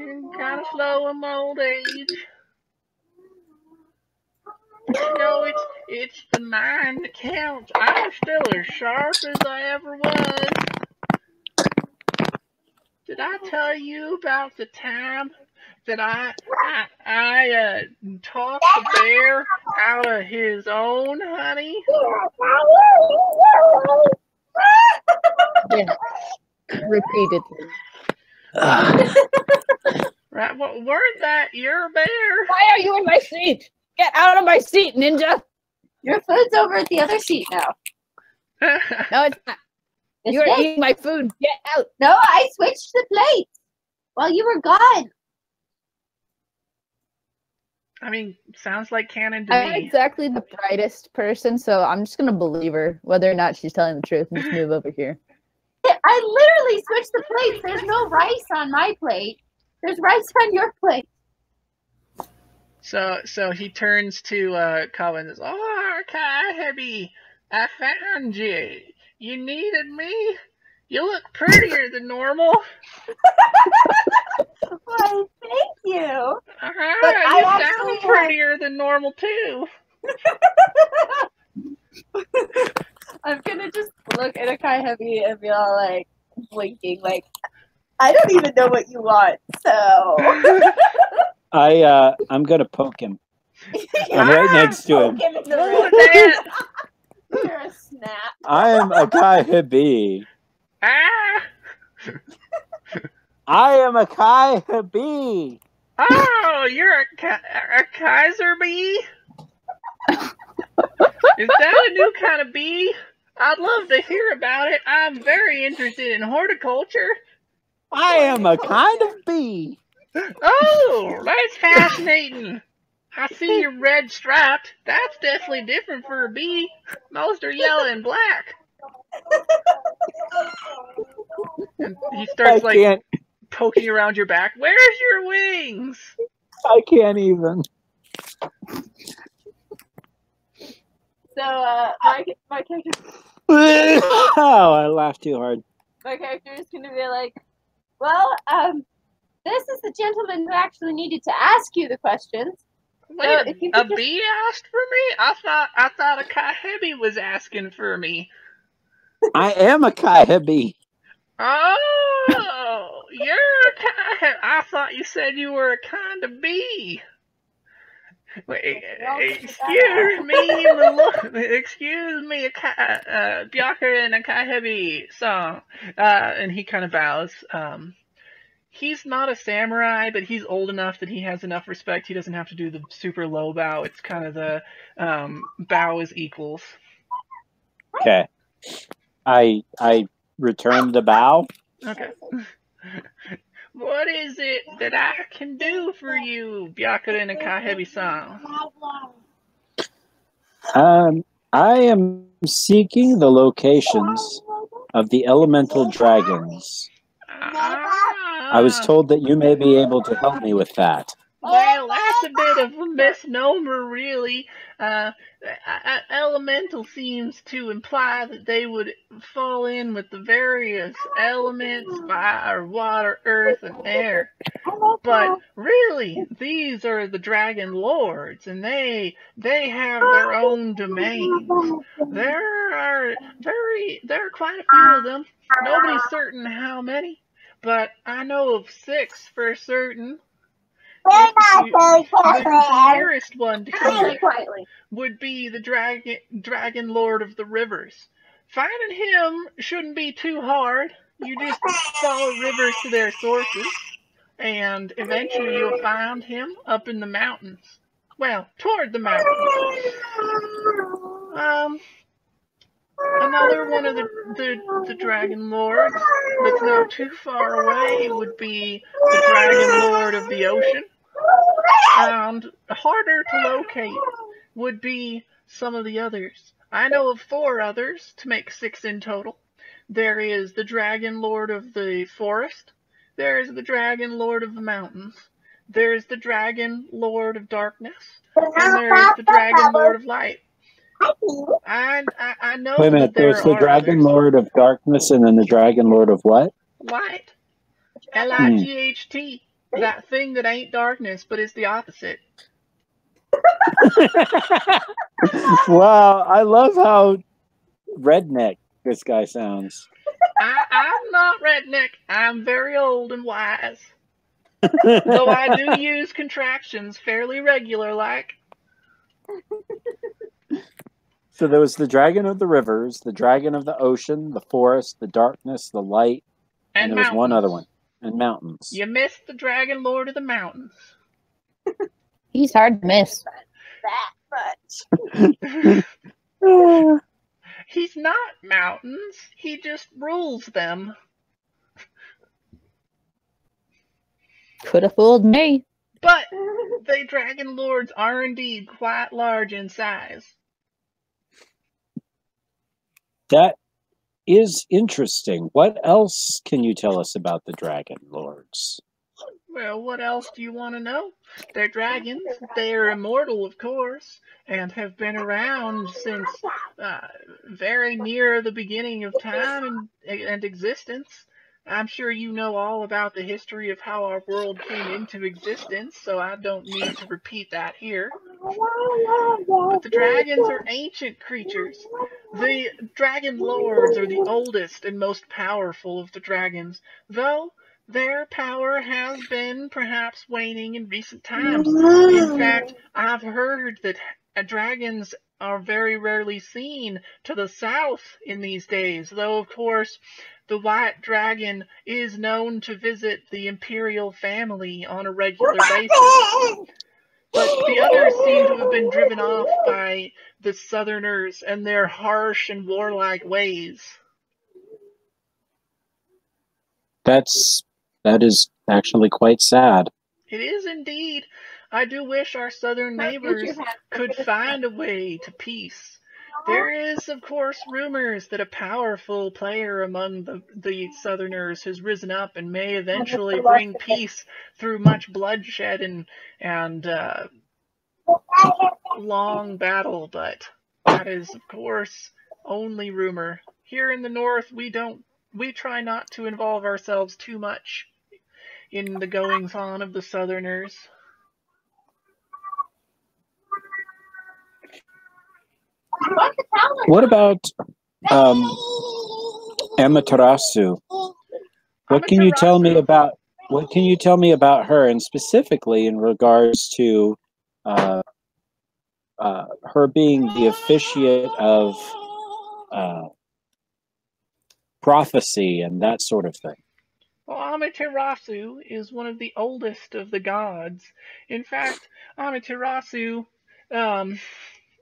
I'm kind of slow in my old age. No, it's the mind that counts. I'm still as sharp as I ever was. Did I tell you about the time that I talked the bear out of his own honey? Yes. Repeatedly. Right, well, weren't that your bear? Why are you in my seat? Get out of my seat, ninja! Your food's over at the other seat now. No, it's not. You're eating my food. Get out. No, I switched the plates while you were gone. I mean, sounds like canon to I'm not me. exactly the brightest person, so I'm just going to believe her, whether or not she's telling the truth, and just move over here. I literally switched the plates. There's no rice on my plate. There's rice on your plate. So he turns to Kawa and says, "Oh, Kaihebi, I found you. You needed me? You look prettier than normal." Well, thank you. But I you actually sound prettier than normal too. I'm gonna just look at a Kaihebi and be all like blinking, like I don't even know what you want. So I'm gonna poke him. I'm right next to him. You're a snap. I am a Kaihebi. I am a Kaihebi. Oh, you're a Kaiser bee? Is that a new kind of bee? I'd love to hear about it. I'm very interested in horticulture. I am a kind of bee. Oh, that's fascinating. I see you're red striped. That's definitely different for a bee. Most are yellow and black. And he starts poking around your back. Where's your wings? I can't even. So my character Oh, I laughed too hard. my character is gonna be like, well, this is the gentleman who actually needed to ask you the questions. Wait, So if you a could just bee asked for me? I thought a Kahebi was asking for me. I am a Kaihebi. Oh, you're a Kahebi. I thought you said you were a kind of bee. Wait, excuse me, Byaker and a Kahebi song. And he kind of bows. He's not a samurai, but he's old enough that he has enough respect. He doesn't have to do the super low bow. It's kind of the bow is equals. Okay. I returned the bow. Okay. What is it that I can do for you, Byakuda and Kahebi-san? I am seeking the locations of the elemental dragons. I was told that you may be able to help me with that. Well, that's a bit of a misnomer, really. Elemental seems to imply that they would fall in with the various elements: fire, water, earth, and air. But really, these are the dragon lords, and they have their own domains. There are quite a few of them. Nobody's certain how many, but I know of 6 for certain. The nearest one to here would be the dragon lord of the rivers. Finding him shouldn't be too hard. You just follow rivers to their sources, and eventually you'll find him up in the mountains. Well, toward the mountains. Another one of the dragon lords that's not too far away would be the dragon lord of the ocean. And harder to locate would be some of the others. I know of 4 others to make 6 in total. There is the dragon lord of the forest. There is the dragon lord of the mountains. There is the dragon lord of darkness. And there is the dragon lord of light. I know Wait a minute, that there there's the are dragon others. lord of darkness and then the dragon lord of what? Light. Light. That thing that ain't darkness, but is the opposite. Wow, I love how redneck this guy sounds. I'm not redneck. I'm very old and wise. Though I do use contractions fairly regular like. So there was the dragon of the rivers, the dragon of the ocean, the forest, the darkness, the light, and there was one other one. And mountains. You missed the dragon lord of the mountains. He's hard to miss. that much. He's not mountains. He just rules them. Could have fooled me. But the dragon lords are indeed quite large in size. That is interesting. What else can you tell us about the dragon lords? Well, what else do you want to know? They're dragons. They're immortal, of course, and have been around since very near the beginning of time and existence. I'm sure you know all about the history of how our world came into existence, so I don't need to repeat that here. But the dragons are ancient creatures. The dragon lords are the oldest and most powerful of the dragons, though their power has been perhaps waning in recent times. In fact, I've heard that dragons are very rarely seen to the south in these days, though of course the white dragon is known to visit the imperial family on a regular basis. But the others seem to have been driven off by the southerners and their harsh and warlike ways. That is actually quite sad. It is indeed. I do wish our southern neighbors could find a way to peace. There is, of course, rumors that a powerful player among the Southerners has risen up and may eventually bring peace through much bloodshed and long battle, but that is, of course, only rumor. Here in the North, we try not to involve ourselves too much in the goings-on of the Southerners. What about Amaterasu? What can you tell me about her, and specifically in regards to her being the officiate of prophecy and that sort of thing? Well, Amaterasu is one of the oldest of the gods. In fact, Amaterasu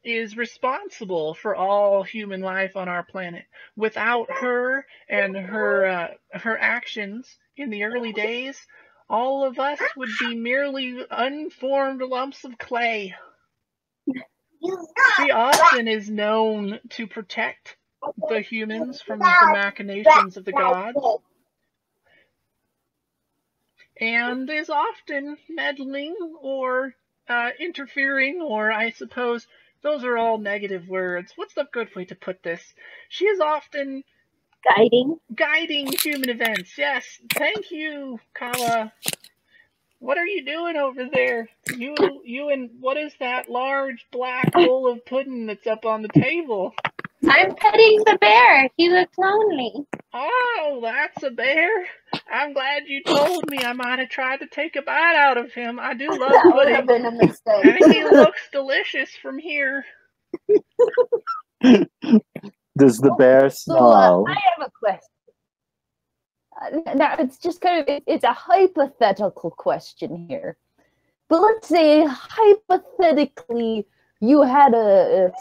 is responsible for all human life on our planet. Without her and her actions in the early days, all of us would be merely unformed lumps of clay. She often is known to protect the humans from the machinations of the gods, and is often meddling or interfering, or I suppose those are all negative words. What's the good way to put this? She is often guiding human events. Yes, thank you, Kawa. What are you doing over there? You and what is that large black bowl of pudding that's up on the table? I'm petting the bear. He looks lonely. Oh, that's a bear. I'm glad you told me. I might have tried to take a bite out of him. I do love That would have pudding, been a mistake. and he looks delicious from here. Does the bear smell? I have a question. Now it's just kind of it's a hypothetical question here, but let's say hypothetically you had a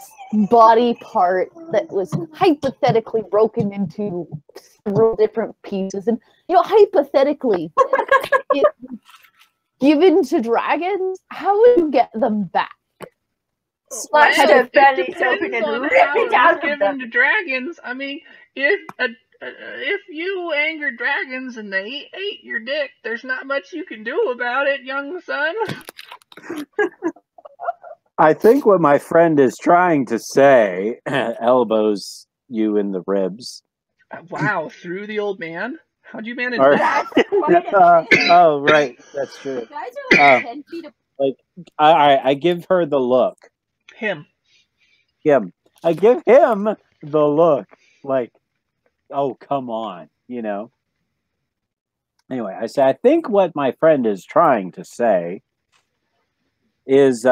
body part that was hypothetically broken into several different pieces, and hypothetically it given to dragons, how would you get them back? Slash Well, their it bellies depends open and on rip how it out it's of given them. to dragons. I mean, if you angered dragons and they ate your dick, there's not much you can do about it, young son. I think what my friend is trying to say elbows you in the ribs. Wow, through the old man? How'd you manage Or- that? oh, right, that's true. You guys are like 10 feet apart. Like, I give her the look. Him. I give him the look. Like, oh, come on, Anyway, I say, I think what my friend is trying to say is,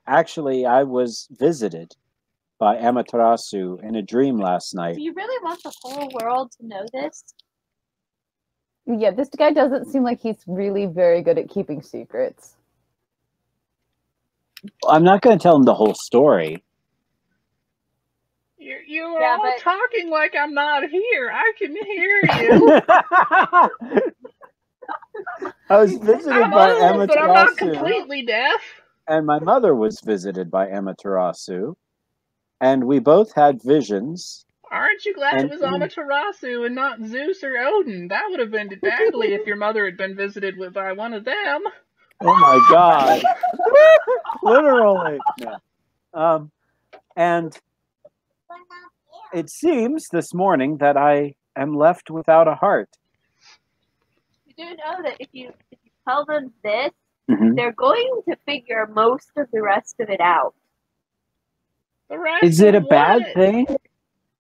actually, I was visited by Amaterasu in a dream last night. Do you really want the whole world to know this? Yeah, this guy doesn't seem like he's really very good at keeping secrets. I'm not going to tell him the whole story. You are all talking like I'm not here. I can hear you. I was visited I'm by old, Amaterasu. but I'm not completely deaf. And my mother was visited by Amaterasu. And we both had visions. Aren't you glad it was Amaterasu and not Zeus or Odin? That would have ended badly if your mother had been visited by one of them. Oh my God. Literally. No. And it seems this morning that I am left without a heart. You do know that if you tell them this, they're going to figure most of the rest of it out. Is it a bad thing?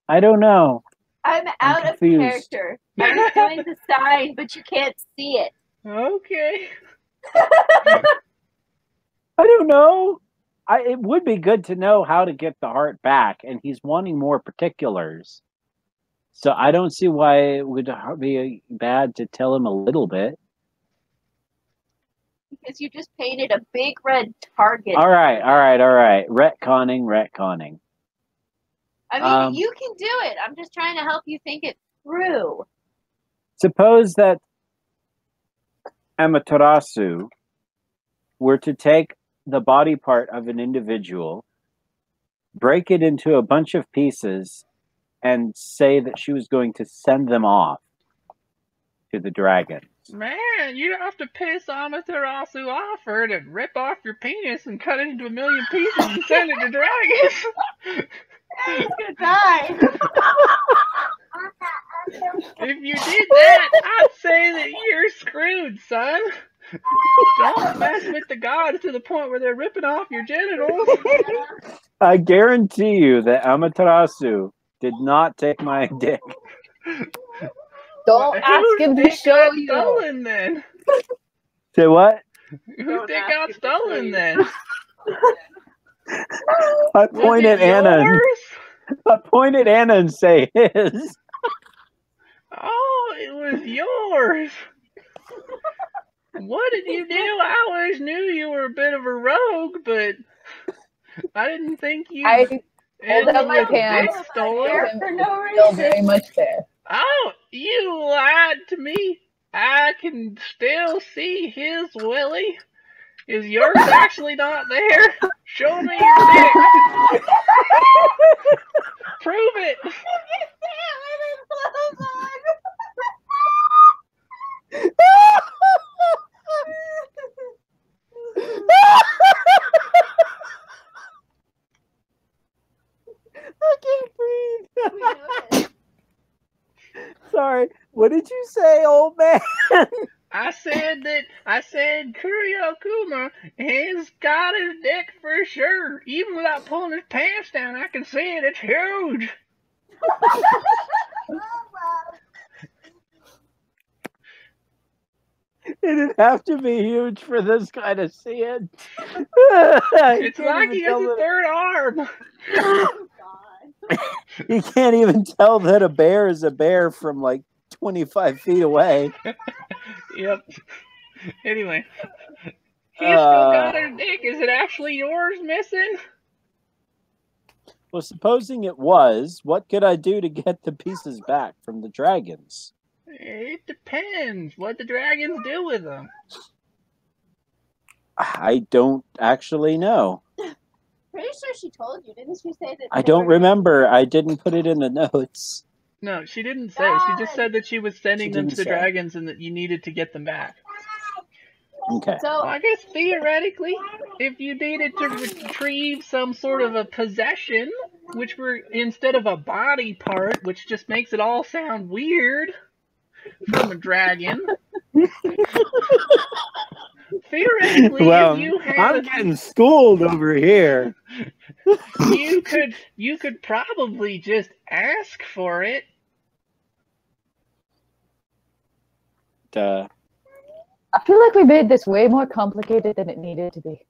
I don't know. I'm out of character. I was doing the sign, but you can't see it. Okay. I don't know. It would be good to know how to get the heart back, and he's wanting more particulars. So I don't see why it would be bad to tell him a little bit. Because you just painted a big red target. All right. Retconning. I mean, you can do it. I'm just trying to help you think it through. Suppose that Amaterasu were to take the body part of an individual break it into a bunch of pieces, and say that she was going to send them off to the dragon. Man, you have to piss Amaterasu off her to rip off your penis and cut it into a million pieces and send it to dragons. He's gonna die. If you did that, I'd say that you're screwed, son. Don't mess with the gods to the point where they're ripping off your genitals. I guarantee you that Amaterasu did not take my dick. Don't ask him to dick show got you. stolen then? Say what? Whose dick got stolen then? I point at Anna. I point at Anna and say his. Oh, it was yours. What did you do? I always knew you were a bit of a rogue, but I didn't think you. I pulled out my with pants. dick stolen. For no Still reason. very much there. Oh, you lied to me. I can still see his willy. Is yours actually not there? Show me your dick. Prove it. I can't breathe. Sorry, what did you say, old man? I said Kurio Kuma has got his dick for sure. Even without pulling his pants down, I can see it. It's huge. It'd have to be huge for this guy to see it. It's like he has a third arm. You can't even tell that a bear is a bear from like 25 feet away. Yep. Anyway, he's still got his dick. Is it actually yours missing? Well, supposing it was, what could I do to get the pieces back from the dragons? It depends what the dragons do with them. I don't actually know. Pretty sure she told you, didn't she say that? I don't remember. I didn't put it in the notes. No, she didn't say. She just said that she was sending them to the dragons and that you needed to get them back. Okay. So Well, I guess theoretically, if you needed to retrieve some sort of a possession, which were instead of a body part, which just makes it all sound weird from a dragon. Theoretically, well, if you had I'm getting schooled over here. you could probably just ask for it. I feel like we made this way more complicated than it needed to be.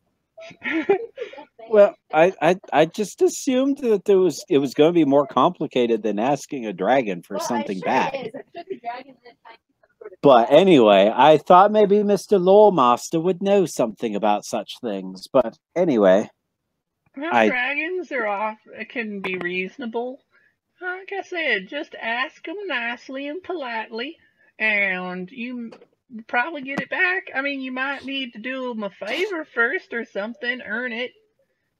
Well, I just assumed that it was going to be more complicated than asking a dragon for something back. But anyway, I thought maybe Mr. Lawmaster would know something about such things. But anyway, well, dragons can be reasonable. Like I said, just ask them nicely and politely, and you probably get it back. I mean, you might need to do them a favor first or something, earn it.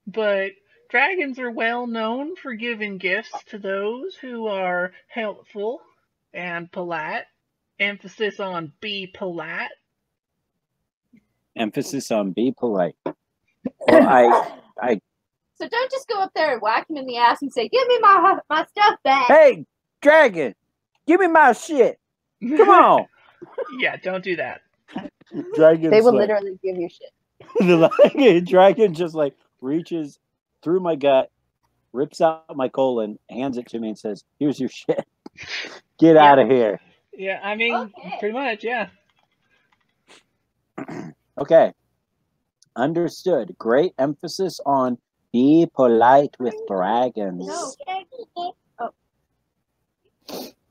But dragons are well known for giving gifts to those who are helpful and polite. Emphasis on be polite. Emphasis on be polite. Well, I. So don't just go up there and whack him in the ass and say, "Give me my stuff back." Hey, dragon, give me my shit. Come on. Yeah, don't do that. Dragon's they will literally give you shit. The dragon just like reaches through my gut, rips out my colon, hands it to me, and says, "Here's your shit. Get out of here." Yeah, I mean, pretty much, yeah. Okay. Understood. Great emphasis on be polite with dragons. No. Oh.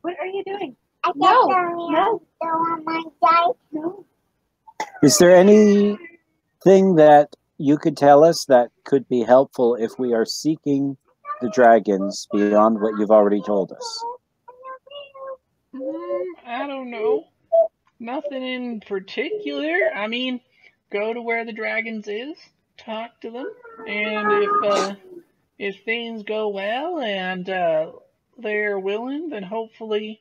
What are you doing? No. Is there anything that you could tell us that could be helpful if we are seeking the dragons beyond what you've already told us? I don't know. Nothing in particular. I mean, go to where the dragons is, talk to them, and if things go well and they're willing, then hopefully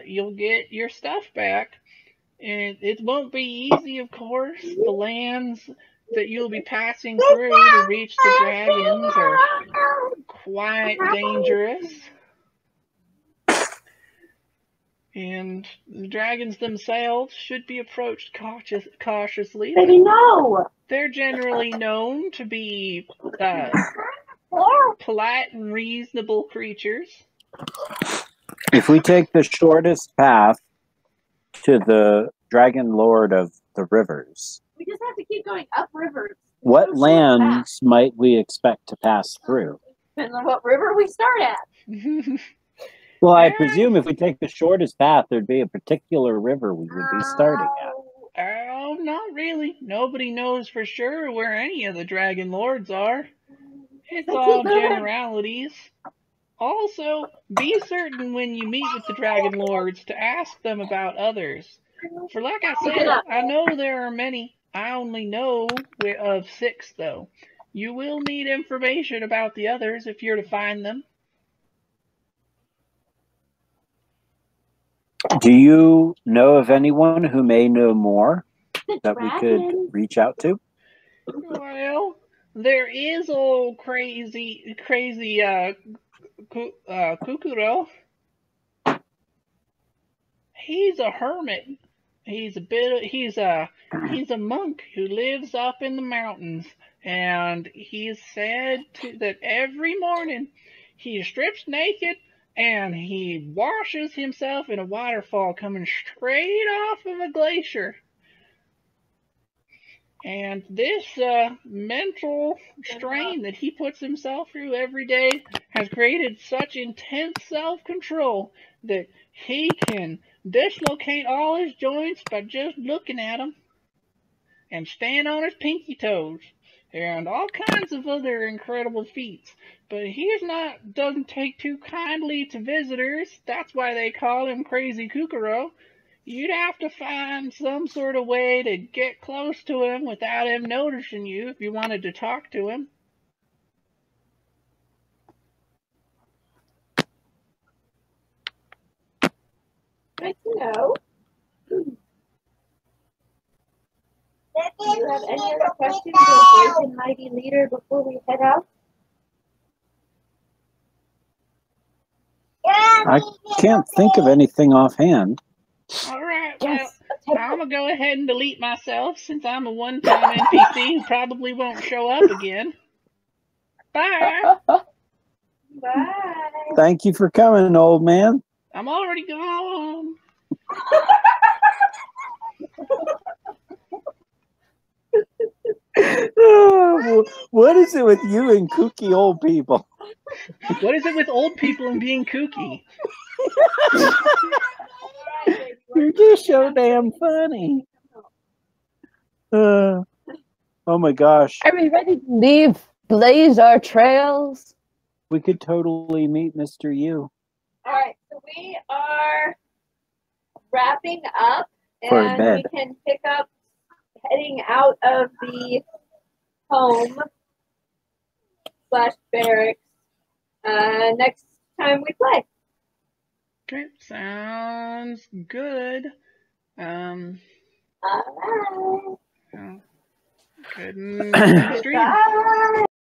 you'll get your stuff back. And it won't be easy, of course. The lands that you'll be passing through to reach the dragons are quite dangerous. And the dragons themselves should be approached cautiously. Baby, no! They're generally known to be polite and reasonable creatures. If we take the shortest path to the Dragon Lord of the Rivers, We just have to keep going up rivers. what lands might we expect to pass through? Depends on what river we start at. Well, I presume if we take the shortest path, there'd be a particular river we would be starting at. Oh, not really. Nobody knows for sure where any of the Dragon Lords are. It's all generalities. Also, be certain when you meet with the Dragon Lords to ask them about others. For like I said, I know there are many. I only know of 6, though. You will need information about the others if you're to find them. Do you know of anyone who may know more that we could reach out to? Well, there is old crazy Kukuro. He's a hermit. He's a monk who lives up in the mountains, and he's said that every morning he strips naked and he washes himself in a waterfall coming straight off of a glacier. And this mental strain that he puts himself through every day has created such intense self-control that he can dislocate all his joints by just looking at them and stand on his pinky toes and all kinds of other incredible feats. But doesn't take too kindly to visitors. That's why they call him Crazy Kukuro. You'd have to find some sort of way to get close to him without him noticing you if you wanted to talk to him. Nice to know. Do you have any other questions of Great and Mighty Leader before we head out? I can't think of anything offhand. Alright, well, I'm gonna go ahead and delete myself since I'm a one-time NPC who probably won't show up again. Bye! Bye! Thank you for coming, old man. I'm already gone! What is it with you and kooky old people? What is it with old people and being kooky? You're just so damn funny. Oh my gosh. Are we ready to leave? Blaze our trails? We could totally meet Mr. U. Alright, so we are wrapping up For and bed. we can pick up heading out of the home / barracks next time we play. Okay, sounds good. Alright. Good stream. Bye.